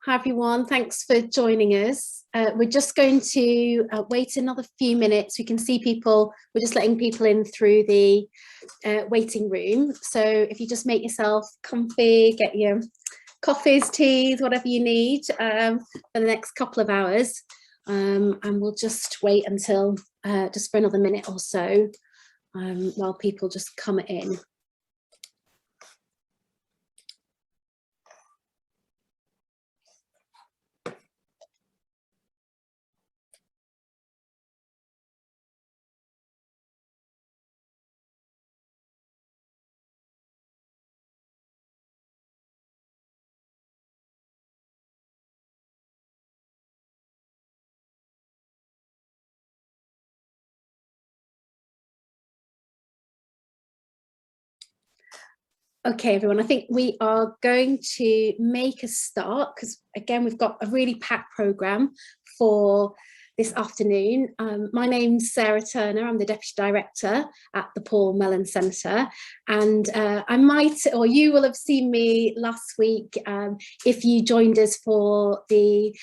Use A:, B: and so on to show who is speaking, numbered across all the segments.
A: Hi everyone, thanks for joining us. We're just going to wait another few minutes. We can see people, we're just letting people in through the waiting room. So if you just make yourself comfy, get your coffees, teas, whatever you need for the next couple of hours. And we'll just wait until just for another minute or so while people just come in. Okay, everyone, I think we are going to make a start because, again, we've got a really packed programme for this afternoon. My name's Sarah Turner. I'm the Deputy Director at the Paul Mellon Centre, and I might, or you will have seen me last week if you joined us for the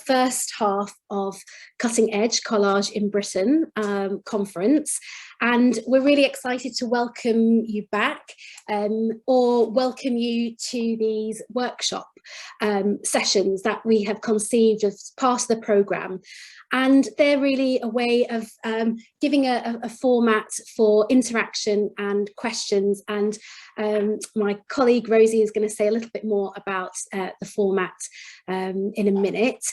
A: first half of Cutting Edge Collage in Britain conference. And we're really excited to welcome you back or welcome you to these workshop sessions that we have conceived as part of the programme. And they're really a way of giving a format for interaction and questions. And my colleague Rosie is going to say a little bit more about the format in a minute.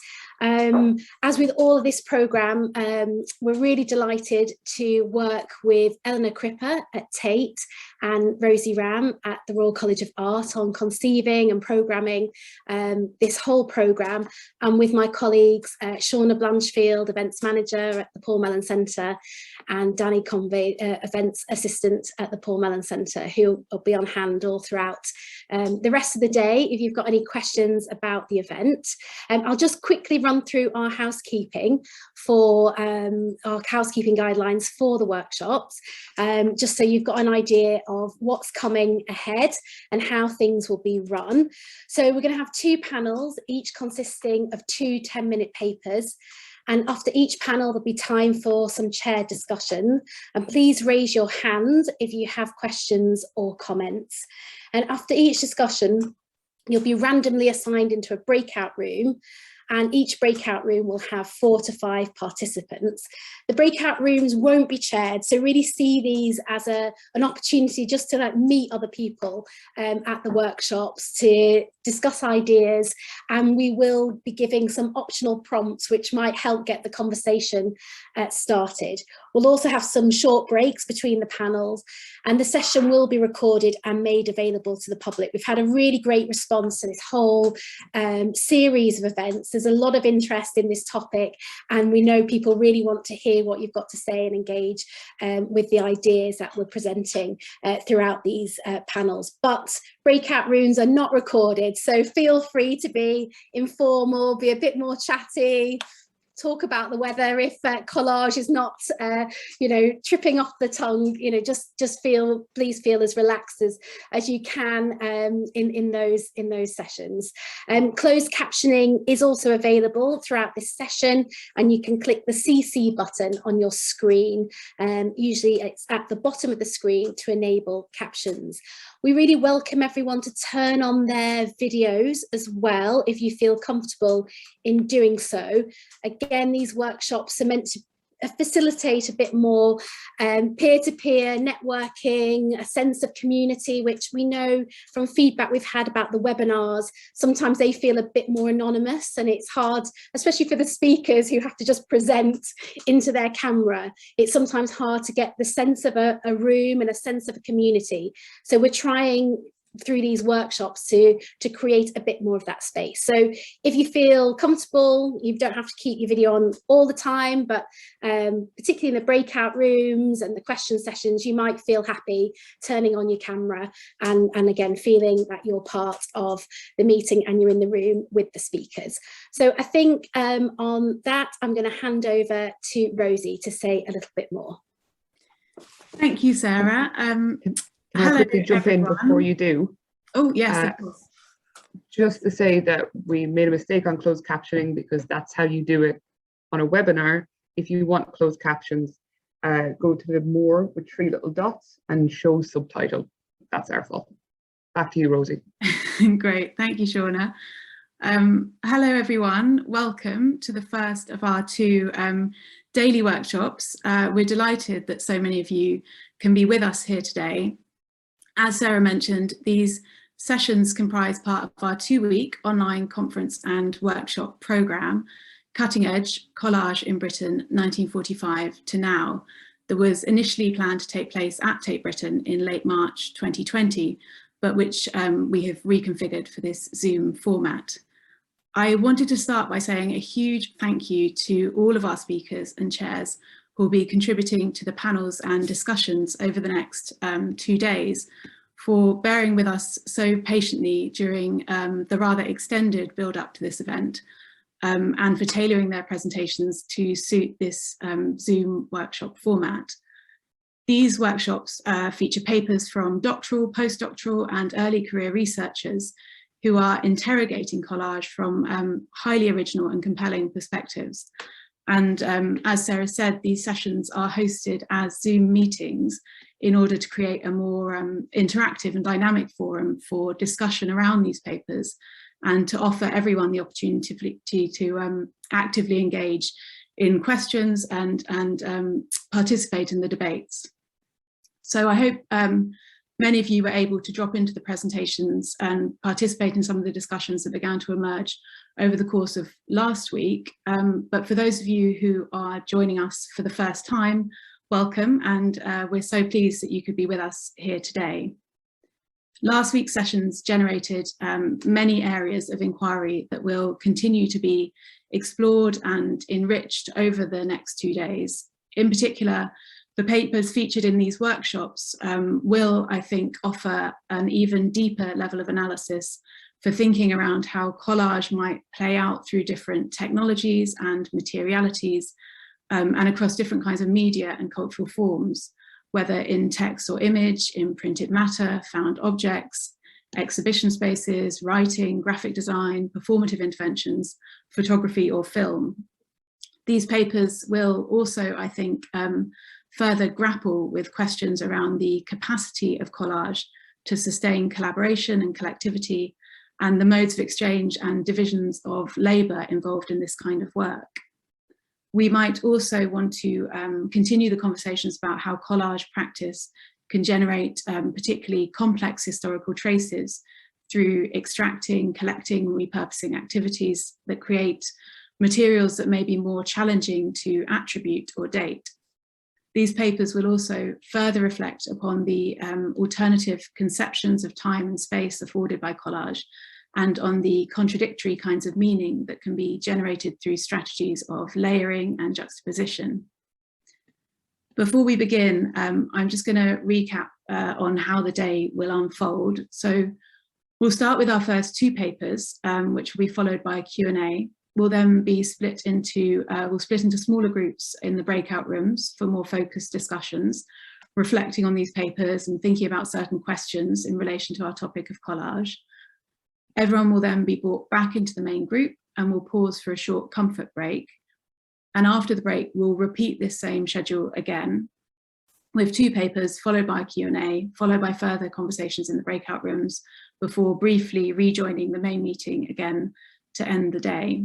A: As with all of this programme, we're really delighted to work with Eleanor Cripper at Tate and Rosie Ram at the Royal College of Art on conceiving and programming this whole programme, and with my colleagues Shauna Blanchfield, Events Manager at the Paul Mellon Centre, and Danny Convey, Events Assistant at the Paul Mellon Centre, who will be on hand all throughout the rest of the day if you've got any questions about the event. I'll just quickly run through our housekeeping for our housekeeping guidelines for the workshops, just so you've got an idea of what's coming ahead and how things will be run. So we're going to have two panels, each consisting of 2 10-minute papers. And after each panel, there'll be time for some chair discussion. And please raise your hand if you have questions or comments. And after each discussion, you'll be randomly assigned into a breakout room, and each breakout room will have 4 to 5 participants. The breakout rooms won't be chaired, so really see these as an opportunity just to meet other people at the workshops, to discuss ideas, and we will be giving some optional prompts which might help get the conversation started. We'll also have some short breaks between the panels, and the session will be recorded and made available to the public. We've had a really great response to this whole series of events. There's a lot of interest in this topic, and we know people really want to hear what you've got to say and engage with the ideas that we're presenting throughout these panels. But breakout rooms are not recorded, so feel free to be informal, be a bit more chatty, talk about the weather if collage is not you know, tripping off the tongue. You know, just please feel as relaxed as you can in those sessions. Closed captioning is also available throughout this session, and you can click the CC button on your screen. Usually it's at the bottom of the screen to enable captions. We really welcome everyone to turn on their videos as well if you feel comfortable in doing so. Again, these workshops are meant to facilitate a bit more peer-to-peer networking, a sense of community, which we know from feedback we've had about the webinars, sometimes they feel a bit more anonymous, and it's hard, especially for the speakers who have to just present into their camera. It's sometimes hard to get the sense of a room and a sense of a community. So we're trying through these workshops to create a bit more of that space. So if you feel comfortable, you don't have to keep your video on all the time, but particularly in the breakout rooms and the question sessions, you might feel happy turning on your camera and again feeling that you're part of the meeting and you're in the room with the speakers. So I think on that, I'm going to hand over to Rosie to say a little bit more.
B: Thank you, Sarah.
C: Can I quickly jump in before you do?
B: Oh, yes, of course.
C: just to say that we made a mistake on closed captioning because that's how you do it on a webinar. If you want closed captions, go to the more with 3 little dots and show subtitle. That's our fault. Back to you, Rosie.
B: Great, thank you, Shauna. Hello everyone, welcome to the first of our 2 daily workshops. We're delighted that so many of you can be with us here today. As Sarah mentioned, these sessions comprise part of our 2-week online conference and workshop programme, Cutting Edge Collage in Britain 1945 to Now, that was initially planned to take place at Tate Britain in late March 2020, but which we have reconfigured for this Zoom format. I wanted to start by saying a huge thank you to all of our speakers and chairs who will be contributing to the panels and discussions over the next 2 days, for bearing with us so patiently during the rather extended build up to this event, and for tailoring their presentations to suit this Zoom workshop format. These workshops feature papers from doctoral, postdoctoral and early career researchers who are interrogating collage from highly original and compelling perspectives. And as Sarah said, these sessions are hosted as Zoom meetings in order to create a more interactive and dynamic forum for discussion around these papers, and to offer everyone the opportunity to actively engage in questions and participate in the debates. So I hope many of you were able to drop into the presentations and participate in some of the discussions that began to emerge over the course of last week. But for those of you who are joining us for the first time, welcome, and we're so pleased that you could be with us here today. Last week's sessions generated many areas of inquiry that will continue to be explored and enriched over the next 2 days. In particular, the papers featured in these workshops will, I think, offer an even deeper level of analysis for thinking around how collage might play out through different technologies and materialities, and across different kinds of media and cultural forms, whether in text or image, in printed matter, found objects, exhibition spaces, writing, graphic design, performative interventions, photography or film. These papers will also, I think, further grapple with questions around the capacity of collage to sustain collaboration and collectivity, and the modes of exchange and divisions of labour involved in this kind of work. We might also want to continue the conversations about how collage practice can generate particularly complex historical traces through extracting, collecting, repurposing activities that create materials that may be more challenging to attribute or date. These papers will also further reflect upon the alternative conceptions of time and space afforded by collage, and on the contradictory kinds of meaning that can be generated through strategies of layering and juxtaposition. Before we begin, I'm just going to recap on how the day will unfold. So we'll start with our first 2 papers, which will be followed by a Q&A. We'll then be split into smaller groups in the breakout rooms for more focused discussions, reflecting on these papers and thinking about certain questions in relation to our topic of collage. Everyone will then be brought back into the main group, and we'll pause for a short comfort break. And after the break, we'll repeat this same schedule again, with 2 papers followed by a Q&A, followed by further conversations in the breakout rooms, before briefly rejoining the main meeting again to end the day.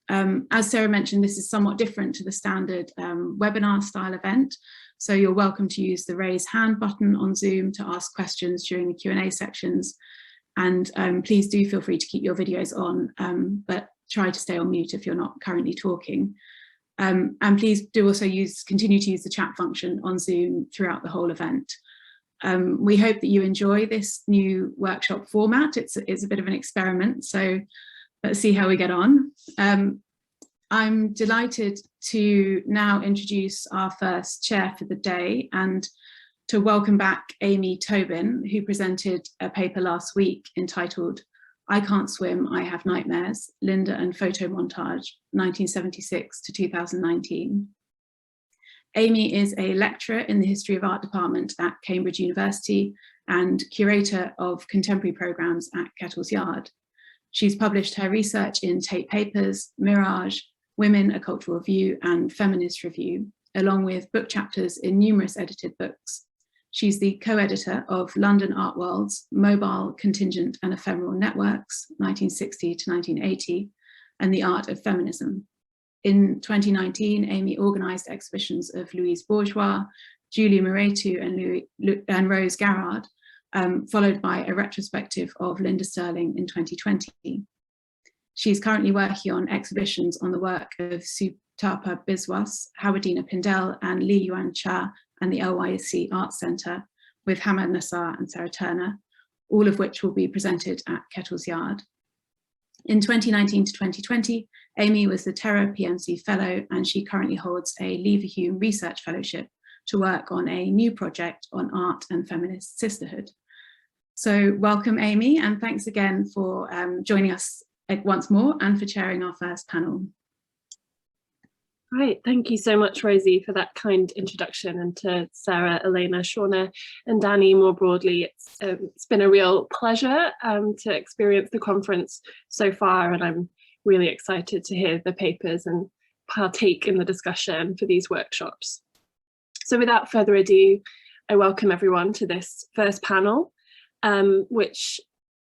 B: As Sarah mentioned, this is somewhat different to the standard webinar style event. So you're welcome to use the raise hand button on Zoom to ask questions during the Q&A sections. And please do feel free to keep your videos on, but try to stay on mute if you're not currently talking. And please do also continue to use the chat function on Zoom throughout the whole event. We hope that you enjoy this new workshop format. It's a bit of an experiment, so let's see how we get on. I'm delighted to now introduce our first chair for the day, and to welcome back Amy Tobin, who presented a paper last week entitled I Can't Swim, I Have Nightmares, Linda and Photo Montage, 1976 to 2019. Amy is a lecturer in the History of Art department at Cambridge University and curator of contemporary programmes at Kettle's Yard. She's published her research in Tate Papers, Mirage, Women, A Cultural Review, and Feminist Review, along with book chapters in numerous edited books. She's the co-editor of London Art World's Mobile, Contingent and Ephemeral Networks, 1960 to 1980, and The Art of Feminism. In 2019, Amy organised exhibitions of Louise Bourgeois, Julie Moretu and Rose Garrard, followed by a retrospective of Linda Sterling in 2020. She's currently working on exhibitions on the work of Sutapa Biswas, Howardina Pindell and Lee Yuan Cha and the LYC Arts Centre with Hamad Nassar and Sarah Turner, all of which will be presented at Kettle's Yard. In 2019 to 2020, Amy was the Terra PMC Fellow, and she currently holds a Leverhulme Research Fellowship to work on a new project on art and feminist sisterhood. So welcome, Amy, and thanks again for joining us once more and for chairing our first panel.
D: Right, thank you so much, Rosie, for that kind introduction, and to Sarah, Elena, Shauna and Danny more broadly. It's been a real pleasure to experience the conference so far, and I'm really excited to hear the papers and partake in the discussion for these workshops. So without further ado, I welcome everyone to this first panel, which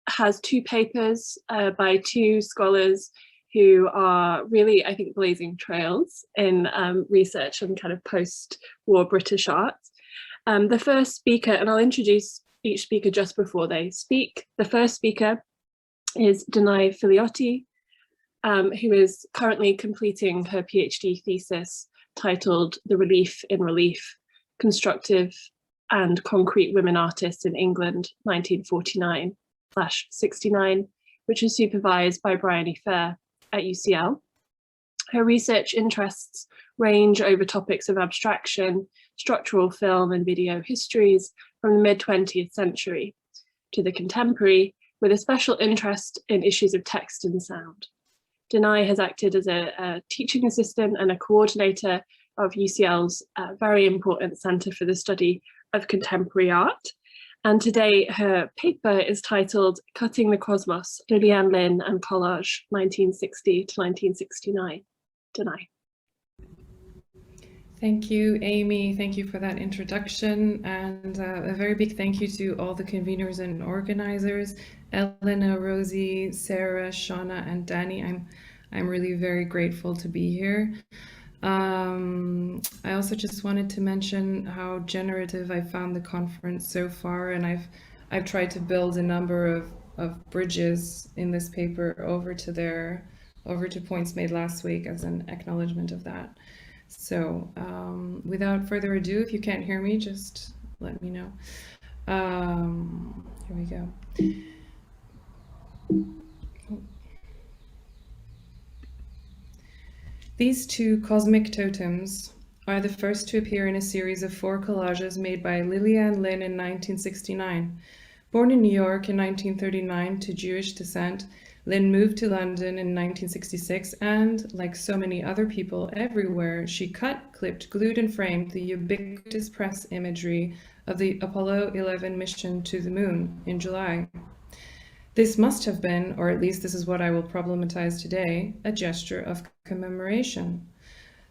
D: has two papers by two scholars who are really, I think, blazing trails in research and kind of post-war British art. The first speaker, and I'll introduce each speaker just before they speak. The first speaker is Danai Filiotti, who is currently completing her PhD thesis titled The Relief in Relief, Constructive and Concrete Women Artists in England, 1949/69, which is supervised by Bryony Fair at UCL. Her research interests range over topics of abstraction, structural film and video histories from the mid-20th century to the contemporary, with a special interest in issues of text and sound. Danai has acted as a teaching assistant and a coordinator of UCL's very important Centre for the Study of Contemporary Art. And today her paper is titled Cutting the Cosmos, Liliane Lin and Collage, 1960 to 1969. Danai.
E: Thank you, Amy. Thank you for that introduction, and a very big thank you to all the conveners and organizers, Elena, Rosie, Sarah, Shauna, and Danny. I'm really very grateful to be here. I also just wanted to mention how generative I found the conference so far, and I've tried to build a number of bridges in this paper over to points made last week as an acknowledgement of that. So without further ado, if you can't hear me, just let me know. Here we go. These two cosmic totems are the first to appear in a series of 4 collages made by Liliane Lin in 1969. Born in New York in 1939 to Jewish descent, Lin moved to London in 1966 and, like so many other people everywhere, she cut, clipped, glued and framed the ubiquitous press imagery of the Apollo 11 mission to the moon in July. This must have been, or at least this is what I will problematize today, a gesture of commemoration.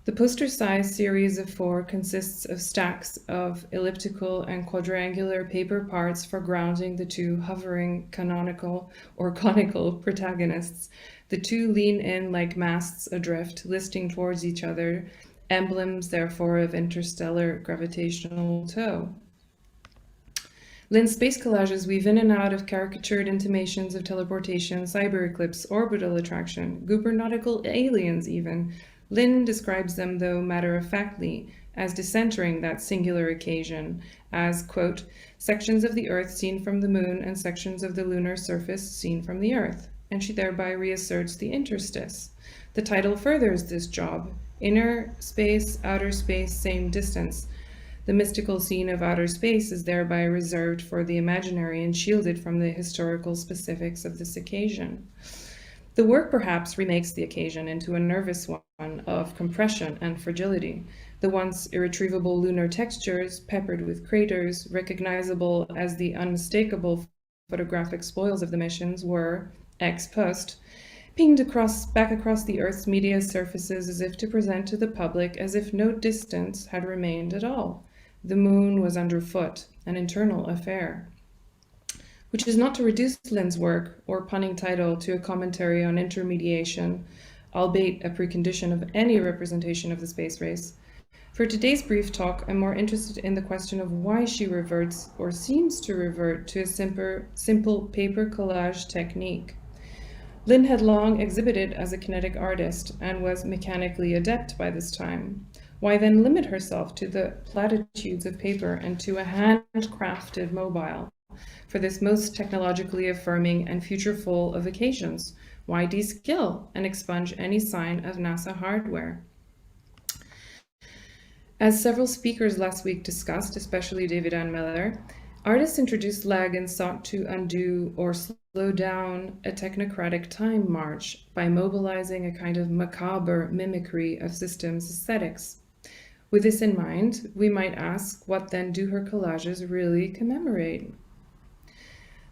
E: The poster-sized series of 4 consists of stacks of elliptical and quadrangular paper parts for grounding the 2 hovering canonical or conical protagonists. The 2 lean in like masts adrift, listing towards each other, emblems therefore of interstellar gravitational tow. Lin's space collages weave in and out of caricatured intimations of teleportation, cyber eclipse, orbital attraction, gubernautical aliens even. Lin describes them, though matter-of-factly, as decentering that singular occasion, as, quote, sections of the Earth seen from the moon and sections of the lunar surface seen from the Earth, and she thereby reasserts the interstice. The title furthers this job, inner space, outer space, same distance. The mystical scene of outer space is thereby reserved for the imaginary and shielded from the historical specifics of this occasion. The work perhaps remakes the occasion into a nervous one of compression and fragility. The once irretrievable lunar textures, peppered with craters, recognizable as the unmistakable photographic spoils of the missions, were, ex post, pinged back across the Earth's media surfaces as if to present to the public as if no distance had remained at all. The moon was underfoot, an internal affair. Which is not to reduce Lynn's work or punning title to a commentary on intermediation, albeit a precondition of any representation of the space race. For today's brief talk, I'm more interested in the question of why she reverts, or seems to revert, to a simple paper collage technique. Lynn had long exhibited as a kinetic artist and was mechanically adept by this time. Why then limit herself to the platitudes of paper and to a handcrafted mobile? For this most technologically affirming and futureful of occasions, why de-skill and expunge any sign of NASA hardware? As several speakers last week discussed, especially David Ann Miller, artists introduced lag and sought to undo or slow down a technocratic time march by mobilizing a kind of macabre mimicry of systems aesthetics. With this in mind, we might ask, what then do her collages really commemorate?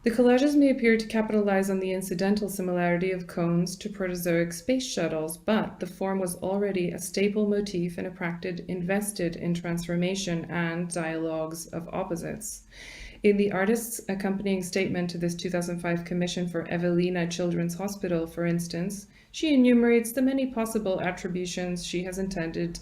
E: The collages may appear to capitalize on the incidental similarity of cones to protozoic space shuttles, but the form was already a staple motif in a practice invested in transformation and dialogues of opposites. In the artist's accompanying statement to this 2005 commission for Evelina Children's Hospital, for instance, she enumerates the many possible attributions she has intended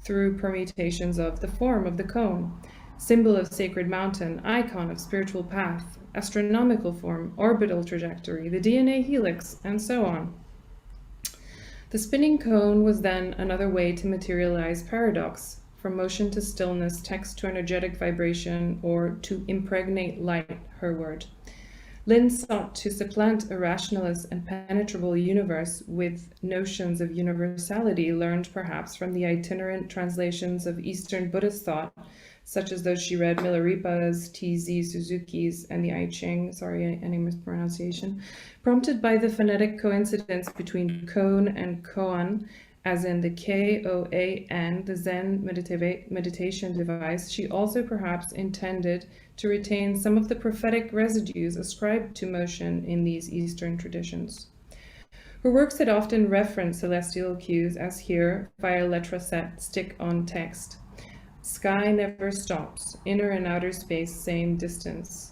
E: through permutations of the form of the cone: symbol of sacred mountain, icon of spiritual path, astronomical form, orbital trajectory, the DNA helix, and so on. The spinning cone was then another way to materialize paradox, from motion to stillness, text to energetic vibration, or to impregnate light, her word. Lynn sought to supplant a rationalist and penetrable universe with notions of universality learned perhaps from the itinerant translations of Eastern Buddhist thought, such as those she read, Milarepa's, T.Z. Suzuki's, and the I Ching, sorry, any mispronunciation, prompted by the phonetic coincidence between cone and koan, as in the K-O-A-N, the Zen meditation device. She also perhaps intended to retain some of the prophetic residues ascribed to motion in these Eastern traditions. Her works had often referenced celestial cues, as here, via letraset, stick on text. Sky never stops, inner and outer space, same distance.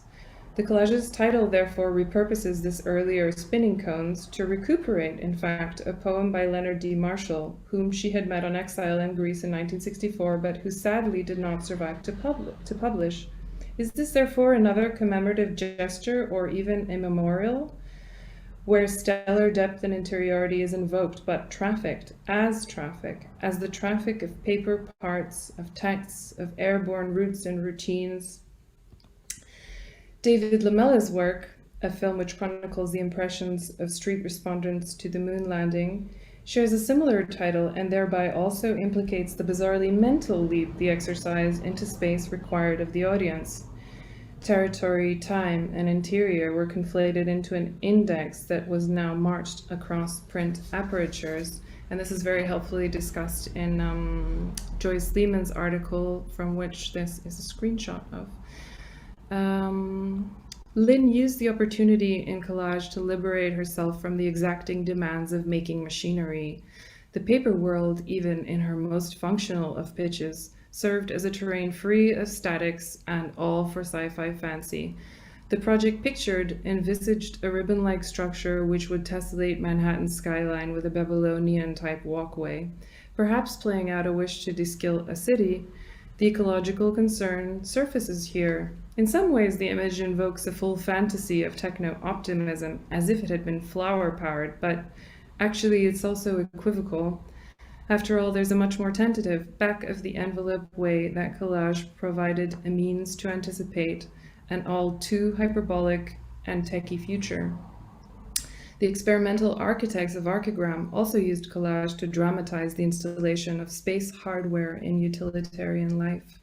E: The collage's title therefore repurposes this earlier spinning cones to recuperate, in fact, a poem by Leonard D. Marshall, whom she had met on exile in Greece in 1964, but who sadly did not survive to publish. Is this therefore another commemorative gesture, or even a memorial, where stellar depth and interiority is invoked, but trafficked, as the traffic of paper parts, of texts, of airborne roots and routines? David Lamella's work, a film which chronicles the impressions of street respondents to the moon landing, shares a similar title and thereby also implicates the bizarrely mental leap the exercise into space required of the audience. Territory, time, and interior were conflated into an index that was now marched across print apertures. And this is very helpfully discussed in Joyce Lehman's article, from which this is a screenshot of. Lynn used the opportunity in collage to liberate herself from the exacting demands of making machinery. The paper world, even in her most functional of pitches, served as a terrain free of statics and all for sci-fi fancy. The project pictured envisaged a ribbon-like structure which would tessellate Manhattan's skyline with a Babylonian-type walkway. Perhaps playing out a wish to de-skill a city, the ecological concern surfaces here. In some ways, the image invokes a full fantasy of techno-optimism, as if it had been flower-powered, but actually it's also equivocal. After all, there's a much more tentative, back-of-the-envelope way that collage provided a means to anticipate an all-too hyperbolic and techie future. The experimental architects of Archigram also used collage to dramatize the installation of space hardware in utilitarian life.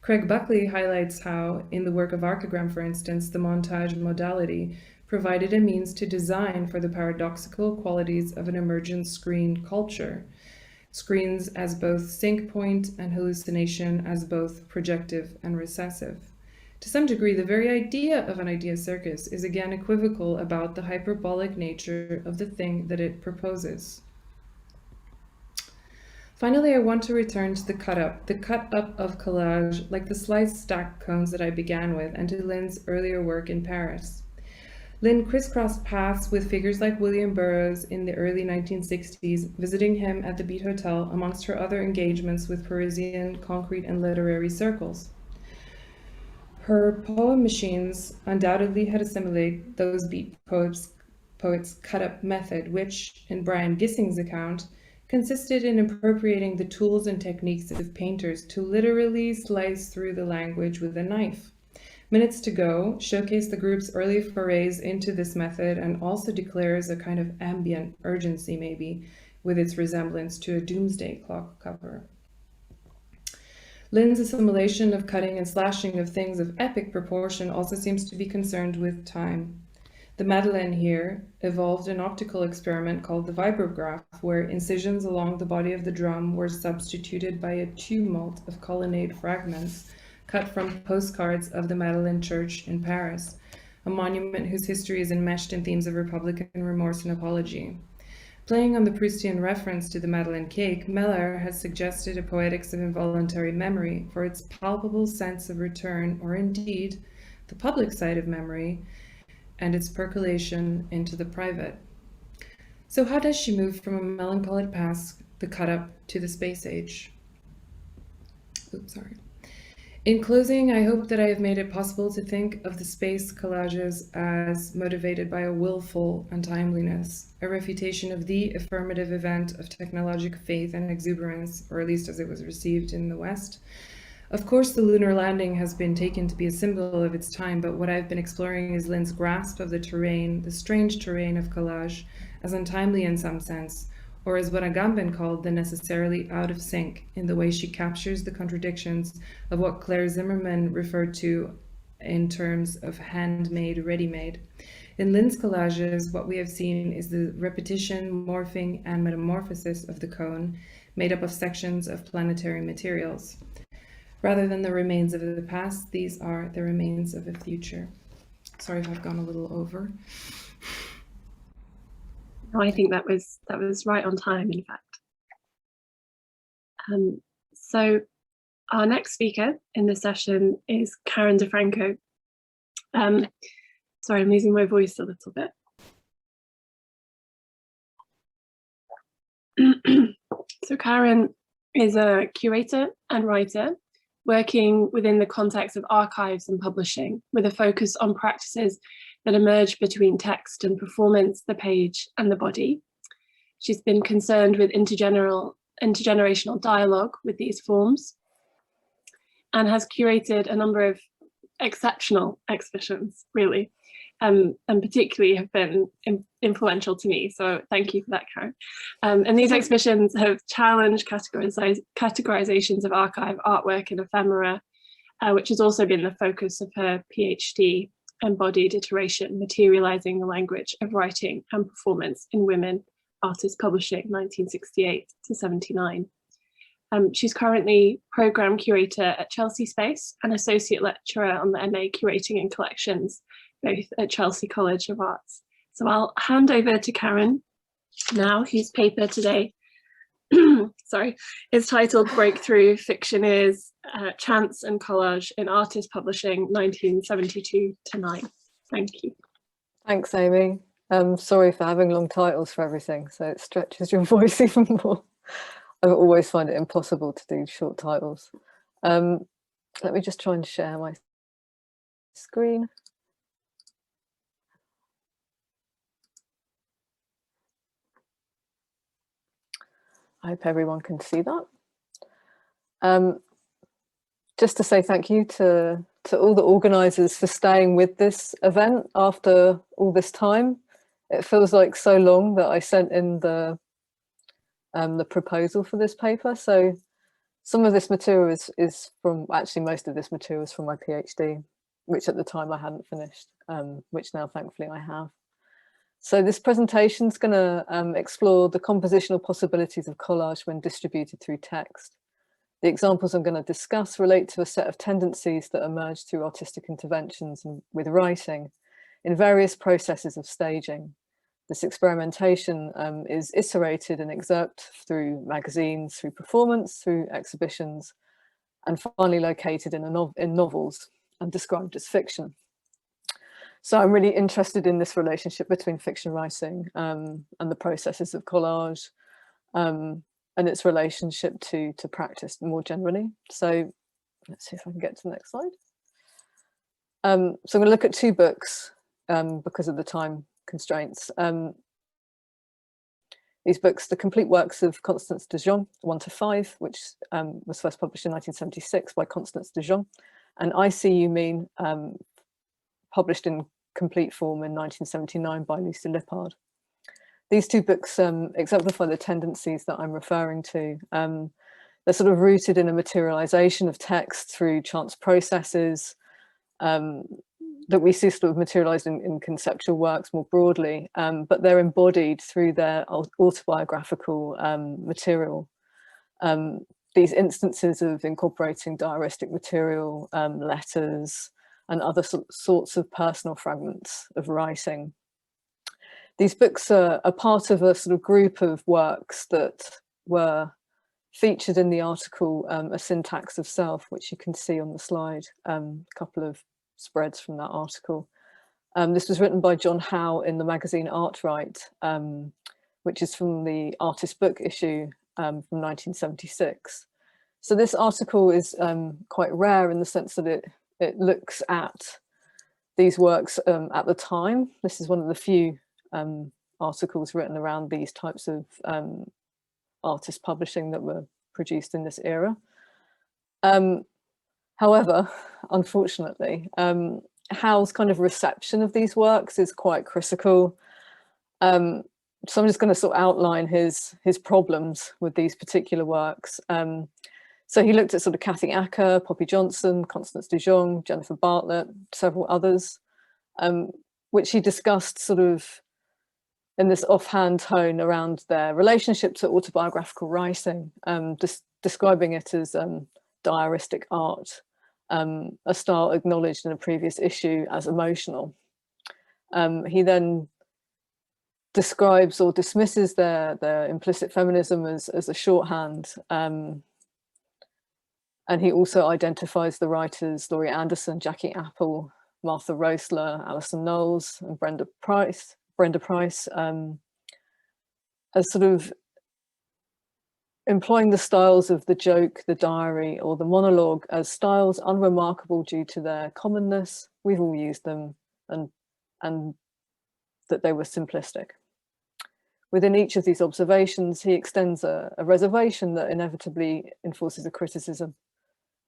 E: Craig Buckley highlights how, in the work of Archigram, for instance, the montage modality provided a means to design for the paradoxical qualities of an emergent screen culture. Screens as both sync point and hallucination as both projective and recessive. To some degree, the very idea of an idea circus is again equivocal about the hyperbolic nature of the thing that it proposes. Finally, I want to return to the cut up of collage, like the sliced stacked cones that I began with, and to Lynn's earlier work in Paris. Lynn crisscrossed paths with figures like William Burroughs in the early 1960s, visiting him at the Beat Hotel amongst her other engagements with Parisian concrete and literary circles. Her poem machines undoubtedly had assimilated those Beat poets' cut-up method, which, in Brian Gissing's account, consisted in appropriating the tools and techniques of painters to literally slice through the language with a knife. Minutes to Go showcased the group's early forays into this method and also declares a kind of ambient urgency, maybe, with its resemblance to a doomsday clock cover. Lynn's assimilation of cutting and slashing of things of epic proportion also seems to be concerned with time. The Madeleine here evolved an optical experiment called the vibrograph, where incisions along the body of the drum were substituted by a tumult of colonnade fragments cut from postcards of the Madeleine Church in Paris, a monument whose history is enmeshed in themes of Republican remorse and apology. Playing on the Proustian reference to the Madeleine cake, Meller has suggested a poetics of involuntary memory for its palpable sense of return, or indeed, the public side of memory, and its percolation into the private. So how does she move from a melancholic past, the cut-up, to the space age? Oops, sorry. In closing, I hope that I have made it possible to think of the space collages as motivated by a willful untimeliness, a refutation of the affirmative event of technological faith and exuberance, or at least as it was received in the West. Of course, the lunar landing has been taken to be a symbol of its time, but what I've been exploring is Lynn's grasp of the terrain, the strange terrain of collage, as untimely in some sense, or as what Agamben called the necessarily out of sync, in the way she captures the contradictions of what Claire Zimmerman referred to in terms of handmade, ready-made. In Lynn's collages, what we have seen is the repetition, morphing, and metamorphosis of the cone, made up of sections of planetary materials. Rather than the remains of the past, these are the remains of the future. Sorry if I've gone a little over.
D: No, I think that was right on time, in fact. So our next speaker in the session is Karen DeFranco. Sorry, I'm losing my voice a little bit. So Karen is a curator and writer working within the context of archives and publishing, with a focus on practices that emerge between text and performance, the page and the body. She's been concerned with intergenerational dialogue with these forms and has curated a number of exceptional exhibitions, really, and particularly have been influential to me. So thank you for that, Karen. And these exhibitions have challenged categorizations of archive artwork and ephemera, which has also been the focus of her PhD, embodied iteration, materializing the language of writing and performance in women, artists publishing 1968 to 79. She's currently program curator at Chelsea Space and associate lecturer on the MA Curating and Collections, both at Chelsea College of Arts. So I'll hand over to Karen now, whose paper today is titled Breakthrough Fictioneers, Chance and Collage in Artist Publishing 1972 to 9. Thank you.
F: Thanks, Amy. Sorry for having long titles for everything, so it stretches your voice even more. I always find it impossible to do short titles. Let me just try and share my screen. I hope everyone can see that. Just to say thank you to all the organisers for staying with this event after all this time. It feels like so long that I sent in the proposal for this paper. So some of this material is from, actually most of this material is from my PhD, which at the time I hadn't finished, which now thankfully I have. So this presentation is going to explore the compositional possibilities of collage when distributed through text. The examples I'm going to discuss relate to a set of tendencies that emerge through artistic interventions and with writing in various processes of staging. This experimentation is iterated and excerpted through magazines, through performance, through exhibitions, and finally located in novels and described as fiction. So I'm really interested in this relationship between fiction writing and the processes of collage and its relationship to practice more generally. So let's see if I can get to the next slide. So I'm going to look at two books because of the time constraints. These books, the complete works of Constance de Jong, 1 to 5, which was first published in 1976 by Constance de Jong, and I See You Mean, published in complete form in 1979 by Lucy Lippard. These two books exemplify the tendencies that I'm referring to. They're sort of rooted in a materialization of text through chance processes that we see sort of materialized in conceptual works more broadly, but they're embodied through their autobiographical material. These instances of incorporating diaristic material, letters, and other sorts of personal fragments of writing. These books are part of a sort of group of works that were featured in the article A Syntax of Self, which you can see on the slide, a couple of spreads from that article. This was written by John Howe in the magazine Artwright, which is from the Artist Book issue from 1976. So this article is quite rare in the sense that it looks at these works at the time. This is one of the few articles written around these types of artist publishing that were produced in this era. However, unfortunately, Howe's kind of reception of these works is quite critical. So I'm just going to sort of outline his problems with these particular works. So he looked at sort of Kathy Acker, Poppy Johnson, Constance de Jong, Jennifer Bartlett, several others, which he discussed sort of in this offhand tone around their relationship to autobiographical writing, describing it as diaristic art, a style acknowledged in a previous issue as emotional. He then describes or dismisses their implicit feminism as a shorthand, and he also identifies the writers Laurie Anderson, Jackie Apple, Martha Rosler, Alison Knowles, and Brenda Price as sort of employing the styles of the joke, the diary, or the monologue as styles unremarkable due to their commonness. We've all used them, and that they were simplistic. Within each of these observations, he extends a reservation that inevitably enforces a criticism.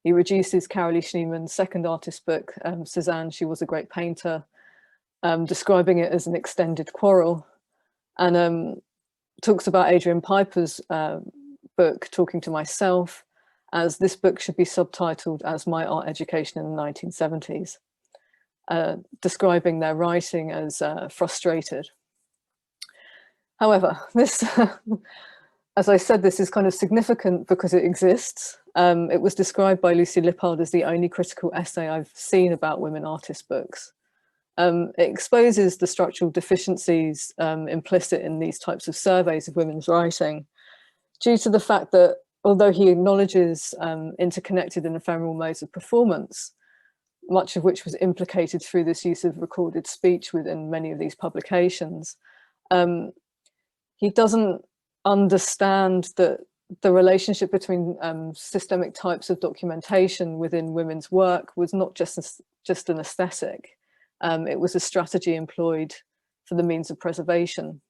F: He reduces Carolee Schneemann's second artist book, Cézanne, She Was a Great Painter, describing it as an extended quarrel, and talks about Adrian Piper's book, Talking to Myself, as this book should be subtitled as My Art Education in the 1970s, describing their writing as frustrated. However, this, as I said, this is kind of significant because it exists. It was described by Lucy Lippard as the only critical essay I've seen about women artist books. It exposes the structural deficiencies implicit in these types of surveys of women's writing, due to the fact that although he acknowledges interconnected and ephemeral modes of performance, much of which was implicated through this use of recorded speech within many of these publications, he doesn't understand that the relationship between systemic types of documentation within women's work was not just an aesthetic. It was a strategy employed for the means of preservation.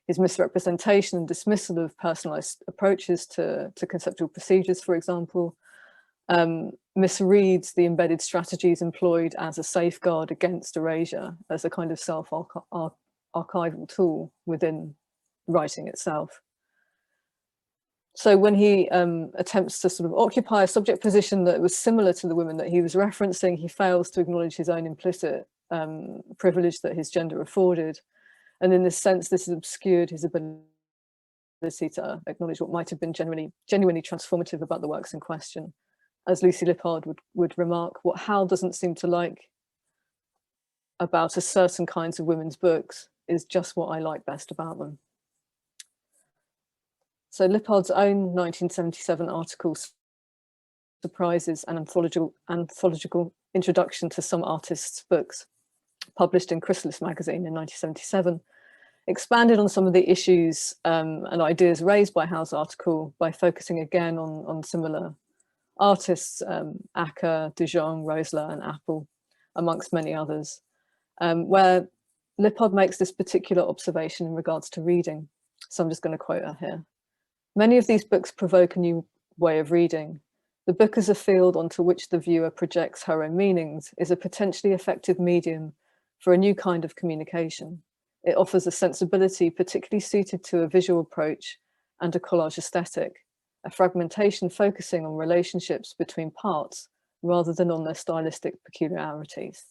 F: His misrepresentation and dismissal of personalized approaches to conceptual procedures, for example, misreads the embedded strategies employed as a safeguard against erasure, as a kind of self-archival tool within writing itself. So when he attempts to sort of occupy a subject position that was similar to the women that he was referencing, he fails to acknowledge his own implicit privilege that his gender afforded. And in this sense, this has obscured his ability to acknowledge what might have been genuinely transformative about the works in question. As Lucy Lippard would remark, what Hal doesn't seem to like about a certain kinds of women's books is just what I like best about them. So Lippard's own 1977 article, Surprises, an anthological introduction to some artists' books, published in Chrysalis magazine in 1977, expanded on some of the issues and ideas raised by Hal's article by focusing again on similar artists, Acker, Dujon, Roesler and Apple, amongst many others, where Lippard makes this particular observation in regards to reading. So I'm just going to quote her here. Many of these books provoke a new way of reading. The book as a field onto which the viewer projects her own meanings is a potentially effective medium for a new kind of communication. It offers a sensibility particularly suited to a visual approach and a collage aesthetic, a fragmentation focusing on relationships between parts rather than on their stylistic peculiarities.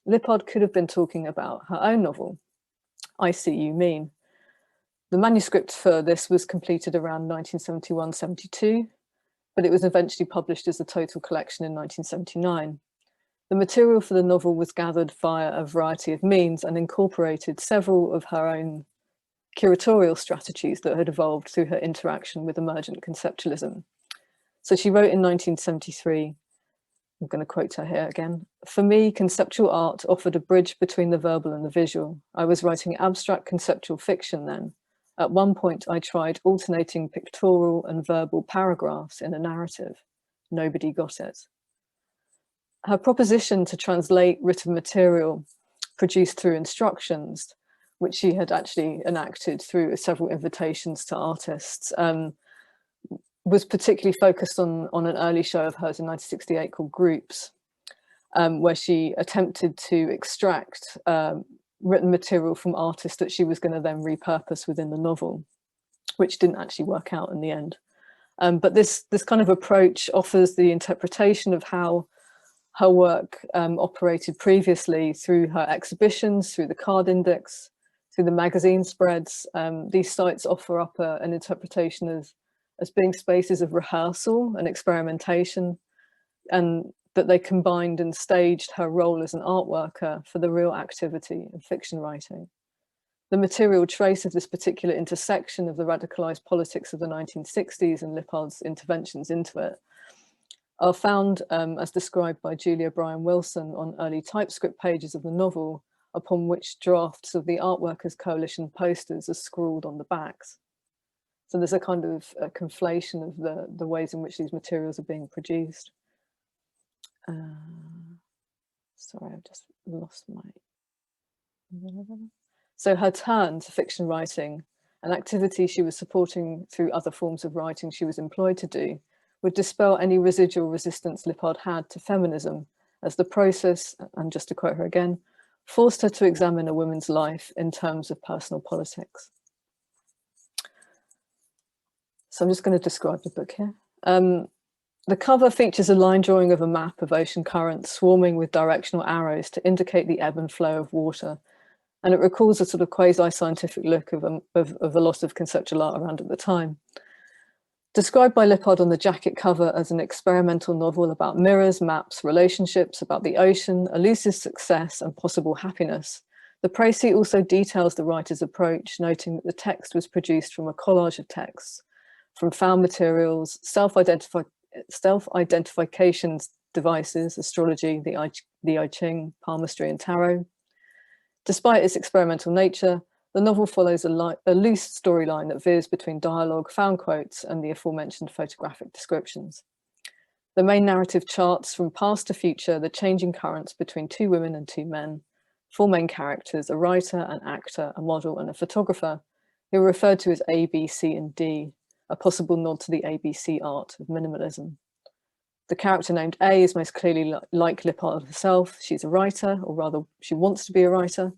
F: Lippard could have been talking about her own novel, I See You Mean. The manuscript for this was completed around 1971-72, but it was eventually published as a total collection in 1979. The material for the novel was gathered via a variety of means and incorporated several of her own curatorial strategies that had evolved through her interaction with emergent conceptualism. So she wrote in 1973, I'm going to quote her here again, "For me, conceptual art offered a bridge between the verbal and the visual. I was writing abstract conceptual fiction then. At one point, I tried alternating pictorial and verbal paragraphs in a narrative. Nobody got it." Her proposition to translate written material produced through instructions, which she had actually enacted through several invitations to artists, was particularly focused on an early show of hers in 1968 called Groups, where she attempted to extract written material from artists that she was going to then repurpose within the novel, which didn't actually work out in the end. But this kind of approach offers the interpretation of how her work operated previously through her exhibitions, through the card index, through the magazine spreads. These sites offer up an interpretation as being spaces of rehearsal and experimentation, and that they combined and staged her role as an art worker for the real activity of fiction writing. The material trace of this particular intersection of the radicalized politics of the 1960s and Lippard's interventions into it are found, as described by Julia Bryan Wilson, on early typescript pages of the novel, upon which drafts of the Art Workers Coalition posters are scrawled on the backs. So there's a kind of a conflation of the ways in which these materials are being produced. Sorry, I've just lost my... So her turn to fiction writing, an activity she was supporting through other forms of writing she was employed to do, would dispel any residual resistance Lippard had to feminism, as the process, and just to quote her again, forced her to examine a woman's life in terms of personal politics. So I'm just going to describe the book here. The cover features a line drawing of a map of ocean currents swarming with directional arrows to indicate the ebb and flow of water. And it recalls a sort of quasi-scientific look of a lot of conceptual art around at the time. Described by Lippard on the jacket cover as an experimental novel about mirrors, maps, relationships, about the ocean, elusive success and possible happiness, the précis also details the writer's approach, noting that the text was produced from a collage of texts, from found materials, self-identification devices, astrology, the I Ching, palmistry and tarot. Despite its experimental nature, the novel follows a loose storyline that veers between dialogue, found quotes, and the aforementioned photographic descriptions. The main narrative charts from past to future the changing currents between two women and two men, four main characters, a writer, an actor, a model, and a photographer, who are referred to as A, B, C, and D, a possible nod to the ABC art of minimalism. The character named A is most clearly like Lippard herself. She's a writer, or rather she wants to be a writer,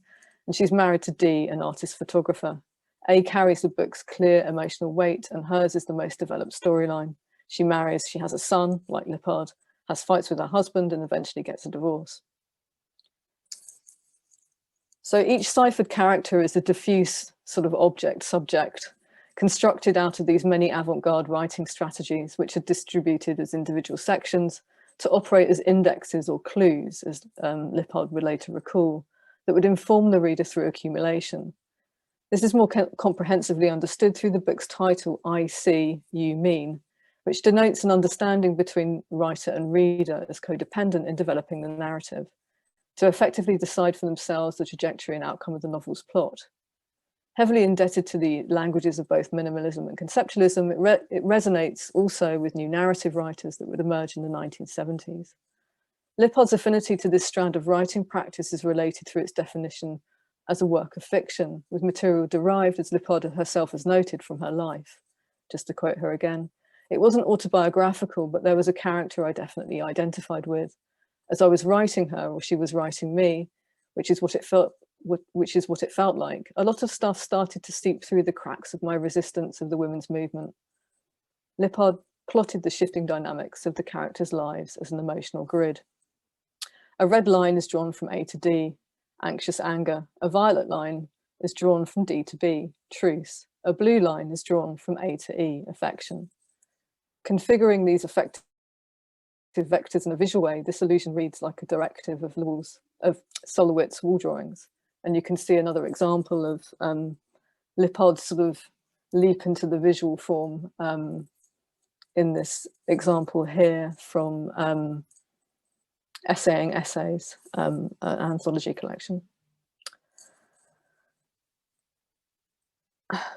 F: and she's married to D, an artist photographer. A carries the book's clear emotional weight, and hers is the most developed storyline. She marries, she has a son, like Lippard, has fights with her husband, and eventually gets a divorce. So each ciphered character is a diffuse sort of object-subject, constructed out of these many avant-garde writing strategies, which are distributed as individual sections to operate as indexes or clues, as Lippard would later recall, that would inform the reader through accumulation. This is more comprehensively understood through the book's title, I See, You Mean, which denotes an understanding between writer and reader as codependent in developing the narrative, to effectively decide for themselves the trajectory and outcome of the novel's plot. Heavily indebted to the languages of both minimalism and conceptualism, it resonates also with new narrative writers that would emerge in the 1970s. Lippard's affinity to this strand of writing practice is related through its definition as a work of fiction, with material derived, as Lippard herself has noted, from her life. Just to quote her again, "It wasn't autobiographical, but there was a character I definitely identified with. As I was writing her, or she was writing me, which is what it felt like, a lot of stuff started to seep through the cracks of my resistance of the women's movement." Lippard plotted the shifting dynamics of the characters' lives as an emotional grid. A red line is drawn from A to D, anxious anger. A violet line is drawn from D to B, truce. A blue line is drawn from A to E, affection. Configuring these affective vectors in a visual way, this illusion reads like a directive of Solowitz's wall drawings. And you can see another example of Lippard's sort of leap into the visual form in this example here from Essaying Essays, an anthology collection.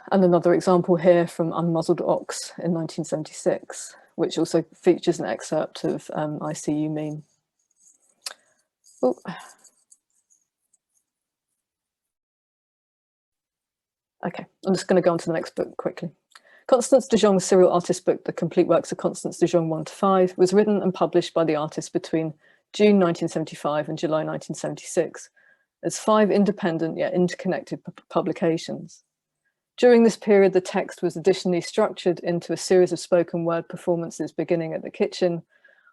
F: And another example here from Unmuzzled Ox in 1976, which also features an excerpt of I See You Mean. Oh. Okay, I'm just going to go on to the next book quickly. Constance de Jong's serial artist book, The Complete Works of Constance de Jong 1-5, was written and published by the artist between June 1975 and July 1976 as 5 independent yet interconnected publications. During this period, the text was additionally structured into a series of spoken word performances beginning at the Kitchen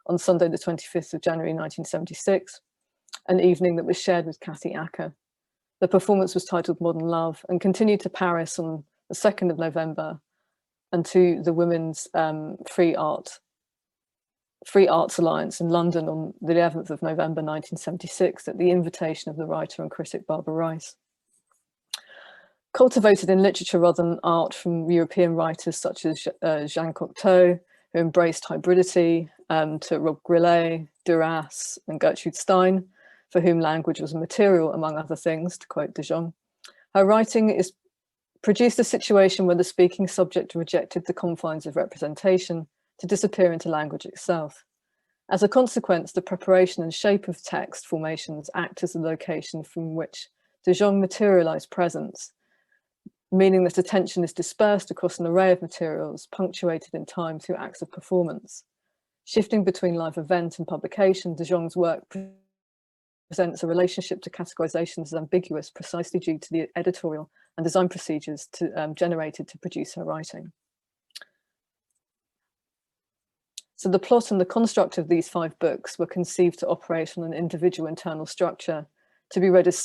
F: on Sunday the 25th of January 1976, an evening that was shared with Kathy Acker. The performance was titled Modern Love and continued to Paris on the 2nd of November and to the Women's Free Arts Alliance in London on the 11th of November 1976 at the invitation of the writer and critic Barbara Rice. Cultivated in literature rather than art from European writers such as Jean Cocteau, who embraced hybridity, to Rob Grillet, Duras and Gertrude Stein, for whom language was a material, among other things, to quote de Jong. Her writing produced a situation where the speaking subject rejected the confines of representation to disappear into language itself. As a consequence, the preparation and shape of text formations act as the location from which de Jong materialized presence, meaning that attention is dispersed across an array of materials punctuated in time through acts of performance. Shifting between live event and publication, de Jong's work presents a relationship to categorizations as ambiguous precisely due to the editorial and design procedures generated to produce her writing. So the plot and the construct of these 5 books were conceived to operate on an individual internal structure, to be read as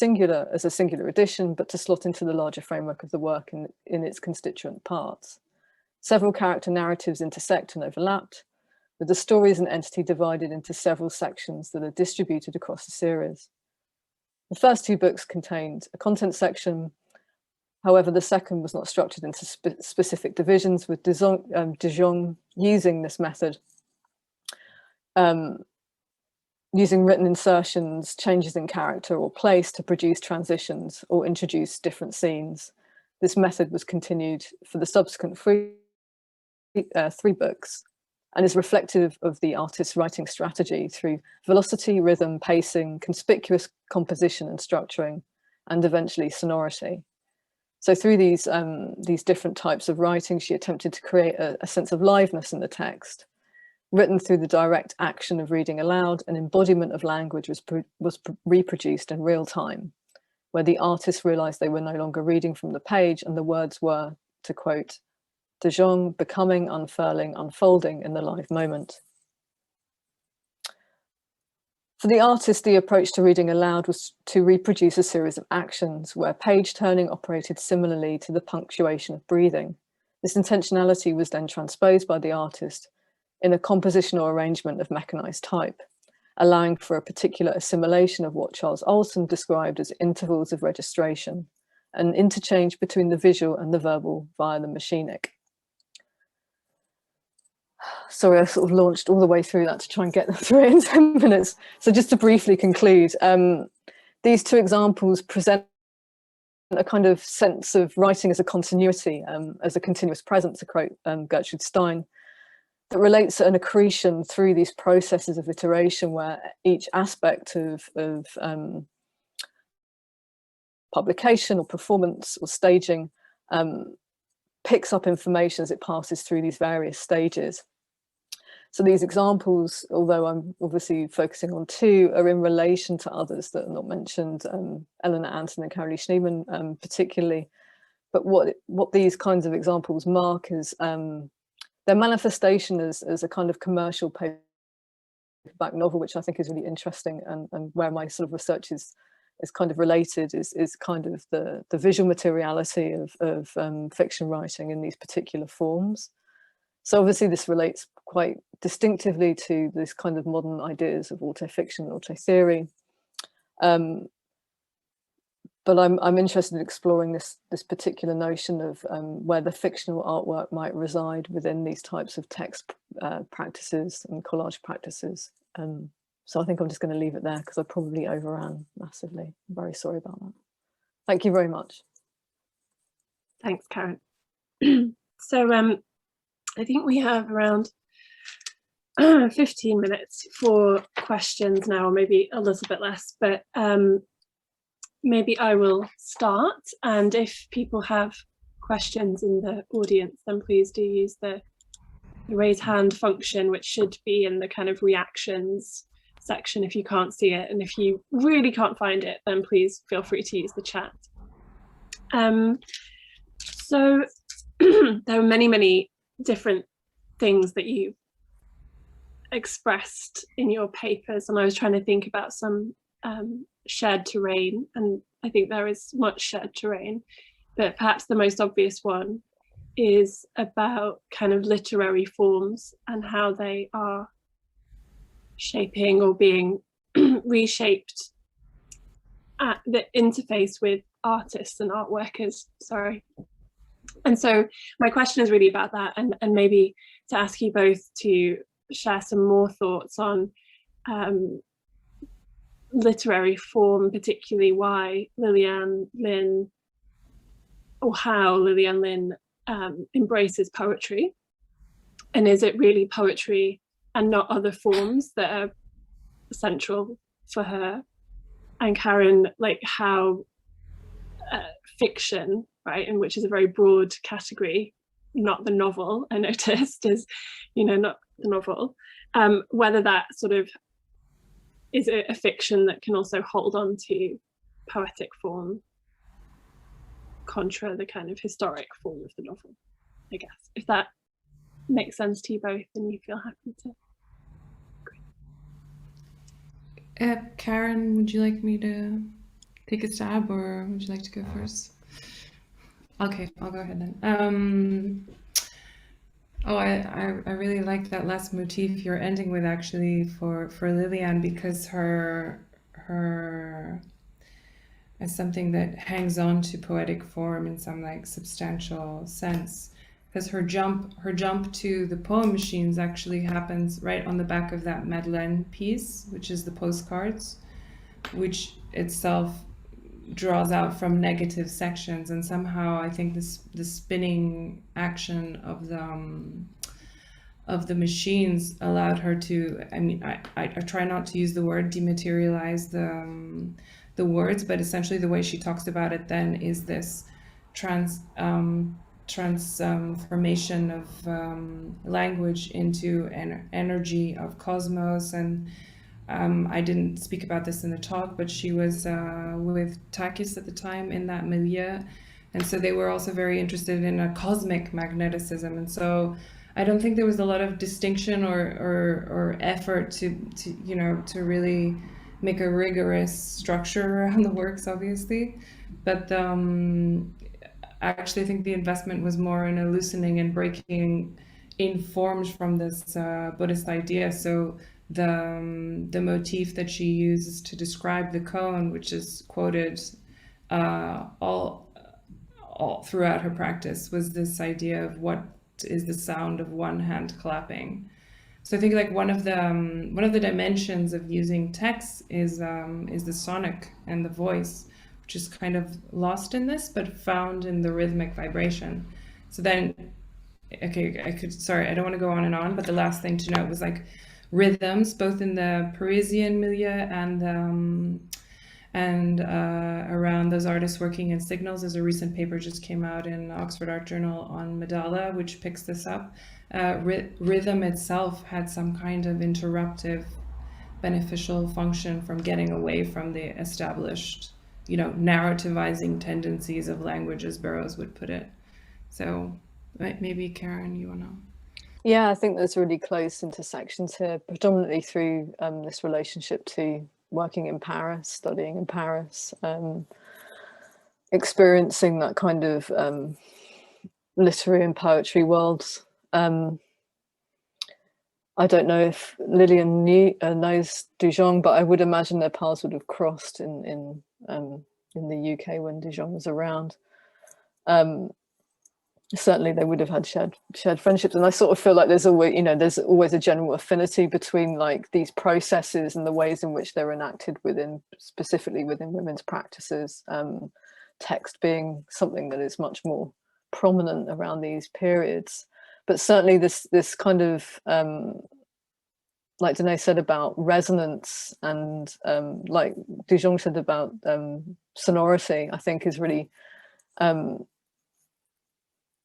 F: a singular edition, but to slot into the larger framework of the work in its constituent parts. Several character narratives intersect and overlapped, with the story as an entity divided into several sections that are distributed across the series. The first 2 books contained a content section. However, the second was not structured into specific divisions, with de Jong using this method, using written insertions, changes in character or place to produce transitions or introduce different scenes. This method was continued for the subsequent 3 books and is reflective of the artist's writing strategy through velocity, rhythm, pacing, conspicuous composition and structuring, and eventually sonority. So through these different types of writing, she attempted to create a sense of liveness in the text. Written through the direct action of reading aloud, an embodiment of language was reproduced in real time, where the artists realized they were no longer reading from the page and the words were, to quote, de Jong, becoming, unfurling, unfolding in the live moment. For the artist, the approach to reading aloud was to reproduce a series of actions where page turning operated similarly to the punctuation of breathing. This intentionality was then transposed by the artist in a compositional arrangement of mechanized type, allowing for a particular assimilation of what Charles Olson described as intervals of registration, an interchange between the visual and the verbal via the machinic. Sorry, I sort of launched all the way through that to try and get through it in 10 minutes. So just to briefly conclude, these two examples present a kind of sense of writing as a continuity, as a continuous present, to quote Gertrude Stein, that relates to an accretion through these processes of iteration where each aspect of publication or performance or staging picks up information as it passes through these various stages. So these examples, although I'm obviously focusing on two, are in relation to others that are not mentioned, Eleanor Anton and Carolee Schneemann particularly. But what these kinds of examples mark is their manifestation as a kind of commercial paperback novel, which I think is really interesting, and where my sort of research is kind of related, is kind of the visual materiality of fiction writing in these particular forms. So obviously this relates quite distinctively to this kind of modern ideas of autofiction and auto theory. But I'm interested in exploring this particular notion of where the fictional artwork might reside within these types of text practices and collage practices. So I think I'm just going to leave it there because I probably overran massively. I'm very sorry about that. Thank you very much.
D: Thanks, Karen. So I think we have around 15 minutes for questions now, or maybe a little bit less, but maybe I will start. And if people have questions in the audience, then please do use the raise hand function, which should be in the kind of reactions section if you can't see it. And if you really can't find it, then please feel free to use the chat. So there are many different things that you expressed in your papers, and I was trying to think about some shared terrain, and I think there is much shared terrain, but perhaps the most obvious one is about kind of literary forms and how they are shaping or being reshaped at the interface with artists and art workers. Sorry. And so my question is really about that, and maybe to ask you both to share some more thoughts on literary form, particularly why Liliane Lijn, or how Liliane Lijn embraces poetry, and is it really poetry and not other forms that are central for her? And Karen, like how fiction, right, and which is a very broad category, not the novel, I noticed, is, you know, not the novel, whether that sort of is a fiction that can also hold on to poetic form contra the kind of historic form of the novel, I guess. If that makes sense to you both and you feel happy to.
E: Karen, would you like me to take a stab, or would you like to go first? Okay, I'll go ahead then. Oh, I really like that last motif you're ending with, actually, for Liliane, because her as something that hangs on to poetic form in some like substantial sense, because her jump to the poem machines actually happens right on the back of that Madeleine piece, which is the postcards, which itself draws out from negative sections, and somehow I think the spinning action of the machines allowed her to, I mean, I try not to use the word dematerialize the words, but essentially the way she talks about it then is this transformation of language into an energy of cosmos. And I didn't speak about this in the talk, but she was with Takis at the time in that milieu, and so they were also very interested in a cosmic magneticism. And so I don't think there was a lot of distinction or effort to you know, to really make a rigorous structure around the works, obviously. But actually, I think the investment was more in a loosening and breaking informed from this Buddhist idea. So the motif that she uses to describe the koan, which is quoted all throughout her practice, was this idea of what is the sound of one hand clapping. So I think like one of the dimensions of using text is the sonic and the voice, which is kind of lost in this, but found in the rhythmic vibration. So then, okay, I don't want to go on and on, but the last thing to note was like rhythms, both in the Parisian milieu and around those artists working in signals. There's a recent paper just came out in Oxford Art Journal on Medalla, which picks this up. Rhythm itself had some kind of interruptive, beneficial function from getting away from the established, you know, narrativizing tendencies of language, as Burroughs would put it. So maybe Karen, you want to?
F: Yeah, I think there's really close intersections here, predominantly through this relationship to working in Paris, studying in Paris, experiencing that kind of literary and poetry worlds. I don't know if Lillian knows Dujon, but I would imagine their paths would have crossed in the UK when Dujon was around. Certainly they would have had shared friendships, and I sort of feel like there's always a general affinity between like these processes and the ways in which they're enacted specifically within women's practices, text being something that is much more prominent around these periods. But certainly this kind of like Danae said about resonance, and like Dujon said about sonority, I think is really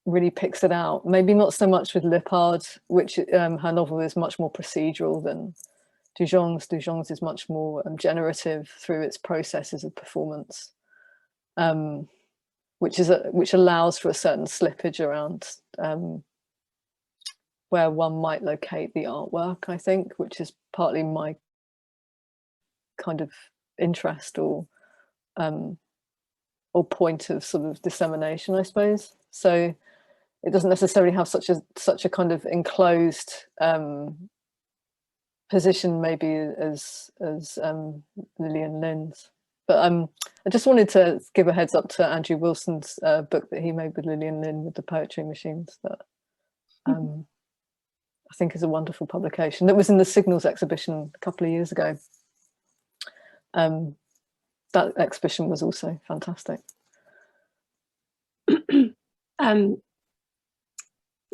F: really picks it out. Maybe not so much with Lippard, which her novel is much more procedural than Dujon's. Dujon's is much more generative through its processes of performance, which allows for a certain slippage around where one might locate the artwork, I think, which is partly my kind of interest or point of sort of dissemination, I suppose. So it doesn't necessarily have such a kind of enclosed position, maybe as Lillian Lin's. But I just wanted to give a heads up to Andrew Wilson's book that he made with Lillian Lin with the poetry machines, that I think is a wonderful publication that was in the Signals exhibition a couple of years ago. That exhibition was also fantastic.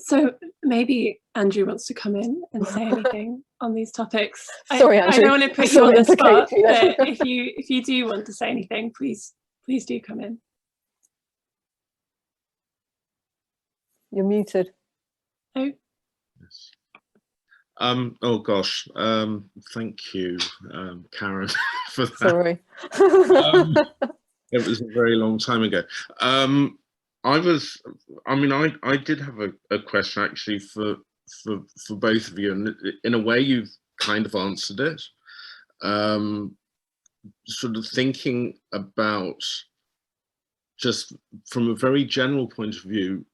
D: So maybe Andrew wants to come in and say anything on these topics.
F: Sorry, Andrew.
D: I don't want to put you on the spot, but if you do want to say anything, please do come in.
F: You're muted.
D: Oh.
G: Yes. Oh gosh. Thank you, Karen, for that.
F: Sorry.
G: It was a very long time ago. I did have a question actually for both of you, and in a way you've kind of answered it. Sort of thinking about, just from a very general point of view,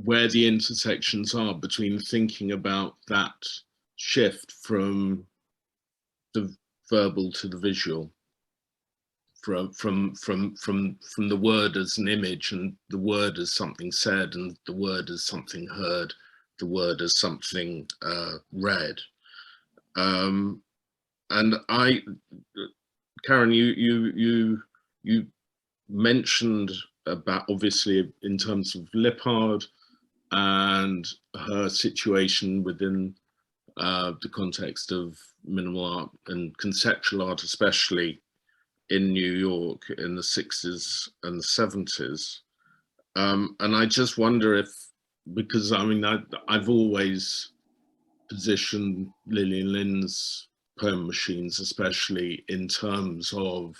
G: where the intersections are between thinking about that shift from the verbal to the visual, from the word as an image, and the word as something said, and the word as something heard, the word as something read. And Karen, you mentioned about, obviously, in terms of Lippard and her situation within the context of minimal art and conceptual art, especially in New York in the 60s and the 70s. And I just wonder if, because I mean, I've always positioned Lillian Lin's poem machines, especially in terms of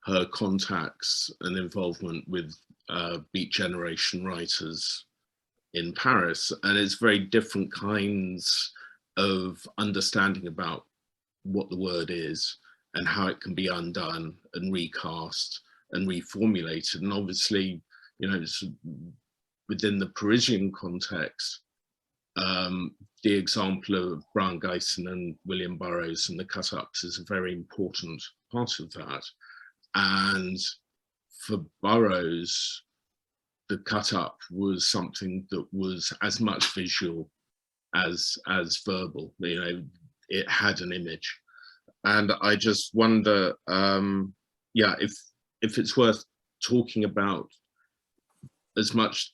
G: her contacts and involvement with Beat Generation writers in Paris, and it's very different kinds of understanding about what the word is and how it can be undone and recast and reformulated. And obviously, you know, it's within the Parisian context, the example of Brian Gysin and William Burroughs and the cut-ups is a very important part of that. And for Burroughs, the cut-up was something that was as much visual as verbal. You know, it had an image. And I just wonder, yeah, if it's worth talking about as much,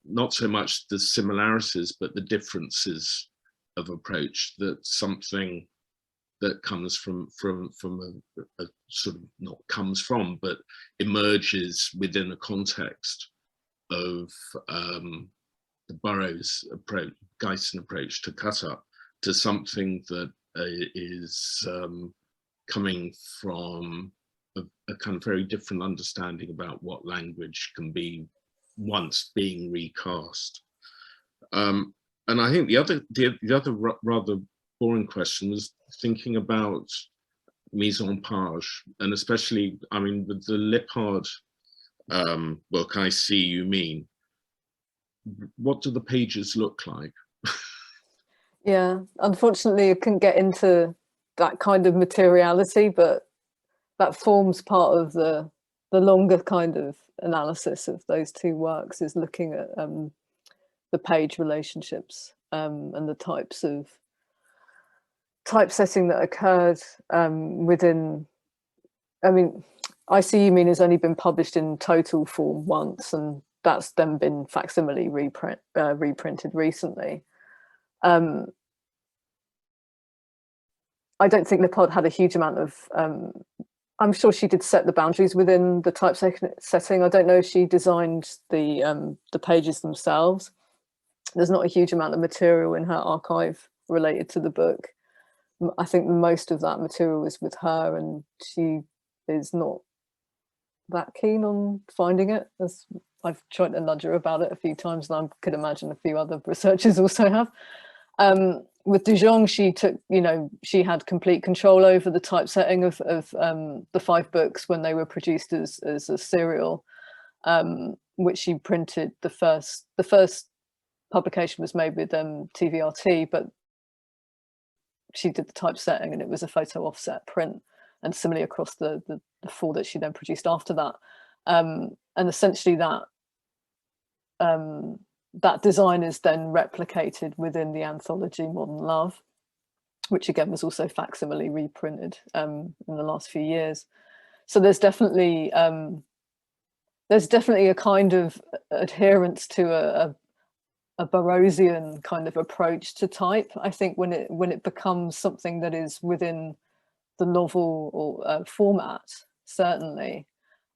G: not so much the similarities, but the differences of approach, that something that comes from a sort of, not comes from, but emerges within a context of the Burroughs approach, Gysin approach to cut-up, to something that is coming from a kind of very different understanding about what language can be once being recast. And I think the other rather boring question was thinking about mise en page, and especially, I mean, with the Lippard book, I See You Mean, what do the pages look like?
F: Yeah, unfortunately, I couldn't get into that kind of materiality, but that forms part of the longer kind of analysis of those two works, is looking at the page relationships and the types of typesetting that occurred within. I mean, I See You Mean has only been published in total form once, and that's then been facsimile reprinted recently. I don't think Lippard had a huge amount of, I'm sure she did set the boundaries within the typesetting. I don't know if she designed the pages themselves. There's not a huge amount of material in her archive related to the book. I think most of that material is with her, and she is not that keen on finding it, as I've tried to nudge her about it a few times, and I could imagine a few other researchers also have. With De Jong, she took, you know, she had complete control over the typesetting of the 5 books when they were produced as a serial, which she printed. The first publication was made with TVRT, but she did the typesetting, and it was a photo offset print, and similarly across the 4 that she then produced after that. And essentially that design is then replicated within the anthology Modern Love, which again was also facsimile reprinted in the last few years. So there's definitely a kind of adherence to a Burroughsian kind of approach to type. I think when it becomes something that is within the novel or format, certainly.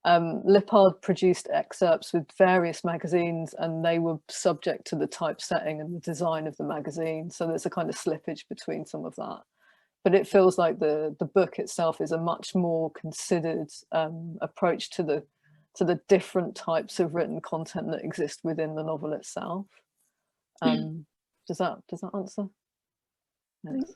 F: Lippard produced excerpts with various magazines, and they were subject to the typesetting and the design of the magazine. So there's a kind of slippage between some of that. But it feels like the book itself is a much more considered approach to the different types of written content that exist within the novel itself. Does that answer? Yes.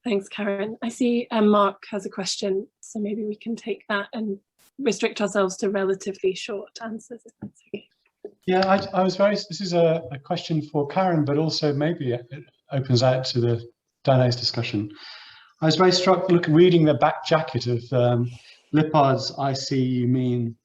D: Thanks, Karen. I see Mark has a question, so maybe we can take that and restrict ourselves to relatively short answers, if that's okay.
H: Yeah, I was this is a question for Karen, but also maybe it opens out to the Dané's discussion. I was very struck reading the back jacket of Lippard's I See You Mean,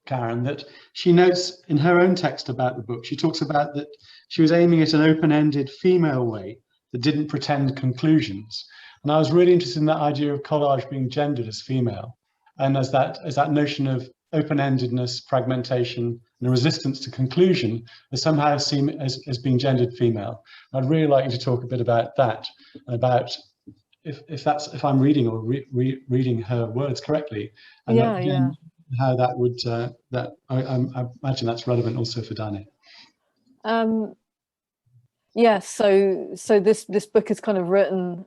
H: Karen, that she notes in her own text about the book, she talks about that she was aiming at an open-ended female way that didn't pretend conclusions. And I was really interested in that idea of collage being gendered as female, and as that notion of open-endedness, fragmentation, and a resistance to conclusion as somehow seen as being gendered female. I'd really like you to talk a bit about that, about if I'm reading or reading her words correctly, and how that would I imagine that's relevant also for Dané.
F: Yeah, so this book is kind of written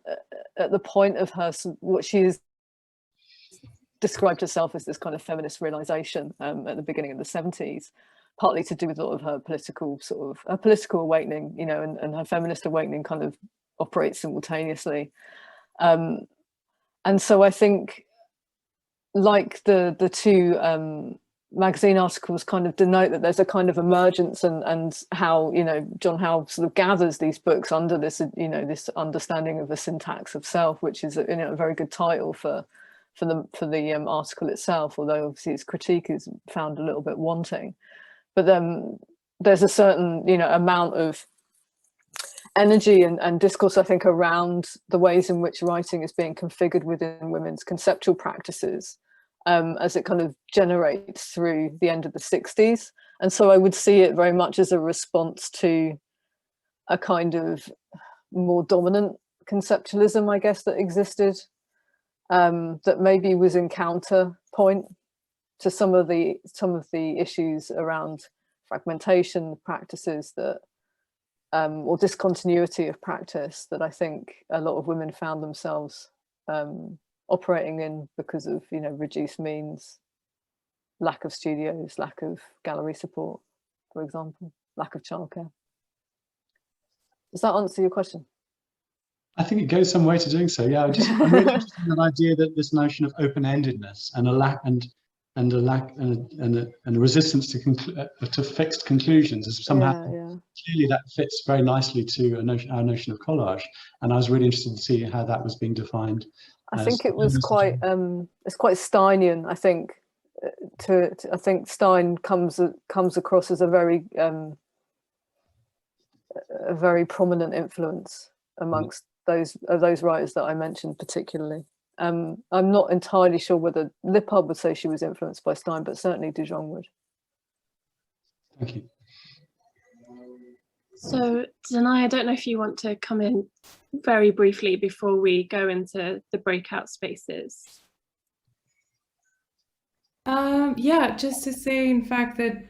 F: at the point of her, what she's described herself as this kind of feminist realization at the beginning of the 70s. partly to do with a lot of her political her political awakening, you know, and her feminist awakening kind of operates simultaneously. And so I think, like the two magazine articles kind of denote, that there's a kind of emergence, and how, you know, John Howe sort of gathers these books under this, you know, this understanding of the syntax of self, which is, you know, a very good title for the article itself, although obviously its critique is found a little bit wanting. But then there's a certain, you know, amount of energy and discourse, I think, around the ways in which writing is being configured within women's conceptual practices, as it kind of generates through the end of the 60s. And so I would see it very much as a response to a kind of more dominant conceptualism, I guess, that existed, that maybe was in counterpoint to some of the issues around fragmentation practices that, or discontinuity of practice, that I think a lot of women found themselves operating in because of, you know, reduced means, lack of studios, lack of gallery support, for example, lack of childcare. Does that answer your question?
H: I think it goes some way to doing so. Yeah, I'm really interested in that idea, that this notion of open-endedness and a lack and a resistance to fixed conclusions is somehow clearly that fits very nicely to our notion of collage. And I was really interested to see how that was being defined.
F: I think it was quite it's quite Steinian. I think I think Stein comes across as a very prominent influence amongst those writers that I mentioned particularly. I'm not entirely sure whether Lippard would say she was influenced by Stein, but certainly De Jong would.
H: Thank you.
D: So, Danai, I don't know if you want to come in very briefly before we go into the breakout spaces.
E: Yeah, just to say, in fact, that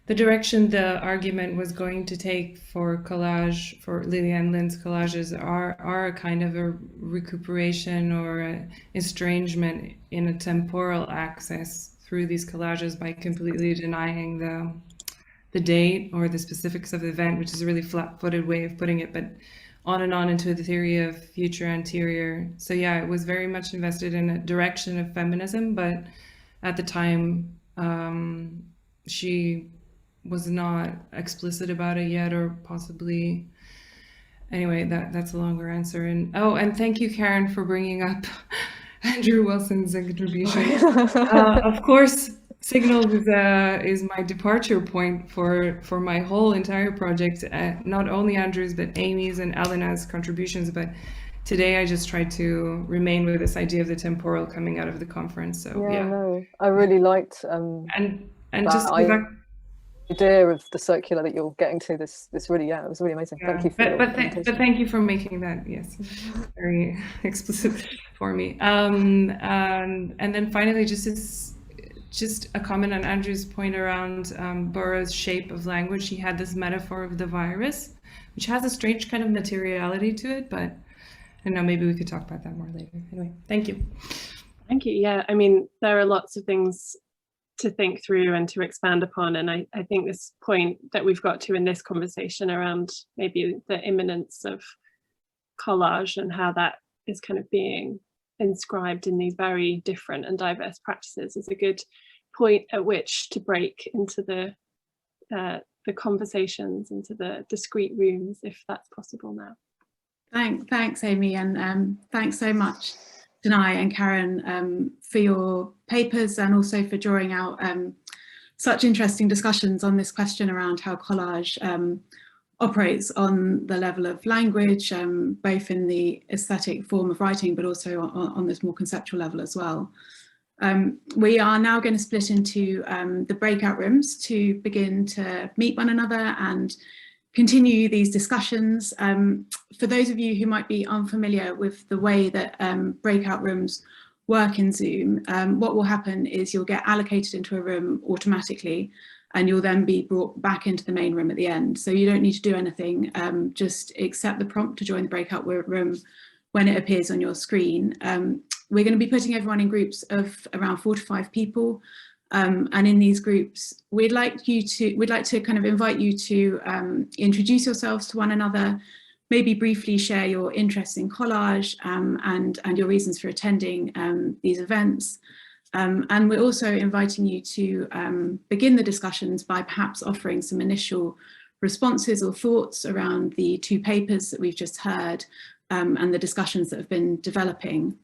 E: the direction the argument was going to take for collage, for Liliane Lin's collages, are a kind of a recuperation or a estrangement in a temporal access through these collages by completely denying the date or the specifics of the event, which is a really flat-footed way of putting it, but on and on into the theory of future anterior. So yeah, it was very much invested in a direction of feminism, but at the time she was not explicit about it yet, or possibly, anyway, that's a longer answer. And and thank you, Karen, for bringing up Andrew Wilson's contribution. Of course, Signals is my departure point for my whole entire project, not only Andrew's, but Amy's and Elena's contributions. But today I just tried to remain with this idea of the temporal coming out of the conference. So yeah,
F: no, I really liked
E: and just
F: idea of the circular that you're getting to. This really, it was really amazing.
E: Yeah.
F: Thank you for
E: but thank you for making that, yes, very explicit for me. And then finally, just a comment on Andrew's point around Burroughs' shape of language. He had this metaphor of the virus, which has a strange kind of materiality to it, but I don't know, maybe we could talk about that more later. Anyway, thank you.
D: Thank you. Yeah, I mean, there are lots of things to think through and to expand upon. And I think this point that we've got to in this conversation around maybe the imminence of collage and how that is kind of being inscribed in these very different and diverse practices is a good point at which to break into the conversations, into the discrete rooms, if that's possible now.
B: Thanks, Amy, and thanks so much, Danai and Karen, for your papers and also for drawing out such interesting discussions on this question around how collage operates on the level of language, both in the aesthetic form of writing, but also on this more conceptual level as well. We are now going to split into the breakout rooms to begin to meet one another and continue these discussions. For those of you who might be unfamiliar with the way that breakout rooms work in Zoom, what will happen is you'll get allocated into a room automatically, and you'll then be brought back into the main room at the end. So you don't need to do anything, just accept the prompt to join the breakout room when it appears on your screen. We're going to be putting everyone in groups of around 4 to 5 people. And in these groups, we'd like to kind of invite you to introduce yourselves to one another, maybe briefly share your interest in collage and your reasons for attending these events. And we're also inviting you to begin the discussions by perhaps offering some initial responses or thoughts around the 2 papers that we've just heard and the discussions that have been developing.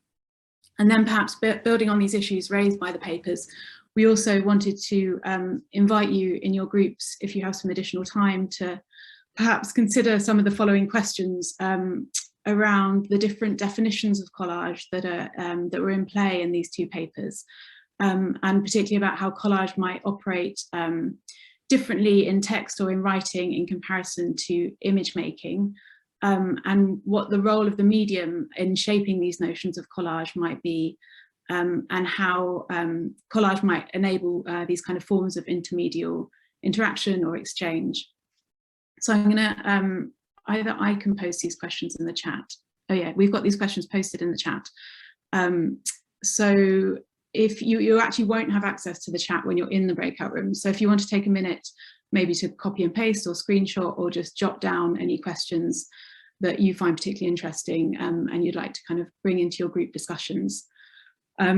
B: And then perhaps building on these issues raised by the papers, we also wanted to invite you in your groups, if you have some additional time, to perhaps consider some of the following questions around the different definitions of collage that were in play in these 2 papers, and particularly about how collage might operate differently in text or in writing in comparison to image making, and what the role of the medium in shaping these notions of collage might be, and how collage might enable these kind of forms of intermedial interaction or exchange. So I'm going to, either I can post these questions in the chat. Oh yeah, we've got these questions posted in the chat. So if you actually won't have access to the chat when you're in the breakout room. So if you want to take a minute, maybe to copy and paste or screenshot or just jot down any questions that you find particularly interesting and you'd like to kind of bring into your group discussions.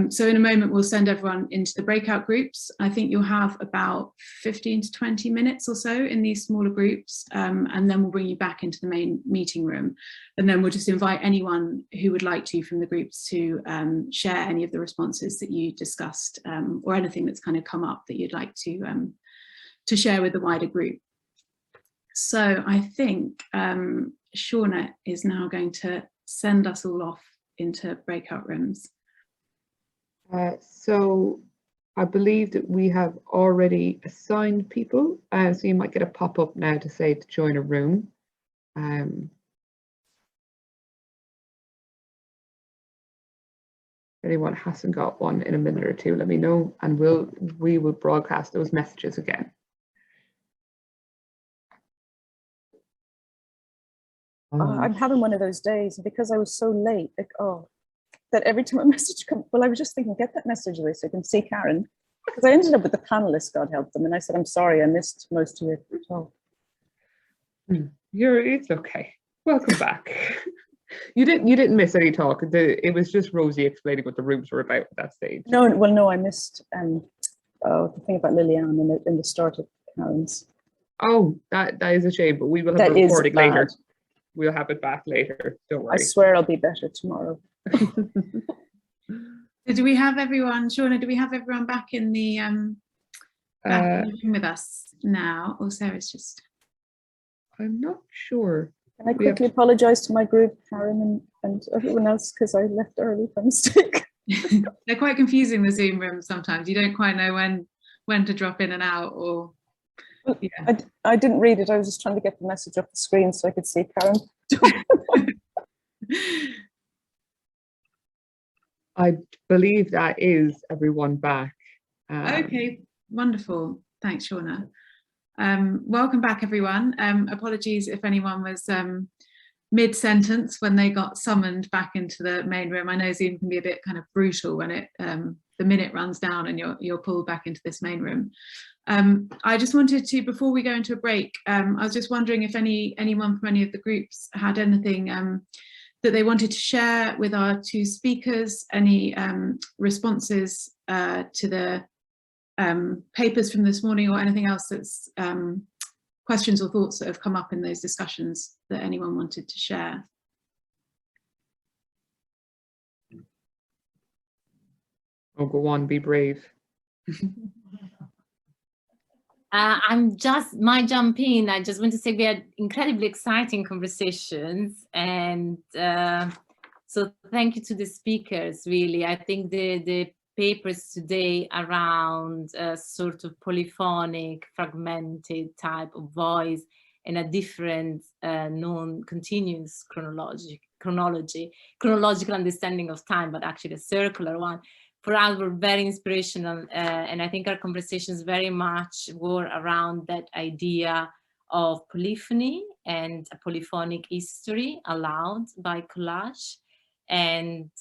B: So in a moment, we'll send everyone into the breakout groups. I think you'll have about 15 to 20 minutes or so in these smaller groups, and then we'll bring you back into the main meeting room. And then we'll just invite anyone who would like to from the groups to share any of the responses that you discussed, or anything that's kind of come up that you'd like to share with the wider group. So I think Shauna is now going to send us all off into breakout rooms.
C: So I believe that we have already assigned people, so you might get a pop-up now to say to join a room. If anyone hasn't got one in a minute or two, let me know, and we will broadcast those messages again.
I: I'm having one of those days because I was so late. Like, that every time a message comes, well, I was just thinking, get that message away so I can see Karen, because I ended up with the panelists, God help them, and I said, I'm sorry, I missed most of your talk.
C: It's okay. Welcome back. You didn't miss any talk. It was just Rosie explaining what the rooms were about at that stage.
I: No, well, no, I missed the thing about Liliane in the start of Karen's.
C: Oh, that is a shame, but we will have a recording later. We'll have it back later. Don't worry.
I: I swear I'll be better tomorrow.
B: So do we have everyone, Shauna, do we have everyone back in the room with us now? Or Sarah's just...
C: I'm not sure.
I: Can I quickly apologise to my group, Karen and everyone else, because I left early by mistake?
B: They're quite confusing, the Zoom rooms sometimes. You don't quite know when to drop in and out, or...
I: Yeah. I didn't read it. I was just trying to get the message off the screen so I could see Karen.
C: I believe that is everyone back.
B: Okay, wonderful. Thanks, Shauna. Welcome back, everyone. Apologies if anyone was mid-sentence when they got summoned back into the main room. I know Zoom can be a bit kind of brutal when the minute runs down and you're pulled back into this main room. I just wanted to, before we go into a break, I was just wondering if anyone from any of the groups had anything that they wanted to share with our 2 speakers, any responses to the papers from this morning, or anything else that's questions or thoughts that have come up in those discussions that anyone wanted to share.
C: Oh, go on, be brave.
J: I'm just, might jump in. I just want to say we had incredibly exciting conversations, and so thank you to the speakers, really. I think the papers today around a sort of polyphonic, fragmented type of voice and a different non-continuous chronological understanding of time, but actually a circular one, for us were very inspirational, and I think our conversations very much were around that idea of polyphony and a polyphonic history allowed by collage. And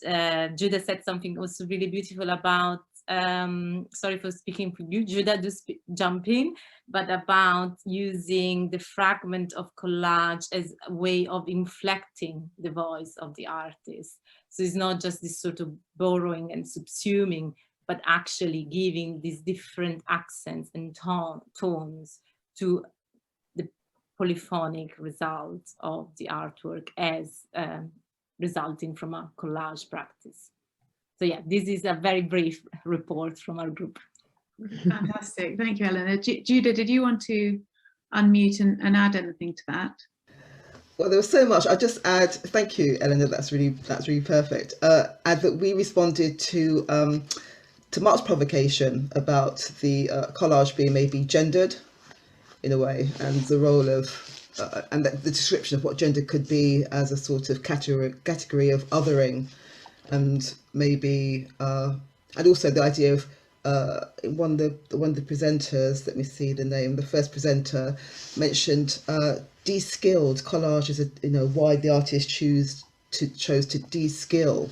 J: Judah said something also really beautiful about sorry for speaking for you, Judah, to jump in, but about using the fragment of collage as a way of inflecting the voice of the artist. So it's not just this sort of borrowing and subsuming, but actually giving these different accents and tones to the polyphonic results of the artwork as resulting from a collage practice. So yeah, this is a very brief report from our group.
B: Fantastic, thank you, Eleanor. Judah, did you want to unmute and add anything to that?
K: Well, there was so much. I'll just add, thank you, Eleanor, that's really perfect. Add that we responded to Mark's provocation about the collage being maybe gendered in a way, and the role of, and the description of what gender could be as a sort of category of othering, and maybe, and also the idea of one of the presenters, let me see the name, the first presenter mentioned de-skilled collage as why the artist chose to de-skill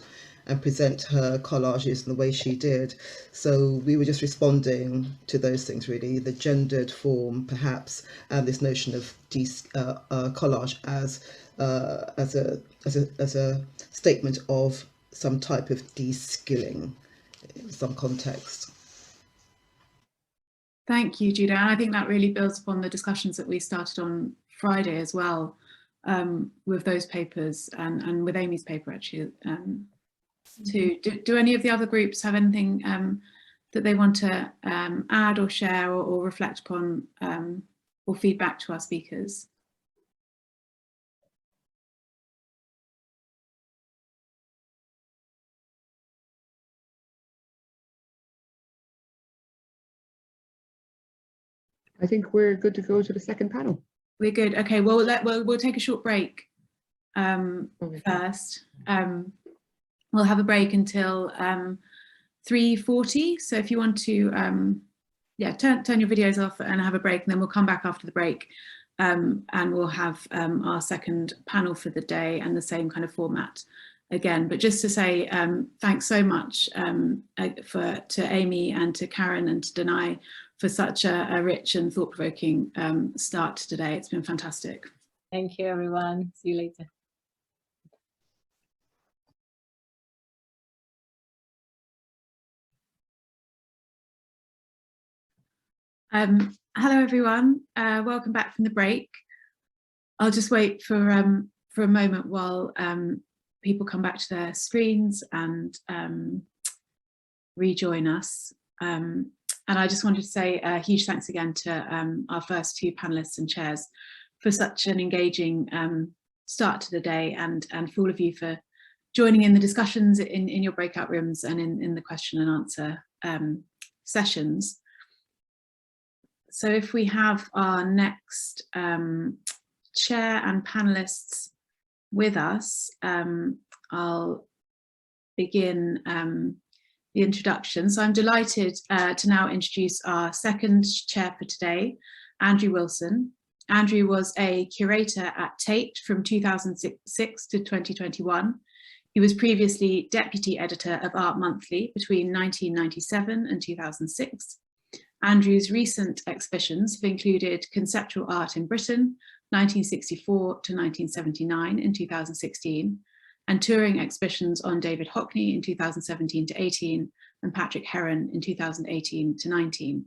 K: and present her collages in the way she did. So we were just responding to those things, really, the gendered form perhaps, and this notion of collage as a statement of some type of de-skilling in some context.
B: Thank you, Judah. And I think that really builds upon the discussions that we started on Friday as well, with those papers and with Amy's paper actually. Do any of the other groups have anything that they want to add or share or reflect upon or feedback to our speakers?
C: I think we're good to go to the second panel.
B: We're good. Okay. Well, we'll take a short break first. We'll have a break until 3:40. So if you want to, turn your videos off and have a break, and then we'll come back after the break, and we'll have our second panel for the day and the same kind of format again. But just to say thanks so much to Amy and to Karen and to Danai for such a rich and thought-provoking start to today. It's been fantastic.
J: Thank you, everyone. See you later.
B: Hello, everyone. Welcome back from the break. I'll just wait for a moment while people come back to their screens and rejoin us. And I just wanted to say a huge thanks again to our first two panelists and chairs for such an engaging start to the day, and for all of you for joining in the discussions in your breakout rooms and in the question and answer sessions. So if we have our next chair and panelists with us, I'll begin the introduction. So I'm delighted to now introduce our second chair for today, Andrew Wilson. Andrew was a curator at Tate from 2006 to 2021. He was previously deputy editor of Art Monthly between 1997 and 2006. Andrew's recent exhibitions have included Conceptual Art in Britain, 1964 to 1979 in 2016, and touring exhibitions on David Hockney in 2017 to 18 and Patrick Heron in 2018 to 19.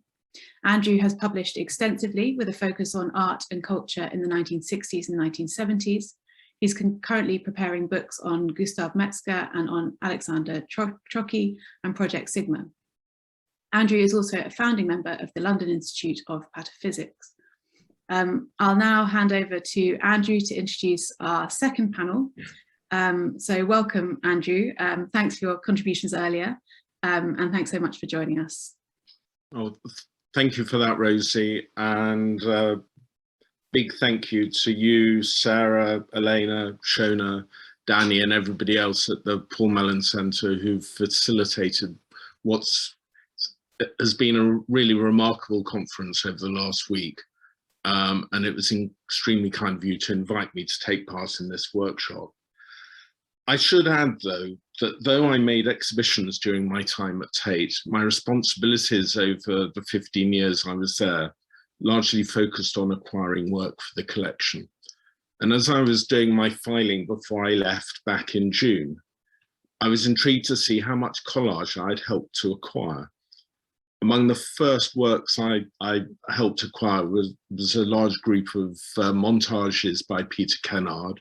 B: Andrew has published extensively with a focus on art and culture in the 1960s and 1970s. He's currently preparing books on Gustav Metzger and on Alexander Trocki and Project Sigma. Andrew is also a founding member of the London Institute of Pataphysics. I'll now hand over to Andrew to introduce our second panel. So welcome, Andrew. Thanks for your contributions earlier, and thanks so much for joining us.
G: Oh, thank you for that, Rosie, and big thank you to you, Sarah, Elena, Shona, Danny, and everybody else at the Paul Mellon Centre who facilitated has been a really remarkable conference over the last week. And it was extremely kind of you to invite me to take part in this workshop. I should add, though, that though I made exhibitions during my time at Tate, my responsibilities over the 15 years I was there largely focused on acquiring work for the collection. And as I was doing my filing before I left back in June, I was intrigued to see how much collage I'd helped to acquire. Among the first works I helped acquire was a large group of montages by Peter Kennard.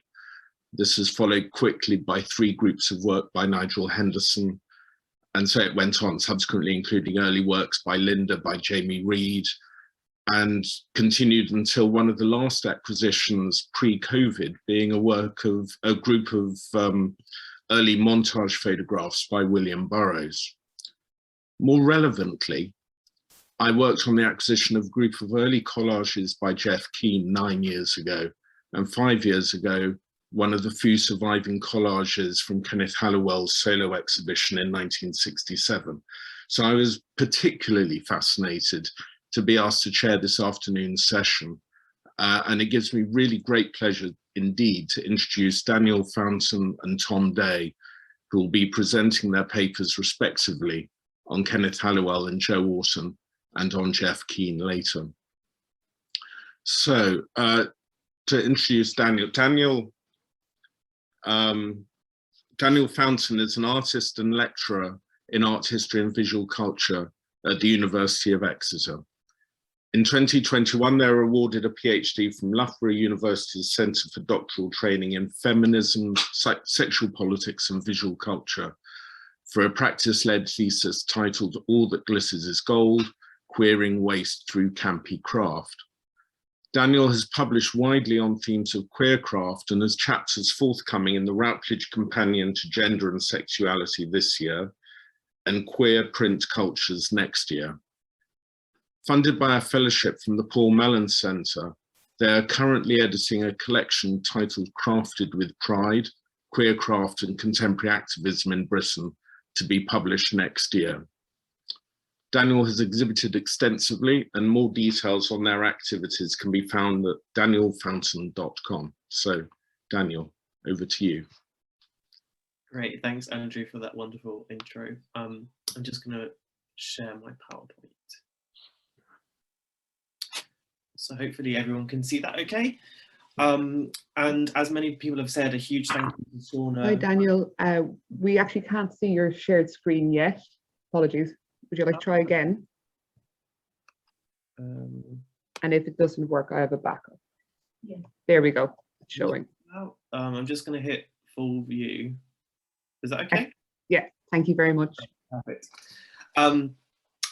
G: This was followed quickly by 3 groups of work by Nigel Henderson. And so it went on, subsequently including early works by Linda, by Jamie Reed, and continued until one of the last acquisitions pre-COVID being a group of early montage photographs by William Burroughs. More relevantly, I worked on the acquisition of a group of early collages by Jeff Keane 9 years ago, and 5 years ago, one of the few surviving collages from Kenneth Halliwell's solo exhibition in 1967. So I was particularly fascinated to be asked to chair this afternoon's session. And it gives me really great pleasure indeed to introduce Daniel Fountain and Tom Day, who will be presenting their papers respectively on Kenneth Halliwell and Joe Orton, and on Jeff Keane later. So to introduce Daniel. Daniel Fountain is an artist and lecturer in art history and visual culture at the University of Exeter. In 2021, they were awarded a PhD from Loughborough University's Centre for Doctoral Training in Feminism, Sexual Politics and Visual Culture for a practice-led thesis titled All That Glitters is Gold, Queering Waste Through Campy Craft. Daniel has published widely on themes of queer craft and has chapters forthcoming in the Routledge Companion to Gender and Sexuality this year and Queer Print Cultures next year. Funded by a fellowship from the Paul Mellon Centre, they are currently editing a collection titled Crafted with Pride, Queer Craft and Contemporary Activism in Britain, to be published next year. Daniel has exhibited extensively, and more details on their activities can be found at danielfountain.com. So, Daniel, over to you.
L: Great, thanks Andrew for that wonderful intro. I'm just going to share my PowerPoint. So hopefully everyone can see that okay. And as many people have said, a huge thank you to Shauna.
C: Hi Daniel, we actually can't see your shared screen yet. Apologies. Would you like to try again? And if it doesn't work, I have a backup. Yeah. There we go, it's showing.
L: I'm just going to hit full view. Is that okay?
C: Yeah, thank you very much.
L: Perfect.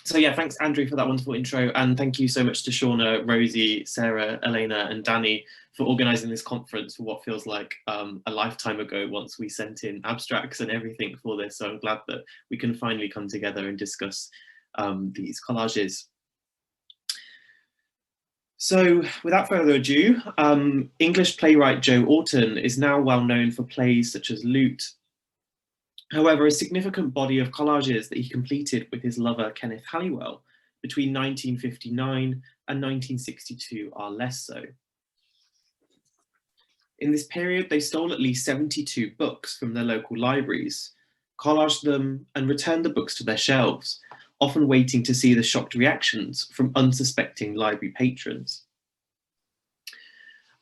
L: So yeah, thanks Andrew for that wonderful intro, and thank you so much to Shauna, Rosie, Sarah, Elena and Danny for organising this conference for what feels like a lifetime ago once we sent in abstracts and everything for this. So I'm glad that we can finally come together and discuss these collages. So without further ado, English playwright Joe Orton is now well known for plays such as Loot. However, a significant body of collages that he completed with his lover Kenneth Halliwell between 1959 and 1962 are less so. In this period, they stole at least 72 books from their local libraries, collaged them and returned the books to their shelves, often waiting to see the shocked reactions from unsuspecting library patrons.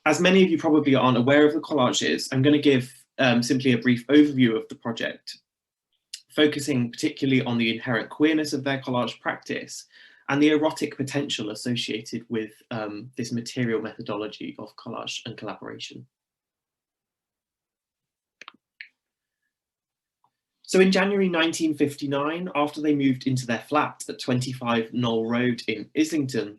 L: As many of you probably aren't aware of the collages, I'm going to give simply a brief overview of the project, focusing particularly on the inherent queerness of their collage practice and the erotic potential associated with this material methodology of collage and collaboration. So in January 1959, after they moved into their flat at 25 Knoll Road in Islington,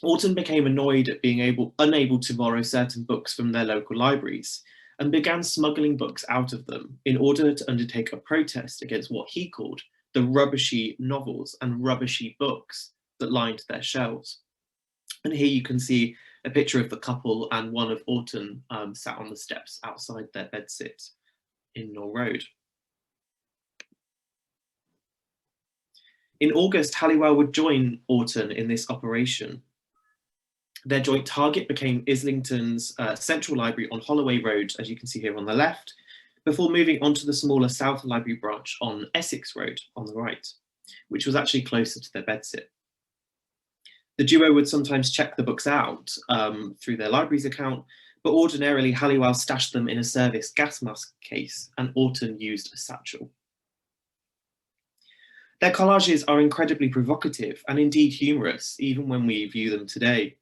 L: Orton became annoyed at being unable to borrow certain books from their local libraries and began smuggling books out of them in order to undertake a protest against what he called the rubbishy novels and rubbishy books that lined their shelves. And here you can see a picture of the couple and one of Orton sat on the steps outside their bedsit in Knoll Road. In August, Halliwell would join Orton in this operation. Their joint target became Islington's Central Library on Holloway Road, as you can see here on the left, before moving on to the smaller South Library branch on Essex Road on the right, which was actually closer to their bedsit. The duo would sometimes check the books out through their library's account, but ordinarily Halliwell stashed them in a service gas mask case and Orton used a satchel. Their collages are incredibly provocative and indeed humorous, even when we view them today.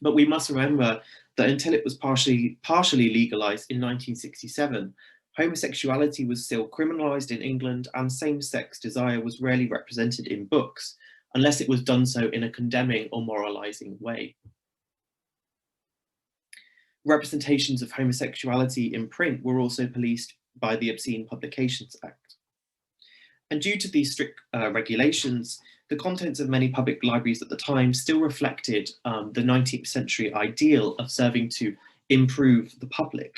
L: But we must remember that until it was partially legalised in 1967, homosexuality was still criminalised in England and same-sex desire was rarely represented in books, unless it was done so in a condemning or moralising way. Representations of homosexuality in print were also policed by the Obscene Publications Act. And due to these strict regulations, the contents of many public libraries at the time still reflected the 19th century ideal of serving to improve the public.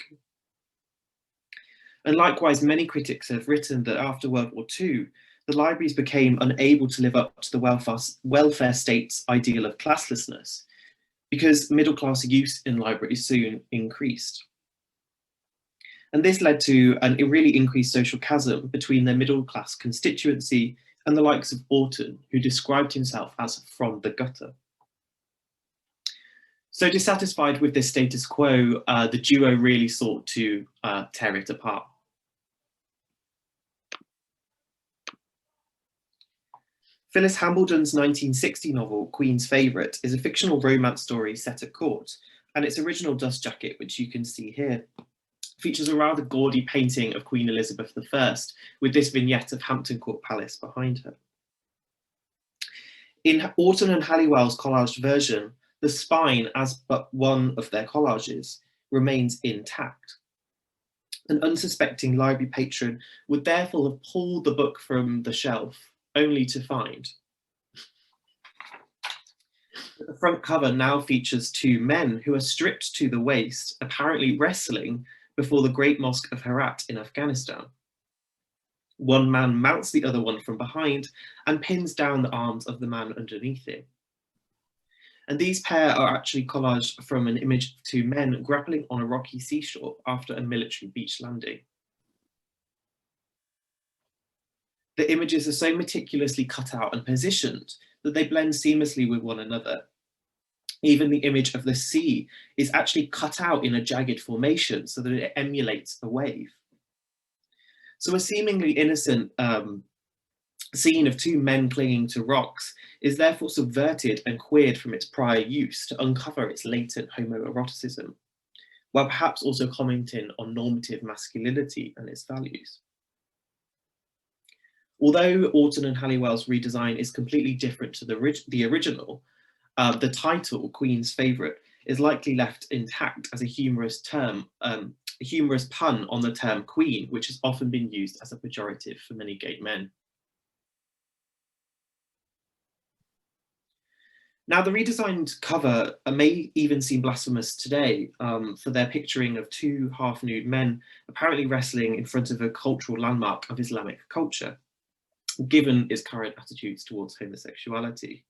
L: And likewise, many critics have written that after World War II, the libraries became unable to live up to the welfare state's ideal of classlessness, because middle-class use in libraries soon increased. And this led to a really increased social chasm between their middle-class constituency and the likes of Orton, who described himself as from the gutter. So dissatisfied with this status quo, the duo really sought to tear it apart. Phyllis Hambledon's 1960 novel, Queen's Favourite, is a fictional romance story set at court, and its original dust jacket, which you can see here, features a rather gaudy painting of Queen Elizabeth I, with this vignette of Hampton Court Palace behind her. In Orton and Halliwell's collaged version, the spine, as but one of their collages, remains intact. An unsuspecting library patron would therefore have pulled the book from the shelf, only to find the front cover now features two men who are stripped to the waist, apparently wrestling before the Great Mosque of Herat in Afghanistan. One man mounts the other one from behind and pins down the arms of the man underneath him. And these pair are actually collaged from an image of two men grappling on a rocky seashore after a military beach landing. The images are so meticulously cut out and positioned that they blend seamlessly with one another. Even the image of the sea is actually cut out in a jagged formation so that it emulates a wave. So a seemingly innocent scene of two men clinging to rocks is therefore subverted and queered from its prior use to uncover its latent homoeroticism, while perhaps also commenting on normative masculinity and its values. Although Orton and Halliwell's redesign is completely different to the original, the title, Queen's Favourite, is likely left intact as a humorous term, a humorous pun on the term queen, which has often been used as a pejorative for many gay men. Now, the redesigned cover may even seem blasphemous today for their picturing of two half-nude men apparently wrestling in front of a cultural landmark of Islamic culture, given its current attitudes towards homosexuality.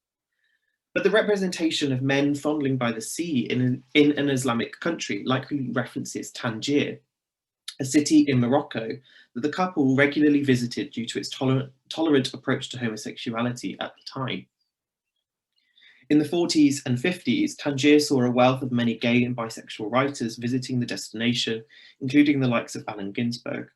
L: But the representation of men fondling by the sea in an Islamic country likely references Tangier, a city in Morocco that the couple regularly visited due to its tolerant approach to homosexuality at the time. In the 40s and 50s, Tangier saw a wealth of many gay and bisexual writers visiting the destination, including the likes of Allen Ginsberg.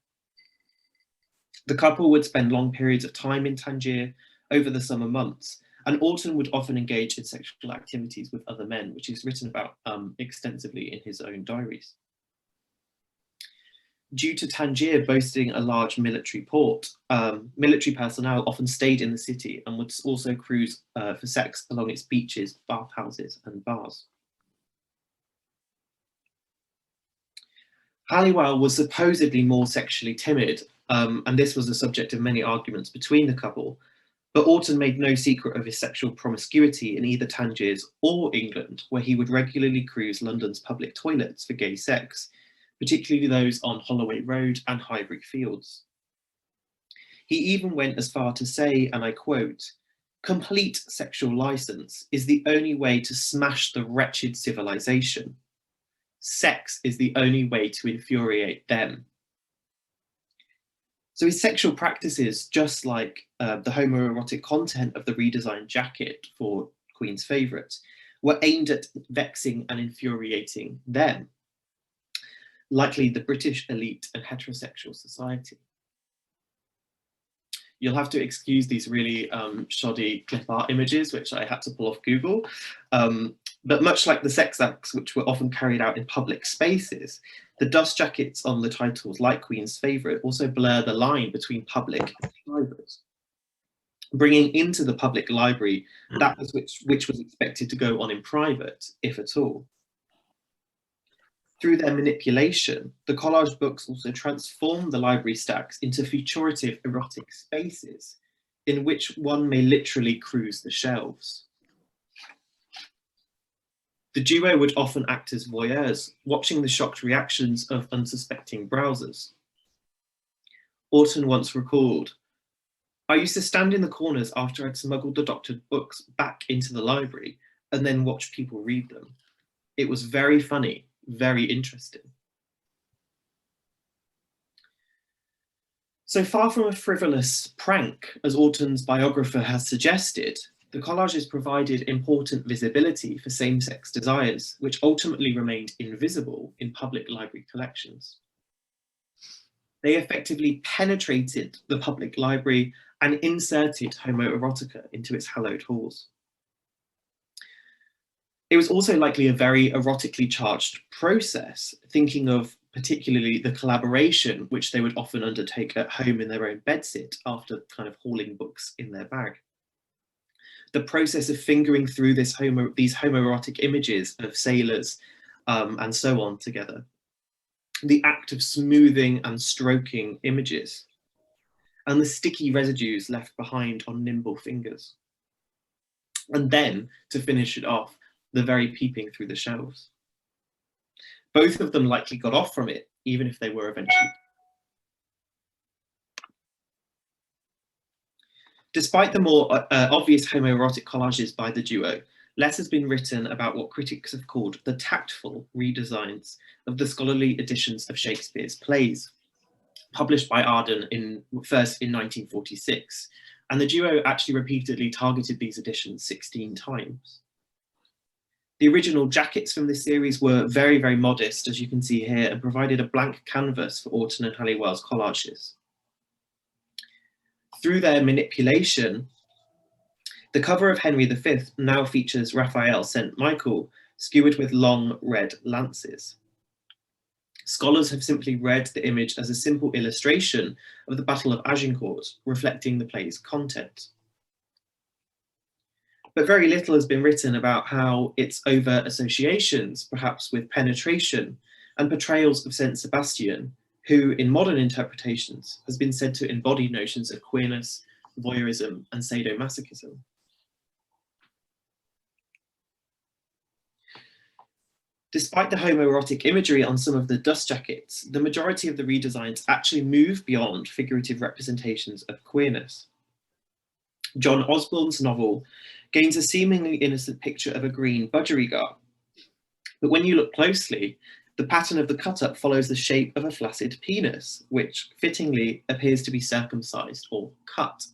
L: The couple would spend long periods of time in Tangier over the summer months, and Orton would often engage in sexual activities with other men, which is written about extensively in his own diaries. Due to Tangier boasting a large military port, military personnel often stayed in the city and would also cruise for sex along its beaches, bathhouses, and bars. Halliwell was supposedly more sexually timid, and this was the subject of many arguments between the couple, but Orton made no secret of his sexual promiscuity in either Tangiers or England, where he would regularly cruise London's public toilets for gay sex, particularly those on Holloway Road and Highbury Fields. He even went as far to say, and I quote, "Complete sexual license is the only way to smash the wretched civilization. Sex is the only way to infuriate them." So his sexual practices, just like the homoerotic content of the redesigned jacket for Queen's Favourite, were aimed at vexing and infuriating them, likely the British elite and heterosexual society. You'll have to excuse these really shoddy clip art images, which I had to pull off Google. But much like the sex acts, which were often carried out in public spaces, the dust jackets on the titles, like Queen's Favourite, also blur the line between public and private, bringing into the public library that which was expected to go on in private, if at all. Through their manipulation, the collage books also transform the library stacks into futuritive erotic spaces in which one may literally cruise the shelves. The duo would often act as voyeurs, watching the shocked reactions of unsuspecting browsers. Austen once recalled, "I used to stand in the corners after I'd smuggled the doctored books back into the library and then watch people read them. It was very funny, very interesting." So far from a frivolous prank, as Austen's biographer has suggested, the collages provided important visibility for same-sex desires, which ultimately remained invisible in public library collections. They effectively penetrated the public library and inserted homoerotica into its hallowed halls. It was also likely a very erotically charged process, thinking of particularly the collaboration which they would often undertake at home in their own bedsit after kind of hauling books in their bag. The process of fingering through these homoerotic images of sailors and so on together. The act of smoothing and stroking images, and the sticky residues left behind on nimble fingers. And then, to finish it off, the very peeping through the shelves. Both of them likely got off from it, even if they were eventually. Despite the more obvious homoerotic collages by the duo, less has been written about what critics have called the tactful redesigns of the scholarly editions of Shakespeare's plays, published by Arden first in 1946, and the duo actually repeatedly targeted these editions 16 times. The original jackets from this series were very, very modest, as you can see here, and provided a blank canvas for Austen and Halliwell's collages. Through their manipulation, the cover of Henry V now features Raphael St. Michael skewered with long red lances. Scholars have simply read the image as a simple illustration of the Battle of Agincourt, reflecting the play's content. But very little has been written about how its overt associations, perhaps with penetration, and portrayals of St. Sebastian, who in modern interpretations has been said to embody notions of queerness, voyeurism, and sadomasochism. Despite the homoerotic imagery on some of the dust jackets, the majority of the redesigns actually move beyond figurative representations of queerness. John Osborne's novel gains a seemingly innocent picture of a green budgerigar, but when you look closely, the pattern of the cut-up follows the shape of a flaccid penis, which fittingly appears to be circumcised or cut.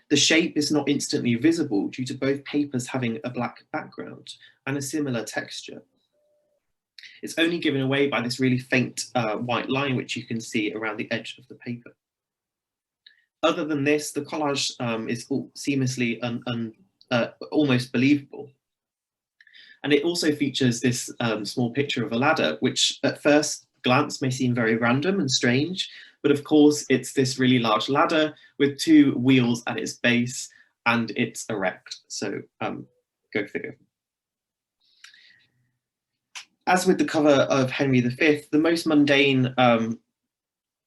L: The shape is not instantly visible due to both papers having a black background and a similar texture. It's only given away by this really faint white line, which you can see around the edge of the paper. Other than this, the collage is seamlessly almost believable. And it also features this small picture of a ladder, which at first glance may seem very random and strange, but of course it's this really large ladder with two wheels at its base and it's erect, so go figure. As with the cover of Henry V, the most mundane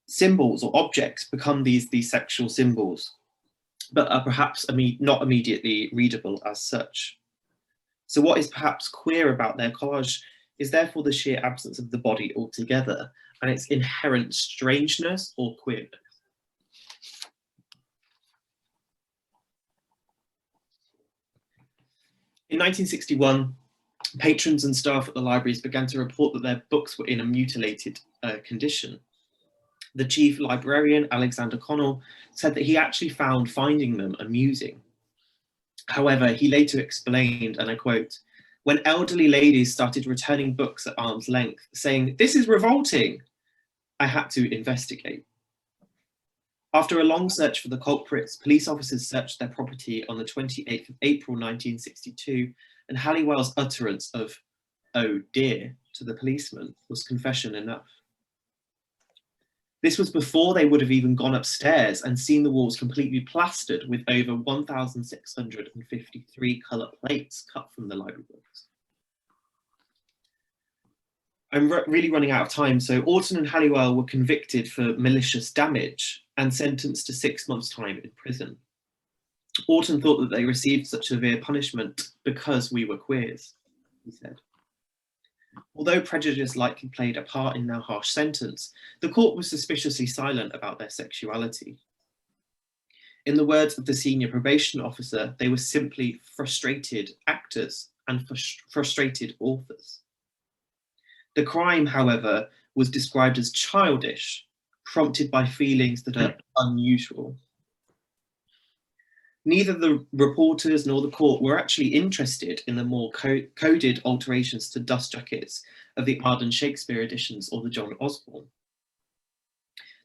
L: symbols or objects become these sexual symbols, but are perhaps not immediately readable as such. So what is perhaps queer about their collage is therefore the sheer absence of the body altogether and its inherent strangeness or queerness. In 1961, patrons and staff at the libraries began to report that their books were in a mutilated condition. The chief librarian, Alexander Connell, said that he actually found finding them amusing. However, he later explained, and I quote, "When elderly ladies started returning books at arm's length, saying, 'This is revolting,' I had to investigate." After a long search for the culprits, police officers searched their property on the 28th of April 1962, and Halliwell's utterance of, "Oh dear," to the policeman was confession enough. This was before they would have even gone upstairs and seen the walls completely plastered with over 1,653 colour plates cut from the library books. I'm really running out of time, so Orton and Halliwell were convicted for malicious damage and sentenced to 6 months' time in prison. Orton thought that they received such severe punishment because we were queers, he said. Although prejudice likely played a part in their harsh sentence, the court was suspiciously silent about their sexuality. In the words of the senior probation officer, they were simply frustrated actors and frustrated authors. The crime, however, was described as childish, prompted by feelings that are unusual. Neither the reporters nor the court were actually interested in the more coded alterations to dust jackets of the Arden Shakespeare editions or the John Osborne.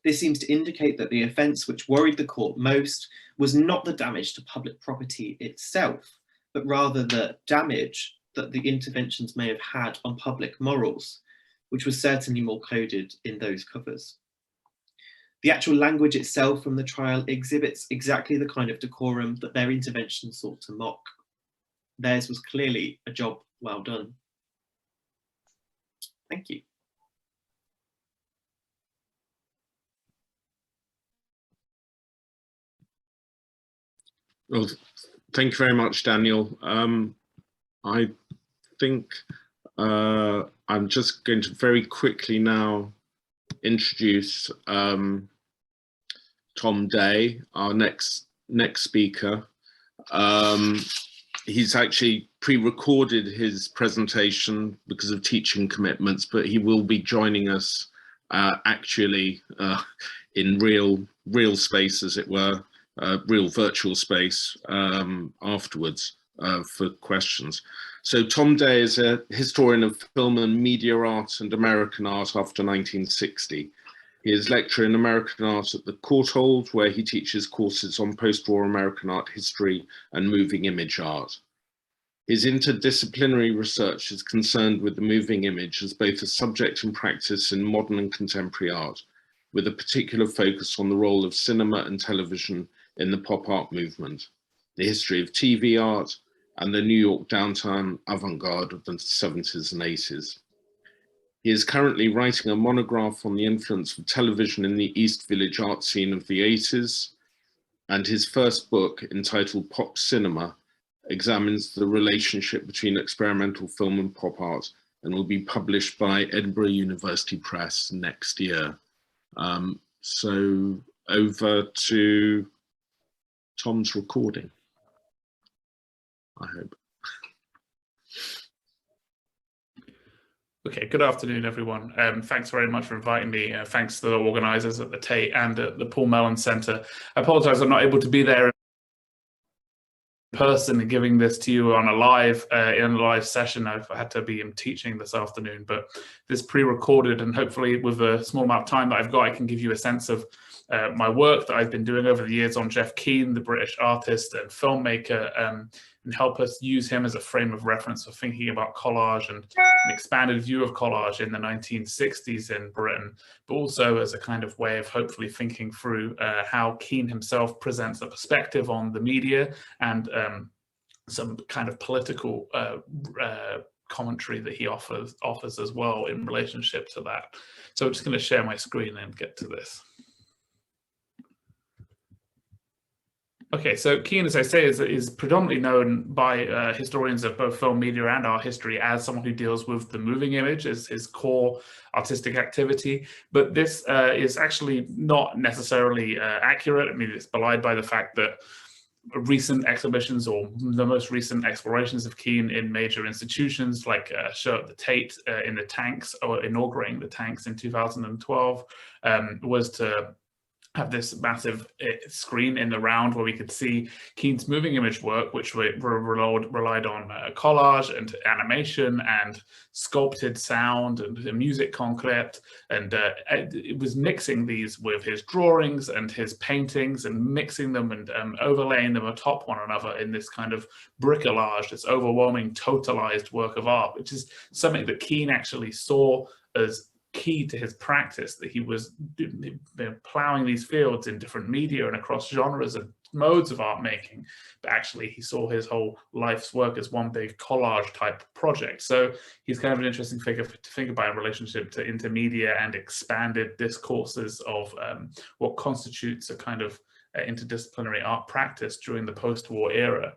L: This seems to indicate that the offence which worried the court most was not the damage to public property itself, but rather the damage that the interventions may have had on public morals, which was certainly more coded in those covers. The actual language itself from the trial exhibits exactly the kind of decorum that their intervention sought to mock. Theirs was clearly a job well done. Thank you.
G: Well, thank you very much, Daniel. I think I'm just going to very quickly now introduce Tom Day, our next speaker. He's actually pre-recorded his presentation because of teaching commitments, but he will be joining us actually in real space, as it were, real virtual space afterwards for questions. So Tom Day is a historian of film and media art and American art after 1960. He is lecturer in American art at the Courtauld, where he teaches courses on post-war American art history and moving image art. His interdisciplinary research is concerned with the moving image as both a subject and practice in modern and contemporary art, with a particular focus on the role of cinema and television in the pop art movement, the history of TV art, and the New York downtown avant-garde of the 70s and 80s. He is currently writing a monograph on the influence of television in the East Village art scene of the 80s, and his first book, entitled Pop Cinema, examines the relationship between experimental film and pop art, and will be published by Edinburgh University Press next year. So over to Tom's recording, I hope.
M: Okay, good afternoon, everyone. Thanks very much for inviting me. Thanks to the organisers at the Tate and at the Paul Mellon Centre. I apologise I'm not able to be there in person and giving this to you on a live in a live session. I've had to be teaching this afternoon, but this pre-recorded, and hopefully with a small amount of time that I've got, I can give you a sense of my work that I've been doing over the years on Jeff Keane, the British artist and filmmaker, and help us use him as a frame of reference for thinking about collage and an expanded view of collage in the 1960s in Britain, but also as a kind of way of hopefully thinking through how Keane himself presents a perspective on the media and some kind of political commentary that he offers as well in relationship to that. So I'm just going to share my screen and get to this. Okay, so Keane, as I say, is predominantly known by historians of both film, media, and art history as someone who deals with the moving image as his core artistic activity. But this is actually not necessarily accurate. I mean, it's belied by the fact that recent exhibitions or the most recent explorations of Keane in major institutions like show at the Tate in the tanks, or inaugurating the tanks in 2012, was to have this massive screen in the round where we could see Keane's moving image work, which relied on collage and animation and sculpted sound and music concrete, and it was mixing these with his drawings and his paintings and mixing them and overlaying them atop one another in this kind of bricolage, this overwhelming totalized work of art, which is something that Keane actually saw as key to his practice, that he was plowing these fields in different media and across genres and modes of art making, but actually he saw his whole life's work as one big collage type project. So he's kind of an interesting figure to think about in relationship to intermedia and expanded discourses of what constitutes a kind of interdisciplinary art practice during the post-war era.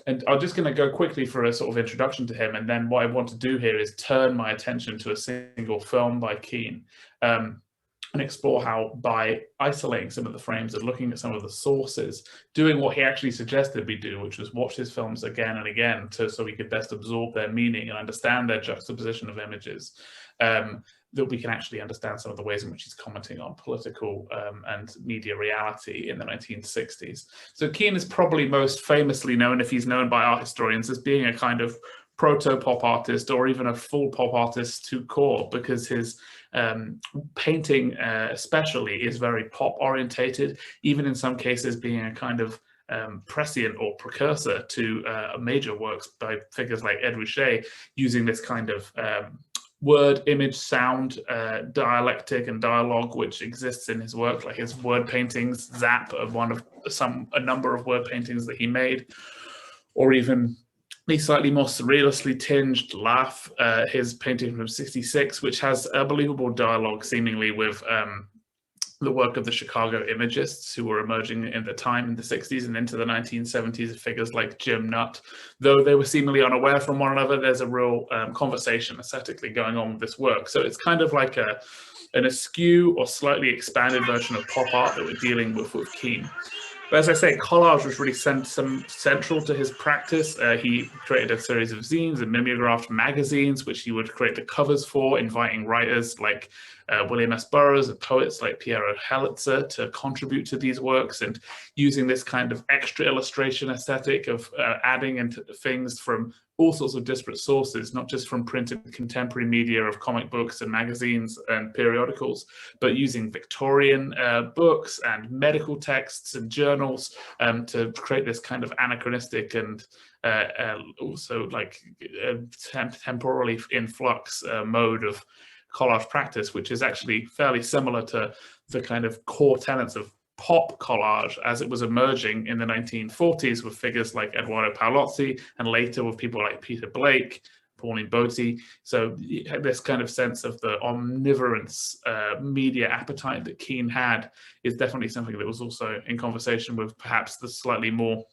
M: And I'm just going to go quickly for a sort of introduction to him, and then what I want to do here is turn my attention to a single film by Keane and explore how, by isolating some of the frames and looking at some of the sources, doing what he actually suggested we do, which was watch his films again and again so we could best absorb their meaning and understand their juxtaposition of images, that we can actually understand some of the ways in which he's commenting on political and media reality in the 1960s. So Keane is probably most famously known, if he's known by art historians, as being a kind of proto-pop artist or even a full pop artist to core, because his painting especially is very pop orientated, even in some cases being a kind of prescient or precursor to major works by figures like Ed Ruscha, using this kind of word, image, sound, dialectic and dialogue which exists in his work, like his word paintings, Zap, of a number of word paintings that he made, or even the slightly more surrealistly tinged Laugh, his painting from '66, which has a believable dialogue seemingly with the work of the Chicago Imagists, who were emerging in the time in the 60s and into the 1970s, figures like Jim Nutt. Though they were seemingly unaware from one another, there's a real conversation aesthetically going on with this work. So it's kind of like an askew or slightly expanded version of pop art that we're dealing with Keane. But as I say, collage was really central to his practice. He created a series of zines and mimeographed magazines, which he would create the covers for, inviting writers like William S. Burroughs and poets like Piero Hellitzer to contribute to these works, and using this kind of extra illustration aesthetic of adding into things from all sorts of disparate sources, not just from printed contemporary media of comic books and magazines and periodicals, but using Victorian books and medical texts and journals to create this kind of anachronistic and also like temporally in flux mode of collage practice, which is actually fairly similar to the kind of core tenets of pop collage as it was emerging in the 1940s with figures like Edoardo Paolozzi, and later with people like Peter Blake, Pauline Botti. So this kind of sense of the omnivorous media appetite that Keane had is definitely something that was also in conversation with perhaps the slightly more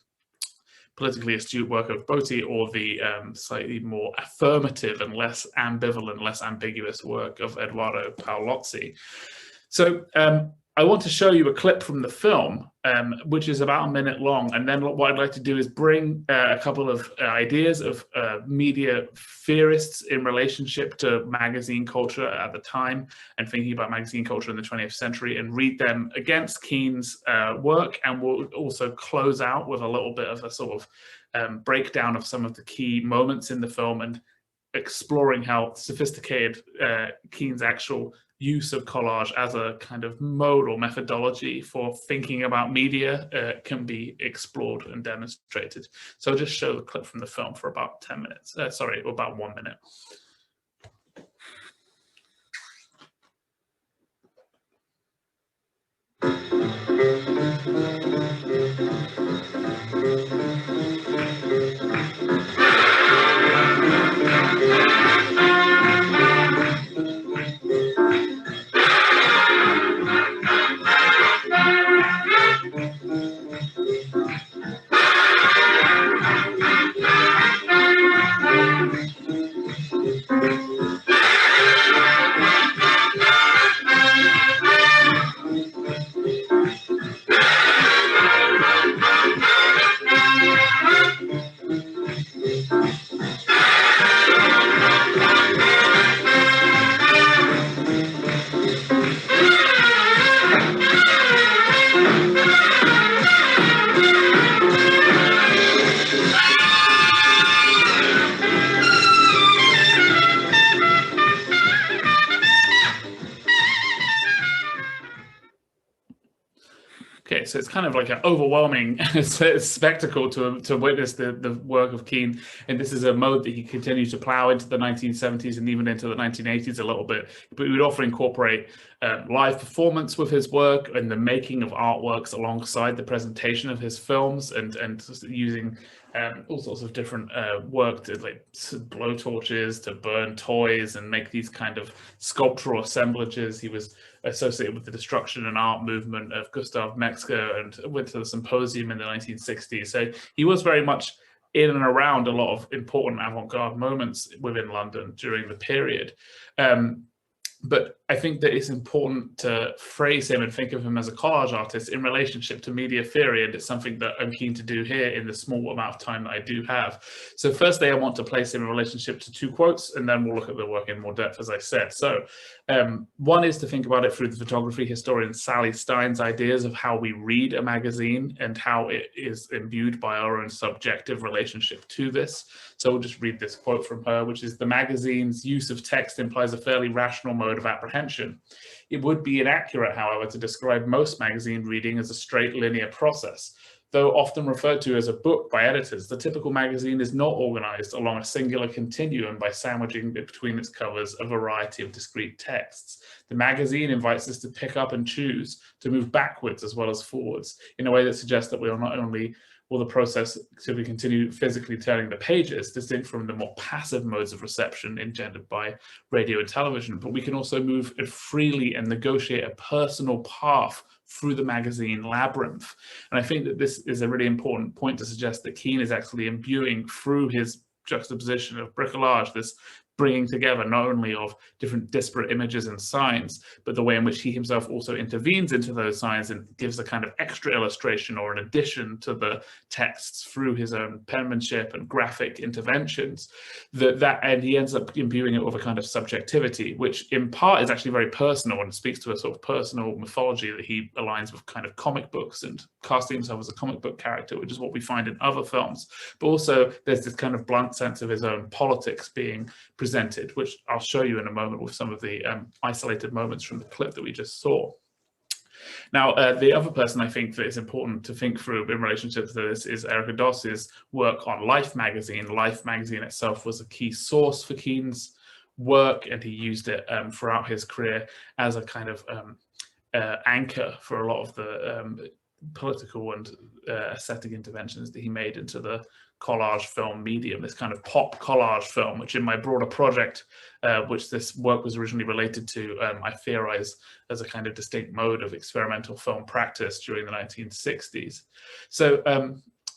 M: politically astute work of Botti, or the slightly more affirmative and less ambivalent, less ambiguous work of Edoardo Paolozzi. So I want to show you a clip from the film, which is about a minute long. And then what I'd like to do is bring a couple of ideas of media theorists in relationship to magazine culture at the time, and thinking about magazine culture in the 20th century, and read them against Keane's work. And we'll also close out with a little bit of a sort of breakdown of some of the key moments in the film, and exploring how sophisticated Keane's actual use of collage as a kind of mode or methodology for thinking about media can be explored and demonstrated. So I'll just show the clip from the film for about 10 minutes, sorry, about 1 minute. So it's kind of like an overwhelming spectacle to witness the work of Keane. And this is a mode that he continued to plow into the 1970s and even into the 1980s a little bit. But he would often incorporate live performance with his work and the making of artworks alongside the presentation of his films, and using all sorts of different work, to like blow torches, to burn toys and make these kind of sculptural assemblages. He was associated with the destruction and art movement of Gustav Metzger and went to the symposium in the 1960s. So he was very much in and around a lot of important avant-garde moments within London during the period. But I think that it's important to phrase him and think of him as a collage artist in relationship to media theory, and it's something that I'm keen to do here in the small amount of time that I do have. So firstly, I want to place him in relationship to two quotes, and then we'll look at the work in more depth, as I said. So one is to think about it through the photography historian Sally Stein's ideas of how we read a magazine and how it is imbued by our own subjective relationship to this. So we'll just read this quote from her, which is: "The magazine's use of text implies a fairly rational mode of apprehension. It would be inaccurate, however, to describe most magazine reading as a straight linear process. Though often referred to as a book by editors, the typical magazine is not organized along a singular continuum by sandwiching between its covers a variety of discrete texts. The magazine invites us to pick up and choose, to move backwards as well as forwards, in a way that suggests that we are not only will the process to be continued physically turning the pages, distinct from the more passive modes of reception engendered by radio and television, but we can also move freely and negotiate a personal path through the magazine labyrinth." And I think that this is a really important point to suggest that Keane is actually imbuing through his juxtaposition of bricolage this bringing together not only of different disparate images and signs, but the way in which he himself also intervenes into those signs and gives a kind of extra illustration or an addition to the texts through his own penmanship and graphic interventions. And he ends up imbuing it with a kind of subjectivity, which in part is actually very personal and speaks to a sort of personal mythology that he aligns with kind of comic books and casting himself as a comic book character, which is what we find in other films. But also there's this kind of blunt sense of his own politics being presented, which I'll show you in a moment with some of the isolated moments from the clip that we just saw. Now, the other person I think that is important to think through in relationship to this is Erica Doss's work on Life magazine. Life magazine itself was a key source for Keane's work, and he used it throughout his career as a kind of anchor for a lot of the political and aesthetic interventions that he made into the collage film medium, this kind of pop collage film, which in my broader project, which this work was originally related to, I theorize as a kind of distinct mode of experimental film practice during the 1960s. So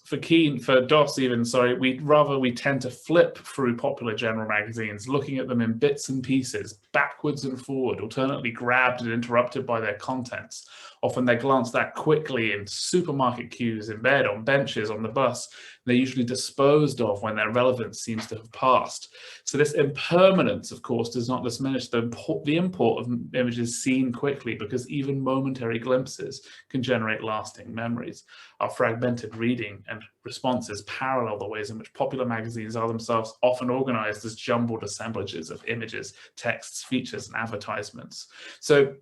M: for Doss even, sorry, we tend to flip through popular general magazines, looking at them in bits and pieces, backwards and forward, alternately grabbed and interrupted by their contents. Often they're glanced at quickly in supermarket queues, in bed, on benches, on the bus. They're usually disposed of when their relevance seems to have passed. So this impermanence, of course, does not diminish the import of images seen quickly, because even momentary glimpses can generate lasting memories. Our fragmented reading and responses parallel the ways in which popular magazines are themselves often organized as jumbled assemblages of images, texts, features, and advertisements. So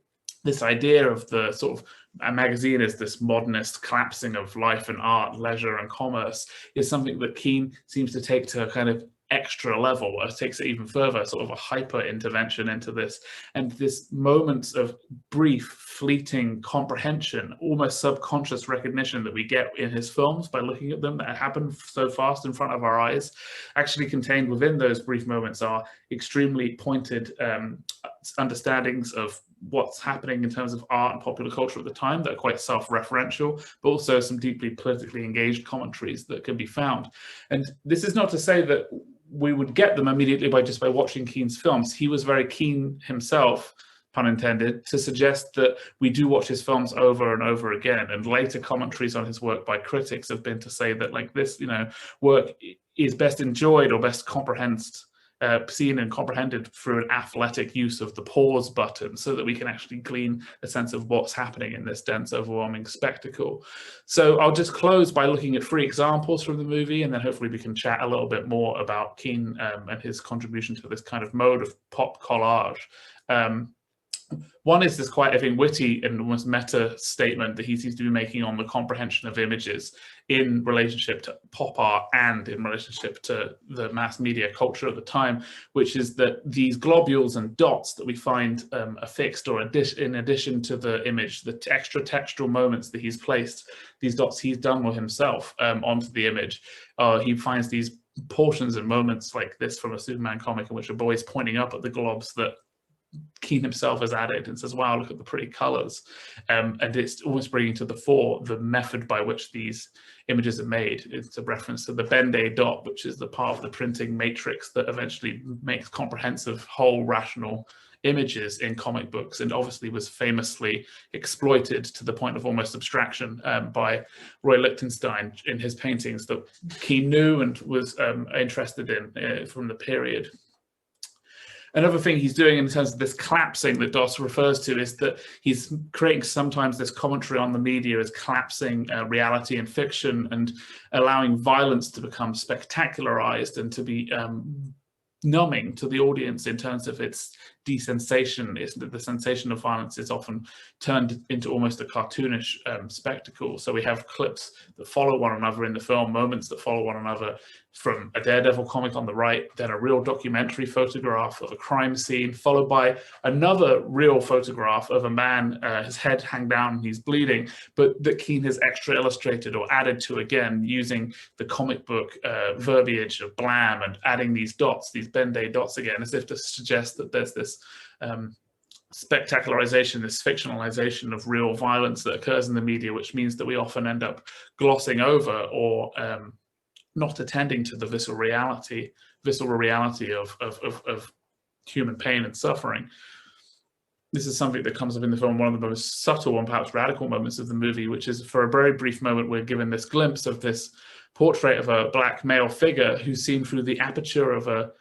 M: this idea of the sort of a magazine as this modernist collapsing of life and art, leisure and commerce is something that Keane seems to take to a kind of extra level, or takes it even further, sort of a hyper intervention into this. And this moments of brief, fleeting comprehension, almost subconscious recognition that we get in his films by looking at them, that happen so fast in front of our eyes, actually contained within those brief moments are extremely pointed understandings of what's happening in terms of art and popular culture at the time that are quite self-referential, but also some deeply politically engaged commentaries that can be found. And this is not to say that we would get them immediately by watching Keane's films. He was very keen himself, pun intended, to suggest that we do watch his films over and over again. And later commentaries on his work by critics have been to say that, like, this, work is best enjoyed or best seen and comprehended through an athletic use of the pause button, so that we can actually glean a sense of what's happening in this dense, overwhelming spectacle. So I'll just close by looking at 3 examples from the movie, and then hopefully we can chat a little bit more about Keane and his contribution to this kind of mode of pop collage. One is this quite, I think, witty and almost meta statement that he seems to be making on the comprehension of images in relationship to pop art and in relationship to the mass media culture at the time, which is that these globules and dots that we find affixed or in addition to the image, the extra textual moments that he's placed, these dots he's done with himself onto the image, he finds these portions and moments like this from a Superman comic in which a boy is pointing up at the globs that Keen himself has added and says, wow, look at the pretty colors. And it's almost bringing to the fore the method by which these images are made. It's a reference to the Ben-Day dot, which is the part of the printing matrix that eventually makes comprehensive, whole, rational images in comic books, and obviously was famously exploited to the point of almost abstraction by Roy Lichtenstein in his paintings that Keen knew and was interested in from the period. Another thing he's doing in terms of this collapsing that Doss refers to is that he's creating sometimes this commentary on the media as collapsing reality and fiction and allowing violence to become spectacularized and to be numbing to the audience in terms of its desensation. Is that the sensation of violence is often turned into almost a cartoonish spectacle. So we have clips that follow one another in the film, moments that follow one another, from a Daredevil comic on the right, then a real documentary photograph of a crime scene, followed by another real photograph of a man, his head hang down, he's bleeding, but that Keen has extra illustrated or added to, again, using the comic book verbiage of Blam and adding these dots, these Ben-Day dots again, as if to suggest that there's this spectacularization, this fictionalization of real violence that occurs in the media, which means that we often end up glossing over or not attending to the visceral reality of human pain and suffering. This is something that comes up in the film, one of the most subtle and perhaps radical moments of the movie, which is for a very brief moment, we're given this glimpse of this portrait of a black male figure who's seen through the aperture of a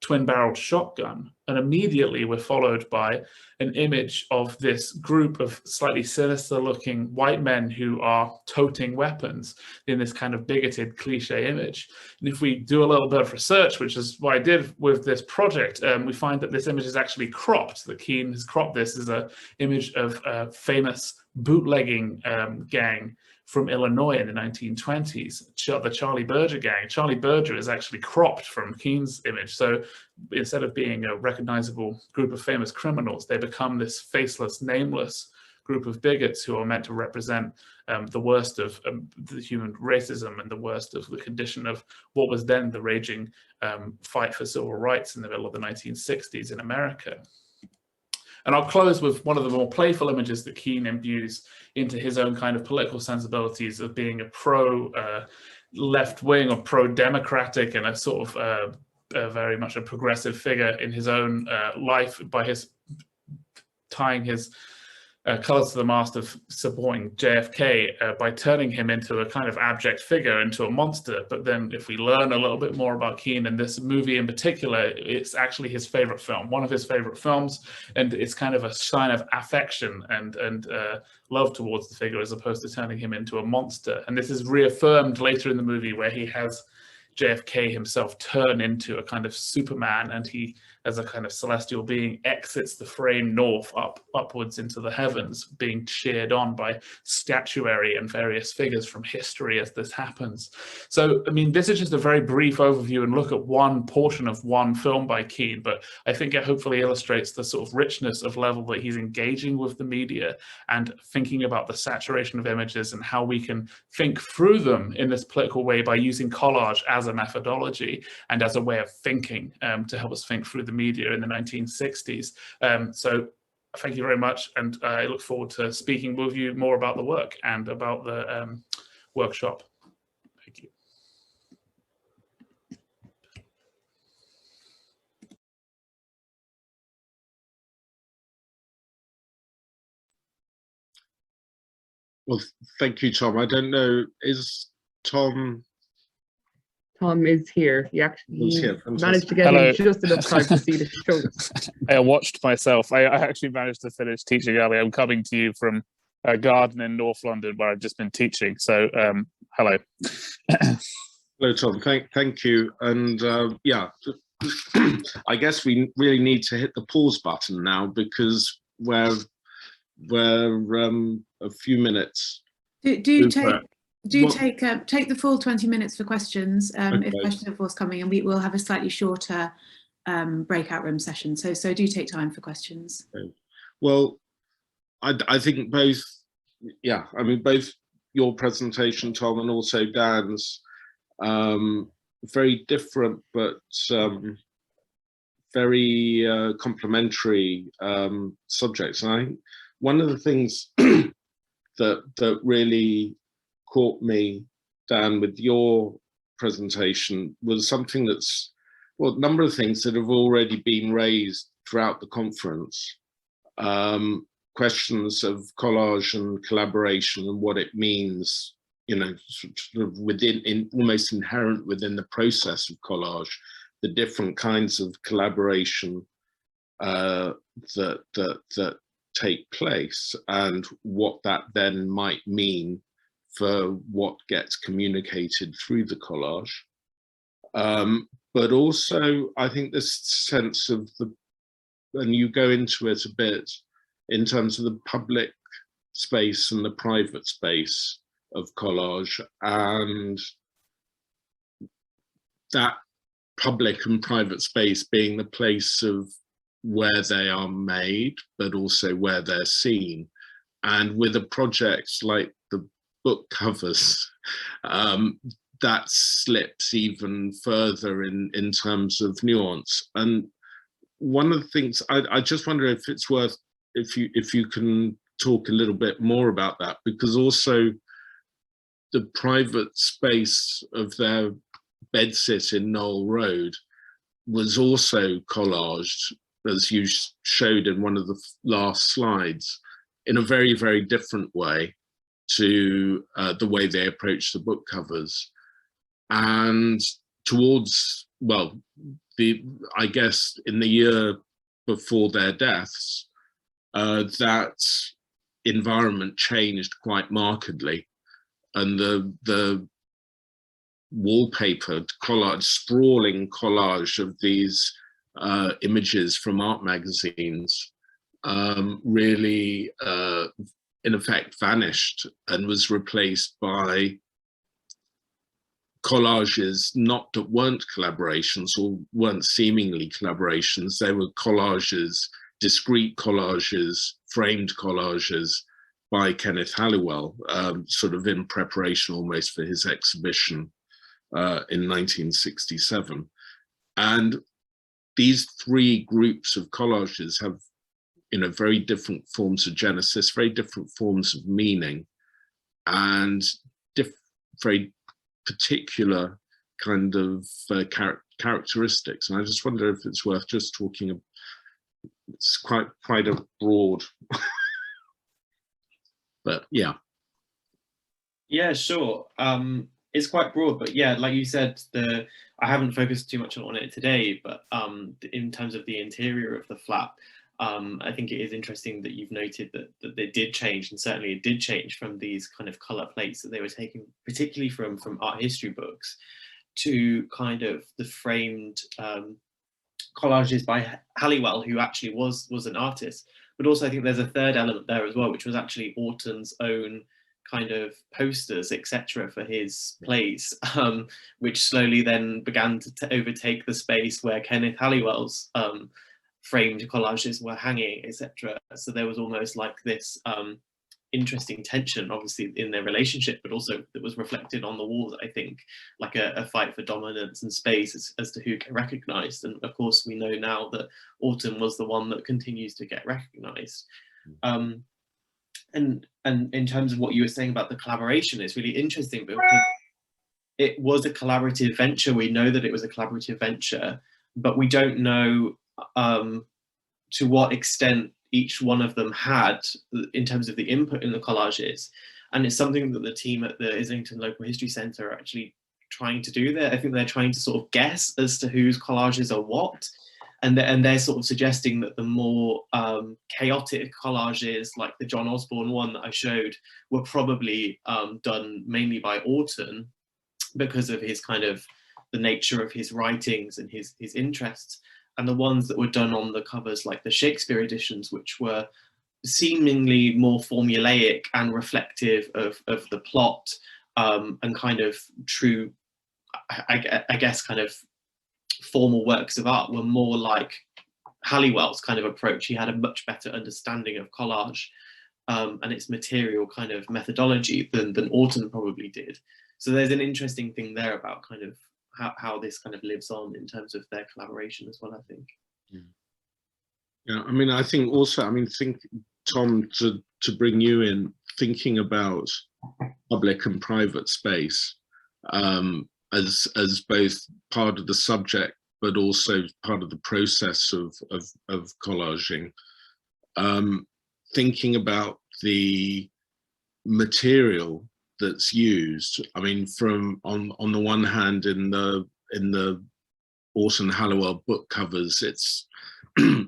M: twin-barreled shotgun, and immediately we're followed by an image of this group of slightly sinister-looking white men who are toting weapons in this kind of bigoted cliche image. And if we do a little bit of research, which is what I did with this project, we find that this image is actually cropped. That Keen has cropped this as an image of a famous bootlegging gang from Illinois in the 1920s, the Charlie Berger gang. Charlie Berger is actually cropped from Keen's image. So instead of being a recognizable group of famous criminals, they become this faceless, nameless group of bigots who are meant to represent the worst of the human racism and the worst of the condition of what was then the raging fight for civil rights in the middle of the 1960s in America. And I'll close with one of the more playful images that Keen imbues into his own kind of political sensibilities of being a pro-left-wing or pro-democratic and a sort of very much a progressive figure in his own life by his tying his colors to the mast of supporting JFK by turning him into a kind of abject figure, into a monster. But then if we learn a little bit more about Keen and this movie in particular, it's actually his favorite film, one of his favorite films, and it's kind of a sign of affection and love towards the figure as opposed to turning him into a monster. And this is reaffirmed later in the movie where he has JFK himself turn into a kind of Superman, and he, as a kind of celestial being, exits the frame north upwards into the heavens, being cheered on by statuary and various figures from history as this happens. So, I mean, this is just a very brief overview and look at one portion of one film by Keen, but I think it hopefully illustrates the sort of richness of level that he's engaging with the media and thinking about the saturation of images and how we can think through them in this political way by using collage as a methodology and as a way of thinking to help us think through the media in the 1960s. So thank you very much, and I look forward to speaking with you more about the work and about the workshop. Thank you.
G: Well, thank you, Tom. I don't know, is Tom...
C: Tom is here. He actually managed to get
N: Hello.
C: in just enough time to see the show.
N: I watched myself. I actually managed to finish teaching early. I'm coming to you from a garden in North London where I've just been teaching. So, hello.
G: Hello, Tom. Thank you. And yeah, I guess we really need to hit the pause button now because where a few minutes.
B: Do take
G: Well,
B: take the full 20 minutes for questions if
G: okay.
B: questions are forthcoming, and we will have a slightly shorter breakout room session. So do take time for questions.
G: Okay. Well, I think both, yeah, I mean, both your presentation, Tom, and also Dan's, very different but very complementary subjects. And I think one of the things that really caught me, Dan, with your presentation was something that's, well, a number of things that have already been raised throughout the conference. Questions of collage and collaboration and what it means, you know, sort of within, almost inherent within the process of collage, the different kinds of collaboration that take place, and what that then might mean for what gets communicated through the collage. But also, I think this sense of and you go into it a bit, in terms of the public space and the private space of collage, and that public and private space being the place of where they are made, but also where they're seen. And with a project like the book covers, that slips even further in terms of nuance. And one of the things, I just wonder if it's worth, if you can talk a little bit more about that, because also the private space of their bedsit in Knoll Road was also collaged, as you showed in one of the last slides, in a very, very different way to the way they approach the book covers. And towards, well, I guess in the year before their deaths, that environment changed quite markedly, and the wallpaper collage, sprawling collage of these images from art magazines really in effect vanished and was replaced by collages not that weren't collaborations or weren't seemingly collaborations. They were collages, discrete collages, framed collages by Kenneth Halliwell, sort of in preparation almost for his exhibition in 1967. And these three groups of collages have, you know, very different forms of genesis, very different forms of meaning, and very particular kind of characteristics. And I just wonder if it's worth just talking. It's quite a broad, but yeah.
L: Yeah, sure. It's quite broad, but yeah, like you said, I haven't focused too much on it today, but in terms of the interior of the flat, I think it is interesting that you've noted that they did change, and certainly it did change from these kind of colour plates that they were taking, particularly from art history books, to kind of the framed collages by Halliwell, who actually was an artist. But also I think there's a third element there as well, which was actually Autun's own kind of posters, etc., for his plays, which slowly then began to overtake the space where Kenneth Halliwell's framed collages were hanging, etc. So there was almost like this interesting tension, obviously, in their relationship, but also that was reflected on the walls, I think, like a fight for dominance and space as to who get recognized. And of course, we know now that Autun was the one that continues to get recognized. And in terms of what you were saying about the collaboration, it's really interesting because it was a collaborative venture. We know that it was a collaborative venture, but we don't know to what extent each one of them had in terms of the input in the collages. And it's something that the team at the Islington Local History Centre are actually trying to do there. I think they're trying to sort of guess as to whose collages are what. And they're sort of suggesting that the more chaotic collages, like the John Osborne one that I showed, were probably done mainly by Autun because of his kind of the nature of his writings and his interests. and the ones that were done on the covers, like the Shakespeare editions, which were seemingly more formulaic and reflective of the plot, and kind of true, I guess, kind of formal works of art, were more like Halliwell's kind of approach. He had a much better understanding of collage and its material kind of methodology than Orton probably did. So there's an interesting thing there about kind of how this kind of lives on in terms of their collaboration as well, I think.
G: Yeah, I mean, I think also, I mean, Tom, to bring you in, thinking about public and private space as both part of the subject, but also part of the process of collaging. Thinking about the material that's used. I mean, from on the one hand, in the Orton Halliwell book covers, it's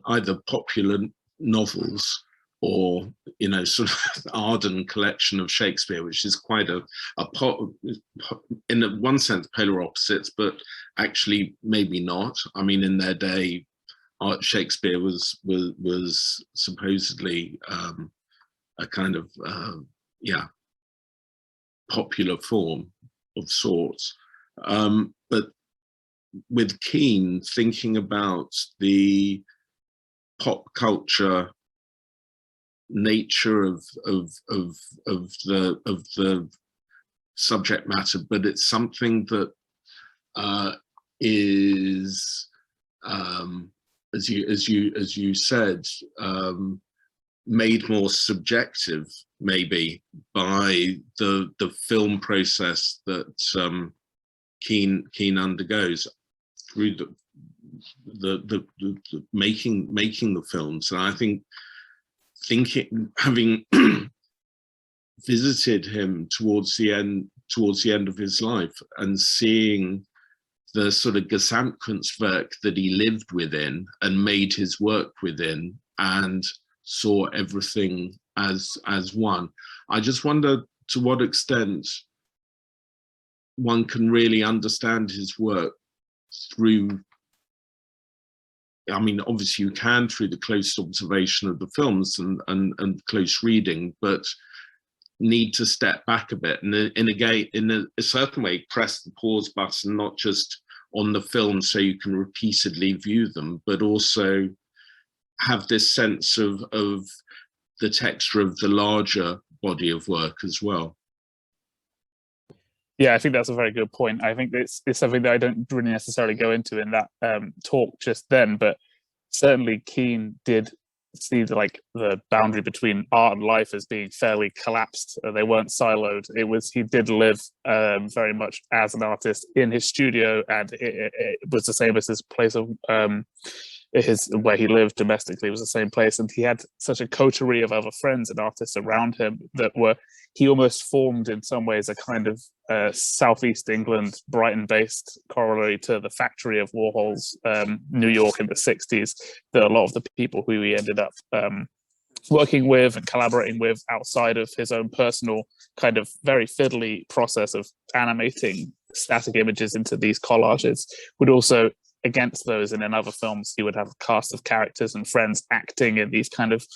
G: either popular novels or, you know, sort of Arden collection of Shakespeare, which is quite in one sense polar opposites, but actually maybe not. I mean, in their day, Shakespeare was supposedly a kind of popular form of sorts, but with Keane, thinking about the pop culture nature of the subject matter, but it's something that is, as you said, made more subjective maybe by the film process that Keane undergoes through the making the films. And I think having visited him towards the end of his life and seeing the sort of Gesamtkunstwerk that he lived within and made his work within and saw everything as one. I just wonder to what extent one can really understand his work through, I mean, obviously you can through the close observation of the films and close reading, but need to step back a bit and in a certain way press the pause button, not just on the film so you can repeatedly view them, but also have this sense of the texture of the larger body of work as well.
N: Yeah, I think that's a very good point. I think it's something that I don't really necessarily go into in that talk just then, but certainly Keane did see the boundary between art and life as being fairly collapsed. They weren't siloed. He did live very much as an artist in his studio, and it was the same as his place of where he lived domestically was the same place, and he had such a coterie of other friends and artists around him that he almost formed in some ways a kind of Southeast England, Brighton-based corollary to the factory of Warhol's New York in the 60s, that a lot of the people who he ended up working with and collaborating with outside of his own personal kind of very fiddly process of animating static images into these collages would also, against those, and in other films, he would have a cast of characters and friends acting in these kind of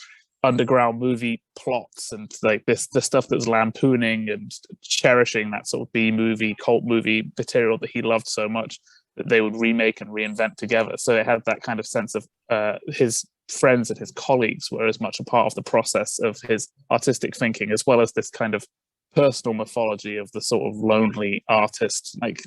N: underground movie plots and like the stuff that was lampooning and cherishing that sort of B-movie, cult movie material that he loved so much, that they would remake and reinvent together. So it had that kind of sense of his friends and his colleagues were as much a part of the process of his artistic thinking, as well as this kind of personal mythology of the sort of lonely artist, like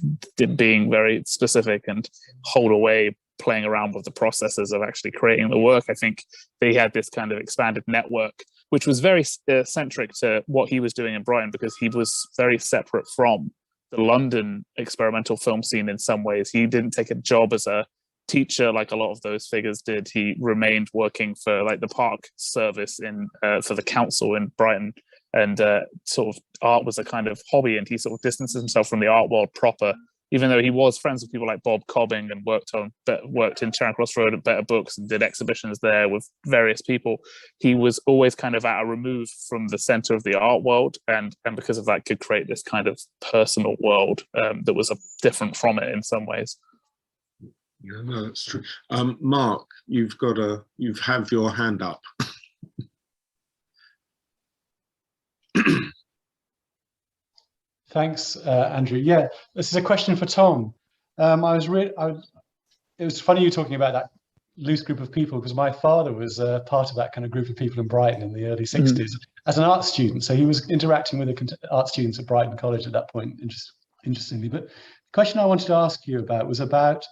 N: being very specific and hold away, playing around with the processes of actually creating the work. I think they had this kind of expanded network, which was very centric to what he was doing in Brighton, because he was very separate from the London experimental film scene in some ways. He didn't take a job as a teacher like a lot of those figures did. He remained working for like the park service for the council in Brighton, and sort of art was a kind of hobby, and he sort of distanced himself from the art world proper, even though he was friends with people like Bob Cobbing and worked in Charing Cross Road at Better Books and did exhibitions there with various people. He was always kind of at a remove from the center of the art world, and because of that could create this kind of personal world that was different from it in some ways.
G: Yeah, no, that's true. Mark, you have your hand up.
H: Thanks, Andrew. Yeah, this is a question for Tom. It was funny you talking about that loose group of people, because my father was part of that kind of group of people in Brighton in the early 60s as an art student. So he was interacting with the art students at Brighton College at that point, interestingly. But the question I wanted to ask you about was about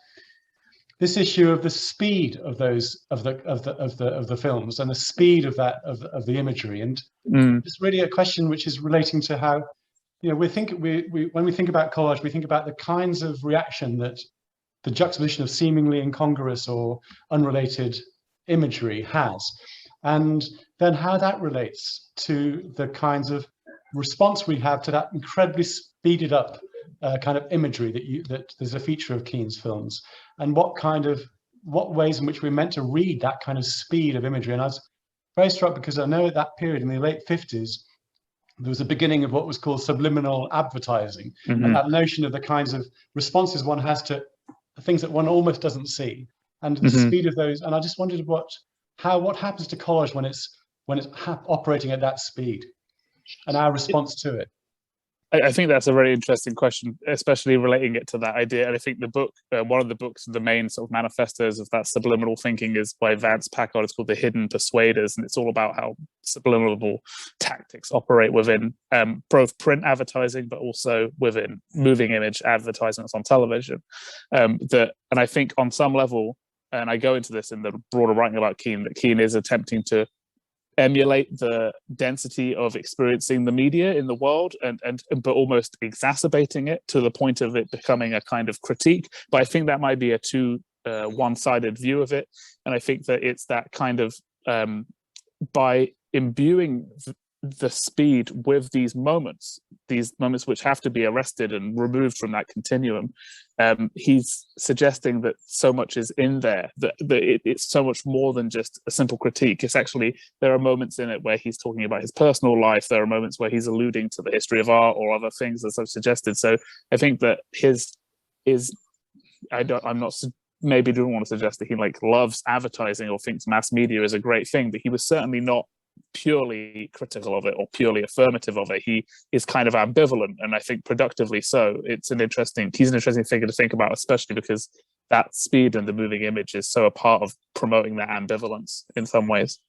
H: this issue of the speed of the films and the speed of the imagery, and it's really a question which is relating to how, you know, when we think about collage, we think about the kinds of reaction that the juxtaposition of seemingly incongruous or unrelated imagery has, and then how that relates to the kinds of response we have to that incredibly speeded up kind of imagery that there's a feature of Keen's films, and what ways in which we're meant to read that kind of speed of imagery. And I was very struck because I know at that period in the late 50s, there was a beginning of what was called subliminal advertising, and that notion of the kinds of responses one has to things that one almost doesn't see, and the speed of those. And I just wondered what happens to collage when it's operating at that speed, and our response to it.
N: I think that's a very interesting question, especially relating it to that idea. And I think the book, one of the books, the main sort of manifestos of that subliminal thinking is by Vance Packard. It's called The Hidden Persuaders, and it's all about how subliminal tactics operate within both print advertising, but also within moving image advertisements on television. And I think on some level, and I go into this in the broader writing about Keen, that Keen is attempting to emulate the density of experiencing the media in the world, but almost exacerbating it to the point of it becoming a kind of critique. But I think that might be a too one-sided view of it, and I think that it's that kind of by imbuing the speed with these moments which have to be arrested and removed from that continuum, he's suggesting that so much is in there, that it's so much more than just a simple critique. It's actually, there are moments in it where he's talking about his personal life, there are moments where he's alluding to the history of art or other things, as I've suggested. So I think that maybe don't want to suggest that he loves advertising or thinks mass media is a great thing, but he was certainly not purely critical of it or purely affirmative of it. He is kind of ambivalent, and I think productively so. He's an interesting figure to think about, especially because that speed and the moving image is so a part of promoting that ambivalence in some ways.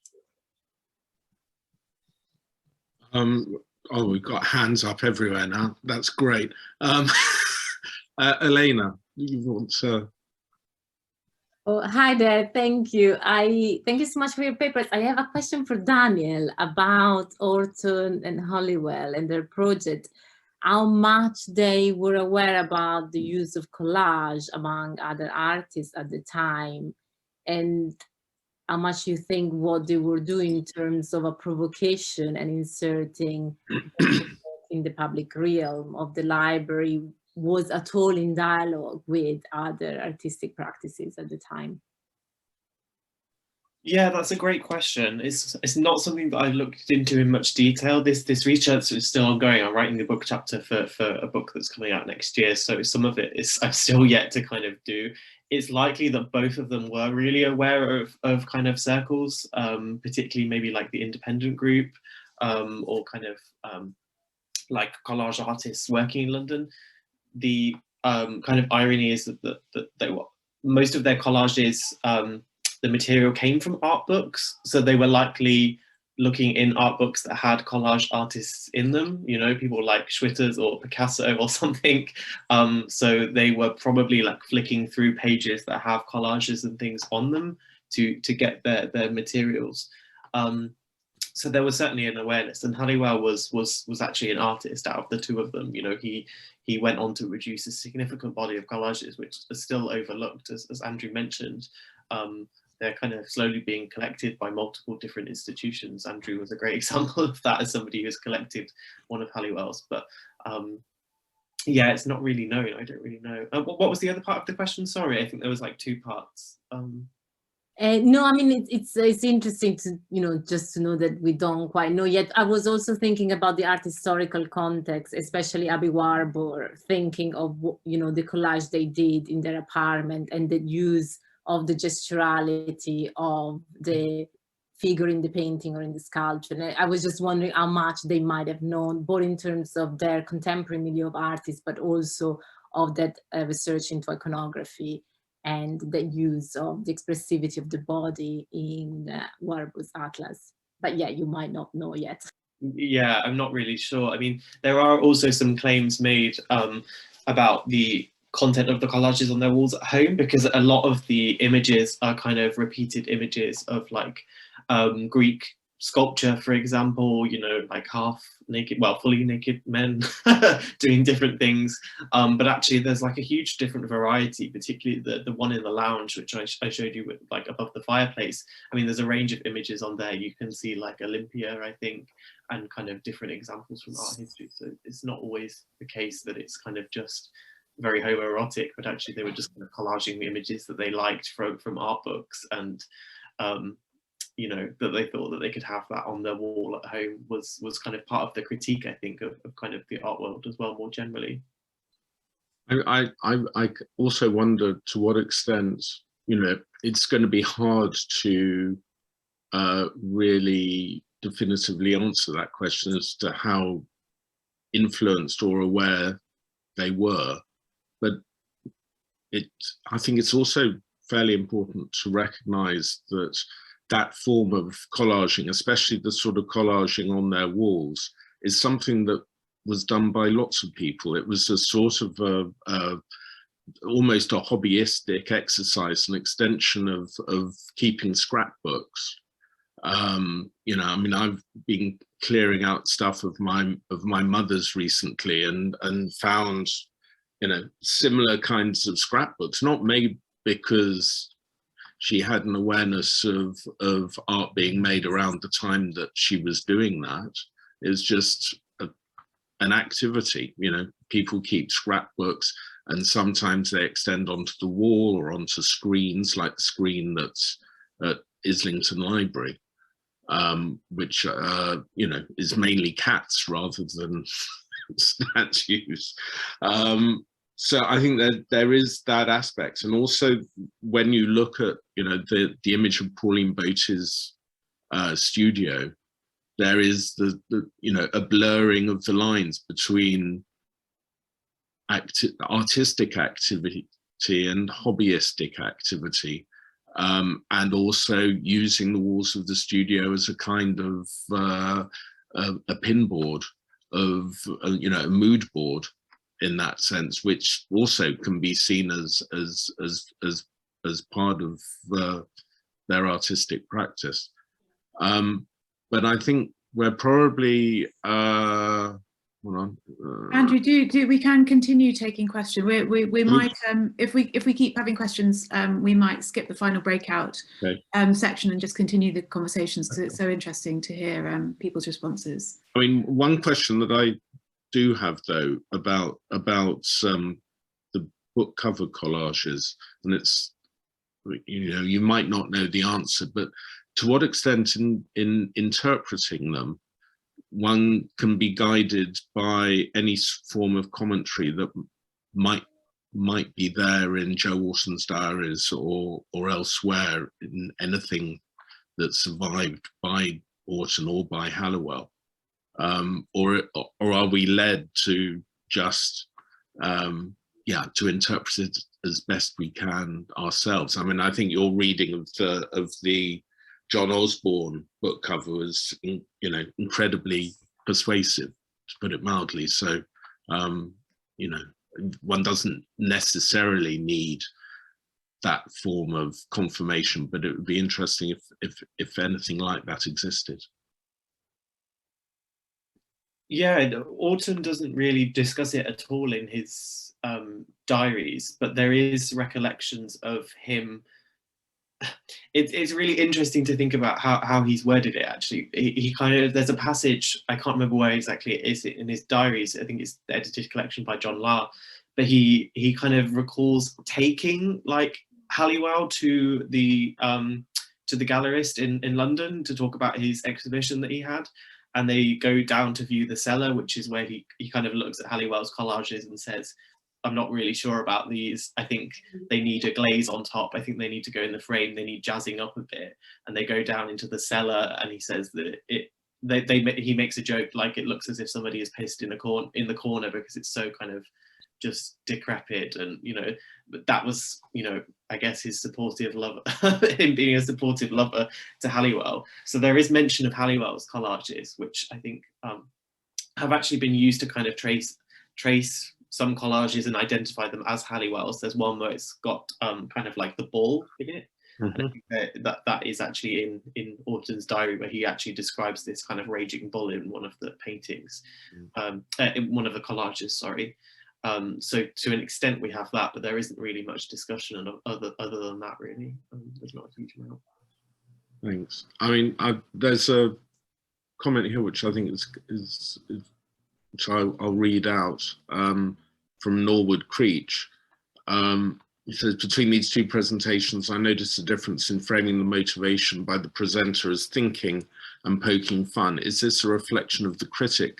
G: We've got hands up everywhere now. That's great. Elena, you want to?
J: Oh, hi there, thank you. Thank you so much for your papers. I have a question for Daniel about Orton and Halliwell and their project. How much they were aware about the use of collage among other artists at the time, and how much you think what they were doing in terms of a provocation and inserting in the public realm of the library was at all in dialogue with other artistic practices at the time?
L: Yeah, that's a great question. It's not something that I've looked into in much detail. This research is still ongoing. I'm writing the book chapter for a book that's coming out next year, so some of it is I'm still yet to kind of do. It's likely that both of them were really aware of kind of circles, particularly maybe like the independent group, or kind of like collage artists working in London. The kind of irony is that most of their collages, the material came from art books, so they were likely looking in art books that had collage artists in them, you know, people like Schwitters or Picasso or something. So they were probably like flicking through pages that have collages and things on them to get their materials. So there was certainly an awareness, and Halliwell was actually an artist out of the two of them. You know, he went on to produce a significant body of collages, which are still overlooked, as Andrew mentioned. They're kind of slowly being collected by multiple different institutions. Andrew was a great example of that as somebody who's collected one of Halliwell's. But yeah, it's not really known. I don't really know. What was the other part of the question? Sorry, I think there was like two parts.
J: No, I mean, it's interesting to, just to know that we don't quite know yet. I was also thinking about the art historical context, especially Aby Warburg, thinking of, the collage they did in their apartment and the use of the gesturality of the figure in the painting or in the sculpture. And I was just wondering how much they might have known, both in terms of their contemporary milieu of artists, but also of that research into iconography and the use of the expressivity of the body in Warburg's atlas. But yeah, you might not know yet.
L: Yeah, I'm not really sure. I mean, there are also some claims made about the content of the collages on their walls at home, because a lot of the images are kind of repeated images of like Greek sculpture, for example, like half naked, well, fully naked men doing different things. But actually there's like a huge different variety, particularly the one in the lounge, which I showed you with like above the fireplace. I mean, there's a range of images on there. You can see like Olympia, I think, and kind of different examples from art history. So it's not always the case that it's kind of just very homoerotic, but actually they were just kind of collaging the images that they liked from art books, and that they thought that they could have that on their wall at home was kind of part of the critique, I think, of kind of the art world as well, more generally.
G: I also wonder to what extent, it's going to be hard to really definitively answer that question as to how influenced or aware they were. But I think it's also fairly important to recognize that form of collaging, especially the sort of collaging on their walls, is something that was done by lots of people. It was a sort of almost a hobbyistic exercise, an extension of keeping scrapbooks. I mean, I've been clearing out stuff of my mother's recently and found, similar kinds of scrapbooks, not made because she had an awareness of art being made around the time that she was doing that. It's just an activity, people keep scrapbooks, and sometimes they extend onto the wall or onto screens, like the screen that's at Islington Library, which, is mainly cats rather than statues. So I think that there is that aspect. And also when you look at, the image of Pauline Bote's studio, there is a blurring of the lines between artistic activity and hobbyistic activity, and also using the walls of the studio as a kind of a pinboard of, a mood board, in that sense, which also can be seen as part of their artistic practice. But I think we're probably hold on.
B: Andrew, do we can continue taking questions? We might, if we keep having questions, we might skip the final breakout section and just continue the conversations, because it's so interesting to hear people's responses.
G: I mean, one question that I do have though about the book cover collages, and it's, you might not know the answer, but to what extent in interpreting them one can be guided by any form of commentary that might be there in Jo Warton's diaries or elsewhere in anything that survived by Warton or by Halliwell, or are we led to just to interpret it as best we can ourselves? I mean, I think your reading of the John Osborne book cover was, incredibly persuasive, to put it mildly. So, one doesn't necessarily need that form of confirmation, but it would be interesting if anything like that existed.
L: Yeah, Warton doesn't really discuss it at all in his diaries, but there is recollections of him. It's really interesting to think about how he's worded it, actually. He kind of, there's a passage, I can't remember where exactly it is in his diaries, I think it's the edited collection by John Lahr, but he kind of recalls taking like Halliwell to the gallerist in London to talk about his exhibition that he had, and they go down to view the cellar, which is where he kind of looks at Halliwell's collages and says, I'm not really sure about these. I think they need a glaze on top. I think they need to go in the frame. They need jazzing up a bit. And they go down into the cellar, and he says that he makes a joke like it looks as if somebody has pissed in the corner because it's so kind of just decrepit. And but that was I guess his supportive lover, him being a supportive lover to Halliwell. So there is mention of Halliwell's collages, which I think have actually been used to kind of trace some collages and identify them as Halliwell's. There's one where it's got kind of like the bull in it. And I think that is actually in Auten's diary, where he actually describes this kind of raging bull in one of the paintings, in one of the collages, sorry. So to an extent we have that, but there isn't really much discussion other than that, really. There's not a huge amount.
G: Thanks. I mean, there's a comment here which I think is which I'll read out from Norwood Creech. He says, between these two presentations, I noticed a difference in framing the motivation by the presenter as thinking and poking fun. Is this a reflection of the critic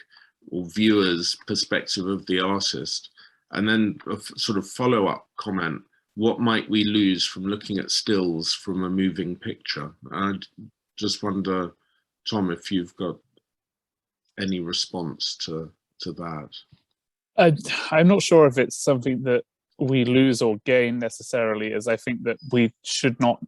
G: or viewer's perspective of the artist? And then a sort of follow-up comment, what might we lose from looking at stills from a moving picture? I just wonder, Tom, if you've got any response to that.
N: I'm not sure if it's something that we lose or gain necessarily, as I think that we should not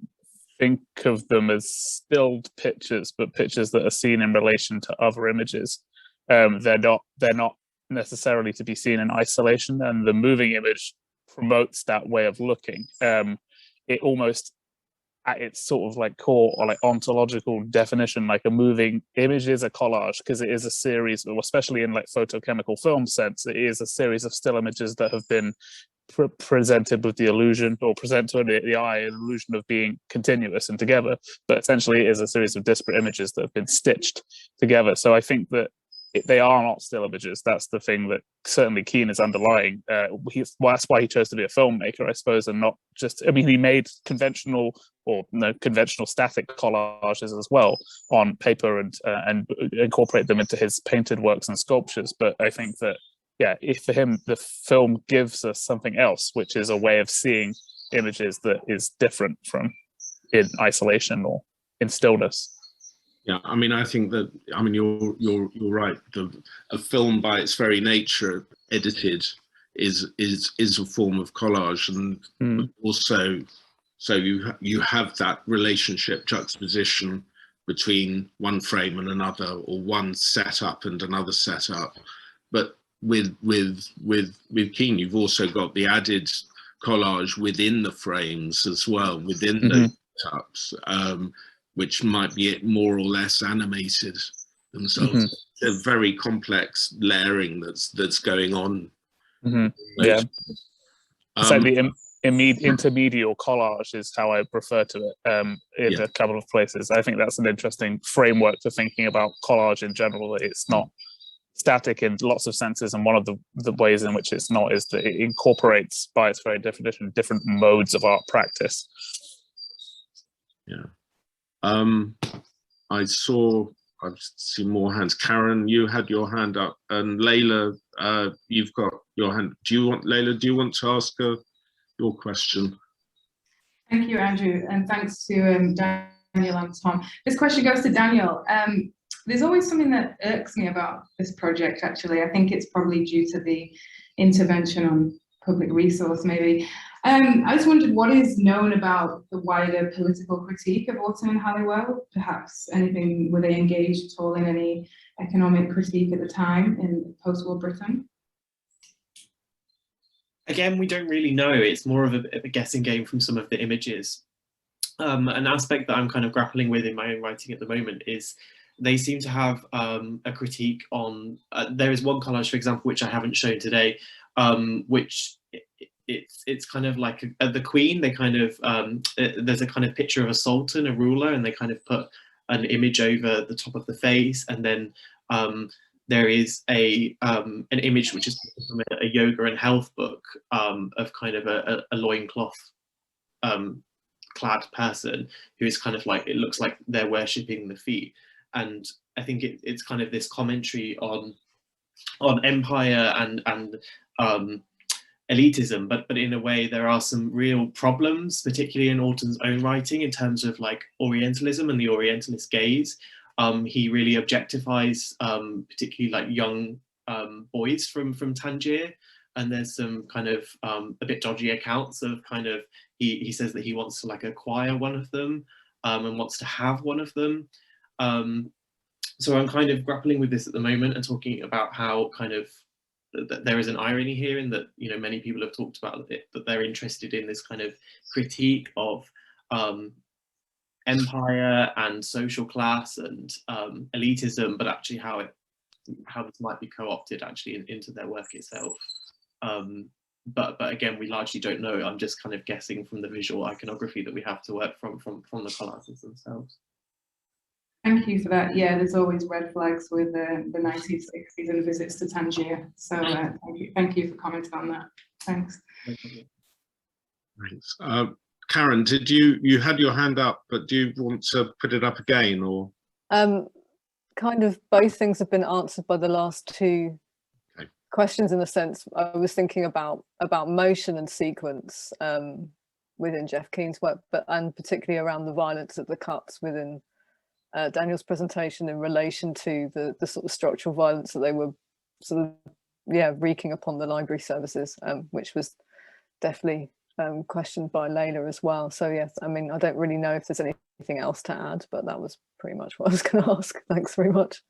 N: think of them as stilled pictures, but pictures that are seen in relation to other images. They're not necessarily to be seen in isolation, and the moving image promotes that way of looking. It almost, at its sort of like core or like ontological definition, like a moving image is a collage, because it is a series, especially in like photochemical film sense, it is a series of still images that have been presented with the illusion, or present to the eye an illusion of being continuous and together, but essentially it is a series of disparate images that have been stitched together. So I think that they are not still images. That's the thing that certainly Keane is underlying. That's why he chose to be a filmmaker, I suppose, and not just, I mean, he made conventional static collages as well on paper and incorporate them into his painted works and sculptures. But I think that, yeah, if for him, the film gives us something else, which is a way of seeing images that is different from in isolation or in stillness.
G: Yeah, I mean, I think that, I mean, you're right. A film, by its very nature, edited, is a form of collage, and also, so you have that relationship juxtaposition between one frame and another, or one setup and another setup. But with Keane, you've also got the added collage within the frames as well, within the setups. Which might be more or less animated themselves. They're very complex layering that's going on.
N: Yeah, it's like the intermedial collage is how I refer to it in a couple of places. I think that's an interesting framework for thinking about collage in general. It's not static in lots of senses, and one of the ways in which it's not is that it incorporates, by its very definition, different modes of art practice.
G: Yeah. I've seen more hands. Karen, you had your hand up, and Layla, you've got your hand. Layla, do you want to ask your question?
O: Thank you, Andrew, and thanks to Daniel and Tom. This question goes to Daniel. There's always something that irks me about this project, actually. I think it's probably due to the intervention on public resource, maybe. I just wondered what is known about the wider political critique of Autumn and Halliwell. Perhaps anything, were they engaged at all in any economic critique at the time in post-war Britain?
L: Again, we don't really know. It's more of a guessing game from some of the images. An aspect that I'm kind of grappling with in my own writing at the moment is they seem to have a critique on, there is one collage, for example, which I haven't shown today, which it's kind of like the Queen. They kind of there's a kind of picture of a sultan, a ruler, and they kind of put an image over the top of the face, and then there is an image which is from a yoga and health book of kind of a loincloth clad person who is kind of like, it looks like they're worshipping the feet. And I think it's kind of this commentary on empire and elitism, but in a way there are some real problems, particularly in Autun's own writing, in terms of like Orientalism and the Orientalist gaze. He really objectifies particularly like young boys from Tangier, and there's some kind of a bit dodgy accounts of kind of, he says that he wants to like acquire one of them and wants to have one of them. So I'm kind of grappling with this at the moment and talking about how kind of that there is an irony here in that, you know, many people have talked about it, that they're interested in this kind of critique of empire and social class and elitism, but actually how this might be co-opted actually into their work itself. But again, we largely don't know. I'm just kind of guessing from the visual iconography that we have to work from the collages themselves.
O: Thank you for that. Yeah, there's always red flags with the 1960s and visits to Tangier. So thank you for commenting on that. Thanks.
G: Thanks. Karen, did you had your hand up, but do you want to put it up again, or?
F: Kind of both things have been answered by the last two questions, in a sense. I was thinking about motion and sequence within Jeff Keen's work, and particularly around the violence of the cuts within Daniel's presentation in relation to the sort of structural violence that they were sort of wreaking upon the library services, which was definitely questioned by Layla as well. So yes, I mean, I don't really know if there's anything else to add, but that was pretty much what I was going to ask. Thanks very much.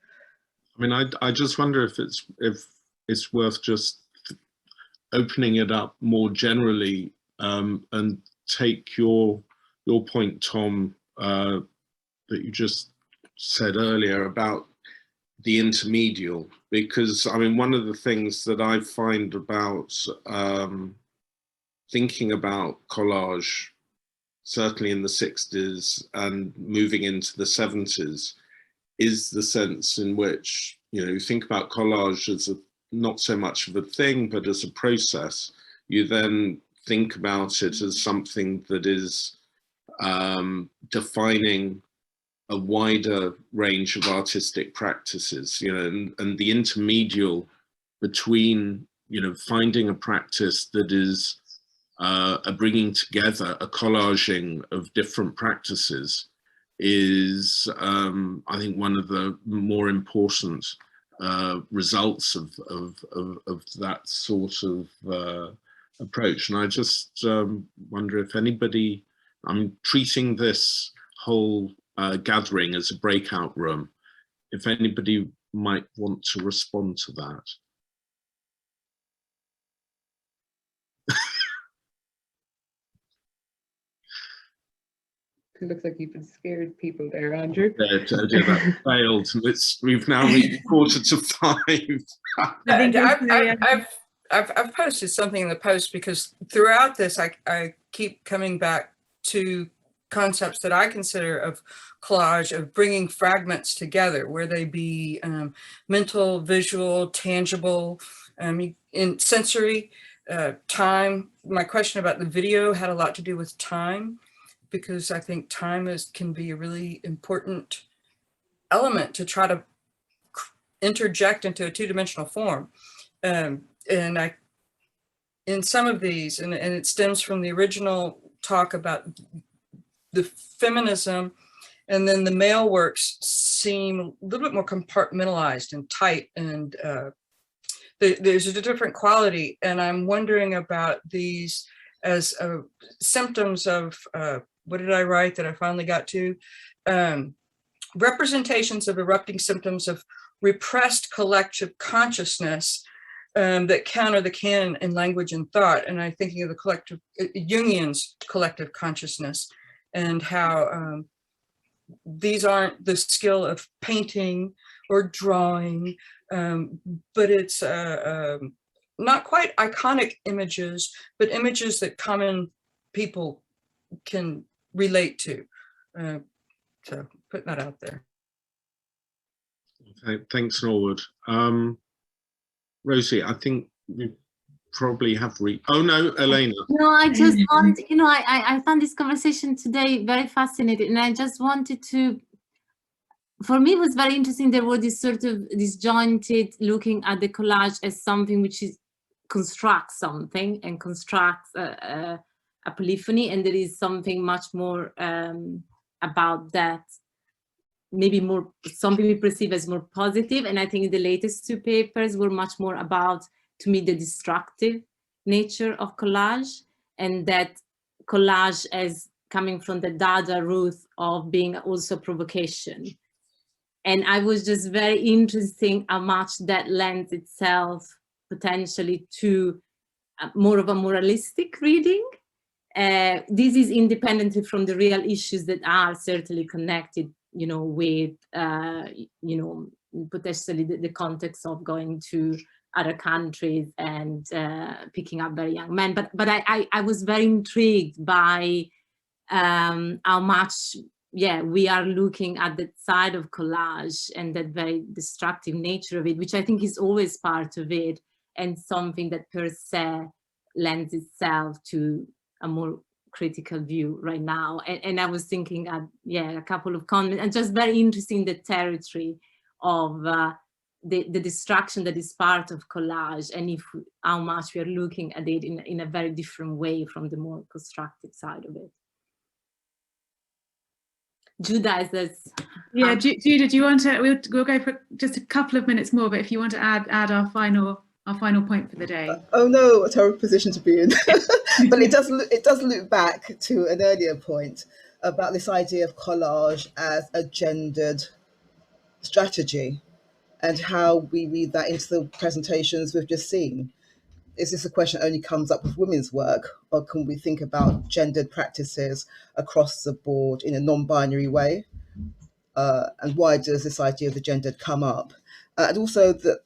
G: I mean, I just wonder if it's worth just opening it up more generally, and take your point, Tom, that you just said earlier about the intermedial, because I mean, one of the things that I find about thinking about collage, certainly in the 60s and moving into the 70s, is the sense in which, you know, you think about collage as not so much of a thing, but as a process. You then think about it as something that is defining a wider range of artistic practices, you know, and the intermedial between, you know, finding a practice that is a bringing together, a collaging of different practices is, I think, one of the more important results of that sort of approach. And I just wonder if anybody, I'm treating this whole gathering as a breakout room, if anybody might want to respond to that.
C: It looks like you've been scared people there, Andrew.
G: Yeah, that failed. We've now reached 4:45.
P: I've posted something in the post because throughout this, I keep coming back to concepts that I consider of collage, of bringing fragments together, where they be mental, visual, tangible, in sensory, time. My question about the video had a lot to do with time, because I think time can be a really important element to try to interject into a two-dimensional form. And in some of these, and it stems from the original talk about the feminism, and then the male works seem a little bit more compartmentalized and tight, and there's a different quality. And I'm wondering about these as symptoms of, what did I write that I finally got to? Representations of erupting symptoms of repressed collective consciousness that counter the canon in language and thought. And I'm thinking of the collective, Jungian's collective consciousness, and how these aren't the skill of painting or drawing, but it's not quite iconic images, but images that common people can relate to. So putting that out there.
G: Okay, thanks, Norwood. Rosie, I think we've probably have oh no, Elena.
J: No, I just want, you know, I found this conversation today very fascinating, and I just wanted to, for me, it was very interesting. There was this sort of disjointed looking at the collage as something which is constructs something and constructs a polyphony, and there is something much more about that, maybe more something we perceive as more positive. And I think the latest two papers were much more about, to me, the destructive nature of collage, and that collage as coming from the Dada root of being also provocation. And I was just very interesting how much that lends itself potentially to more of a moralistic reading. This is independently from the real issues that are certainly connected, you know, with, you know, potentially the context of going to other countries and picking up very young men. But I was very intrigued by how much, yeah, we are looking at that side of collage and that very destructive nature of it, which I think is always part of it, and something that per se lends itself to a more critical view right now. And I was thinking, yeah, a couple of comments, and just very interesting the territory of the destruction that is part of collage, and how much we are looking at it in a very different way from the more constructive side of it. Judah, is this?
B: Yeah, Judah, do you want to? We'll go for just a couple of minutes more, but if you want to add our final point for the day.
K: Oh no, a terrible position to be in. But it does loop back to an earlier point about this idea of collage as a gendered strategy, and how we read that into the presentations we've just seen. Is this a question that only comes up with women's work, or can we think about gendered practices across the board in a non-binary way? And why does this idea of the gendered come up? And also the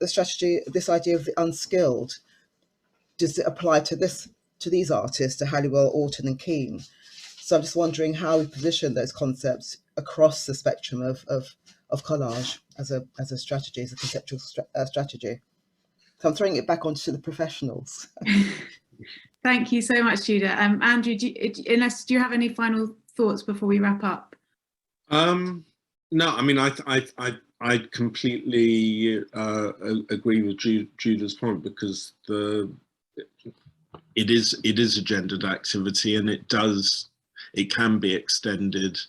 K: strategy, this idea of the unskilled, does it apply to these artists, to Halliwell, Orton and Keane? So I'm just wondering how we position those concepts across the spectrum of collage as a strategy, as a conceptual strategy. So I'm throwing it back onto the professionals.
B: Thank you so much, Judah. Andrew, do you have any final thoughts before we wrap up?
G: No, I mean, I completely agree with Judah's point, because it is a gendered activity, and it can be extended,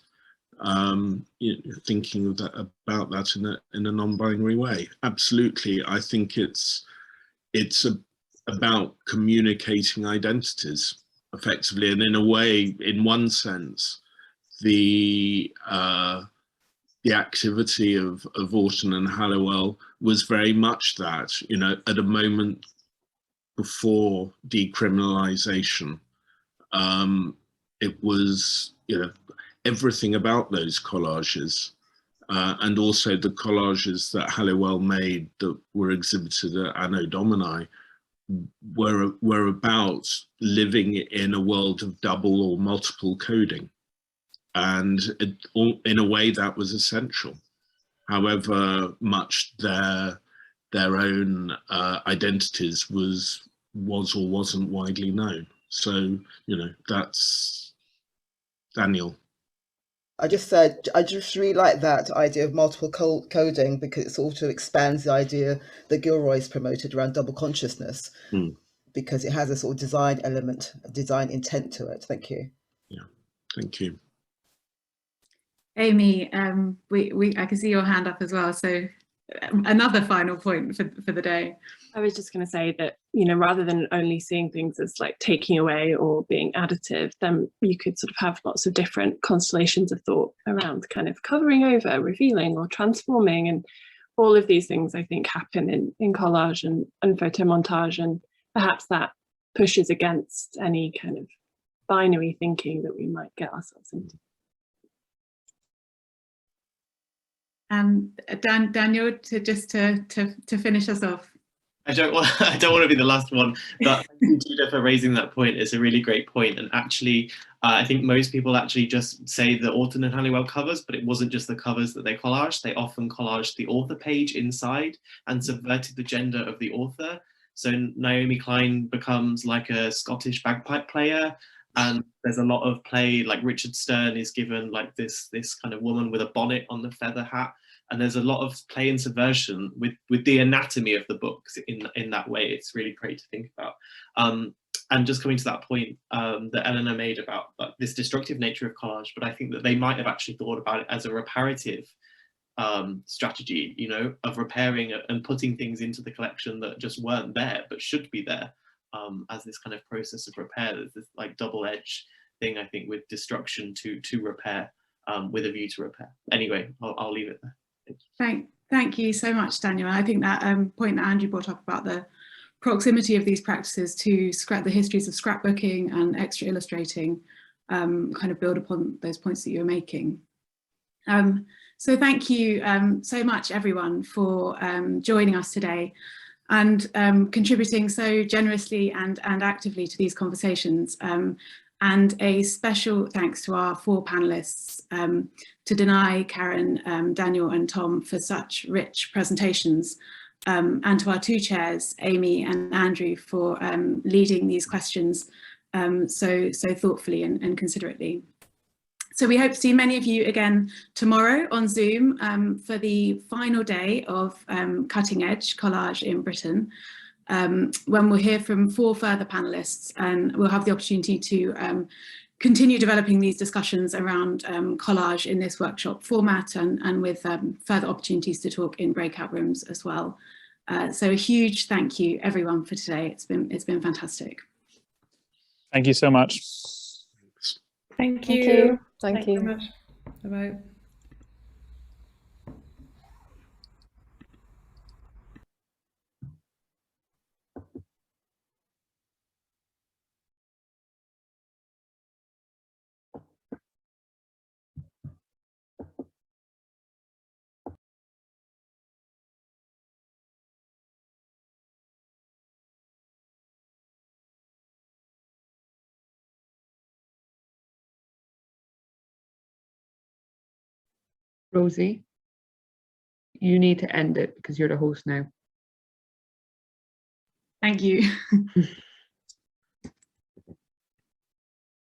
G: thinking of about that in a non-binary way. Absolutely, I think it's about communicating identities effectively, and in a way, in one sense, the activity of Orton and Halliwell was very much that, you know, at a moment before decriminalization. It was, you know, everything about those collages, and also the collages that Halliwell made that were exhibited at Anno Domini, were about living in a world of double or multiple coding. And in a way that was essential, however much their own identities was or wasn't widely known. So, you know, that's Daniel.
K: I just really like that idea of multiple coding, because it sort of expands the idea that Gilroy's promoted around double consciousness, because it has a sort of design element, a design intent to it. Thank you.
G: Yeah, thank you.
B: Amy, I can see your hand up as well. So another final point for the day.
D: I was just going to say that, you know, rather than only seeing things as like taking away or being additive, then you could sort of have lots of different constellations of thought around kind of covering over, revealing or transforming. And all of these things, I think, happen in collage and photo montage. And perhaps that pushes against any kind of binary thinking that we might get ourselves into.
B: Daniel, to finish us off.
L: I don't want to be the last one, but thank you, Judah, for raising that point. It's a really great point. And actually, I think most people actually just say the Orton and Halliwell covers, but it wasn't just the covers that they collaged. They often collaged the author page inside and subverted the gender of the author. So Naomi Klein becomes like a Scottish bagpipe player, and there's a lot of play, like Richard Stern is given like this kind of woman with a bonnet on the feather hat, and there's a lot of play and subversion with the anatomy of the books in that way. It's really great to think about. And just coming to that point that Eleanor made about this destructive nature of collage, but I think that they might have actually thought about it as a reparative strategy, you know, of repairing and putting things into the collection that just weren't there but should be there, as this kind of process of repair. There's this like double-edged thing, I think, with destruction to repair, with a view to repair. Anyway, I'll leave it there.
B: Thank you so much, Daniel. I think that point that Andrew brought up about the proximity of these practices to the histories of scrapbooking and extra illustrating kind of build upon those points that you were making. So thank you so much, everyone, for joining us today and contributing so generously and actively to these conversations. And a special thanks to our 4 panelists, to Danai, Karen, Daniel and Tom, for such rich presentations, and to our 2 chairs, Amy and Andrew, for leading these questions so thoughtfully and considerately. So we hope to see many of you again tomorrow on Zoom for the final day of Cutting Edge Collage in Britain, when we'll hear from 4 further panelists, and we'll have the opportunity to continue developing these discussions around collage in this workshop format, and with further opportunities to talk in breakout rooms as well. So a huge thank you, everyone, for today. It's been fantastic.
N: Thank you so much.
E: Thank you.
F: Thank you.
E: Very much. Bye-bye.
C: Rosie, you need to end it because you're the host now.
B: Thank you.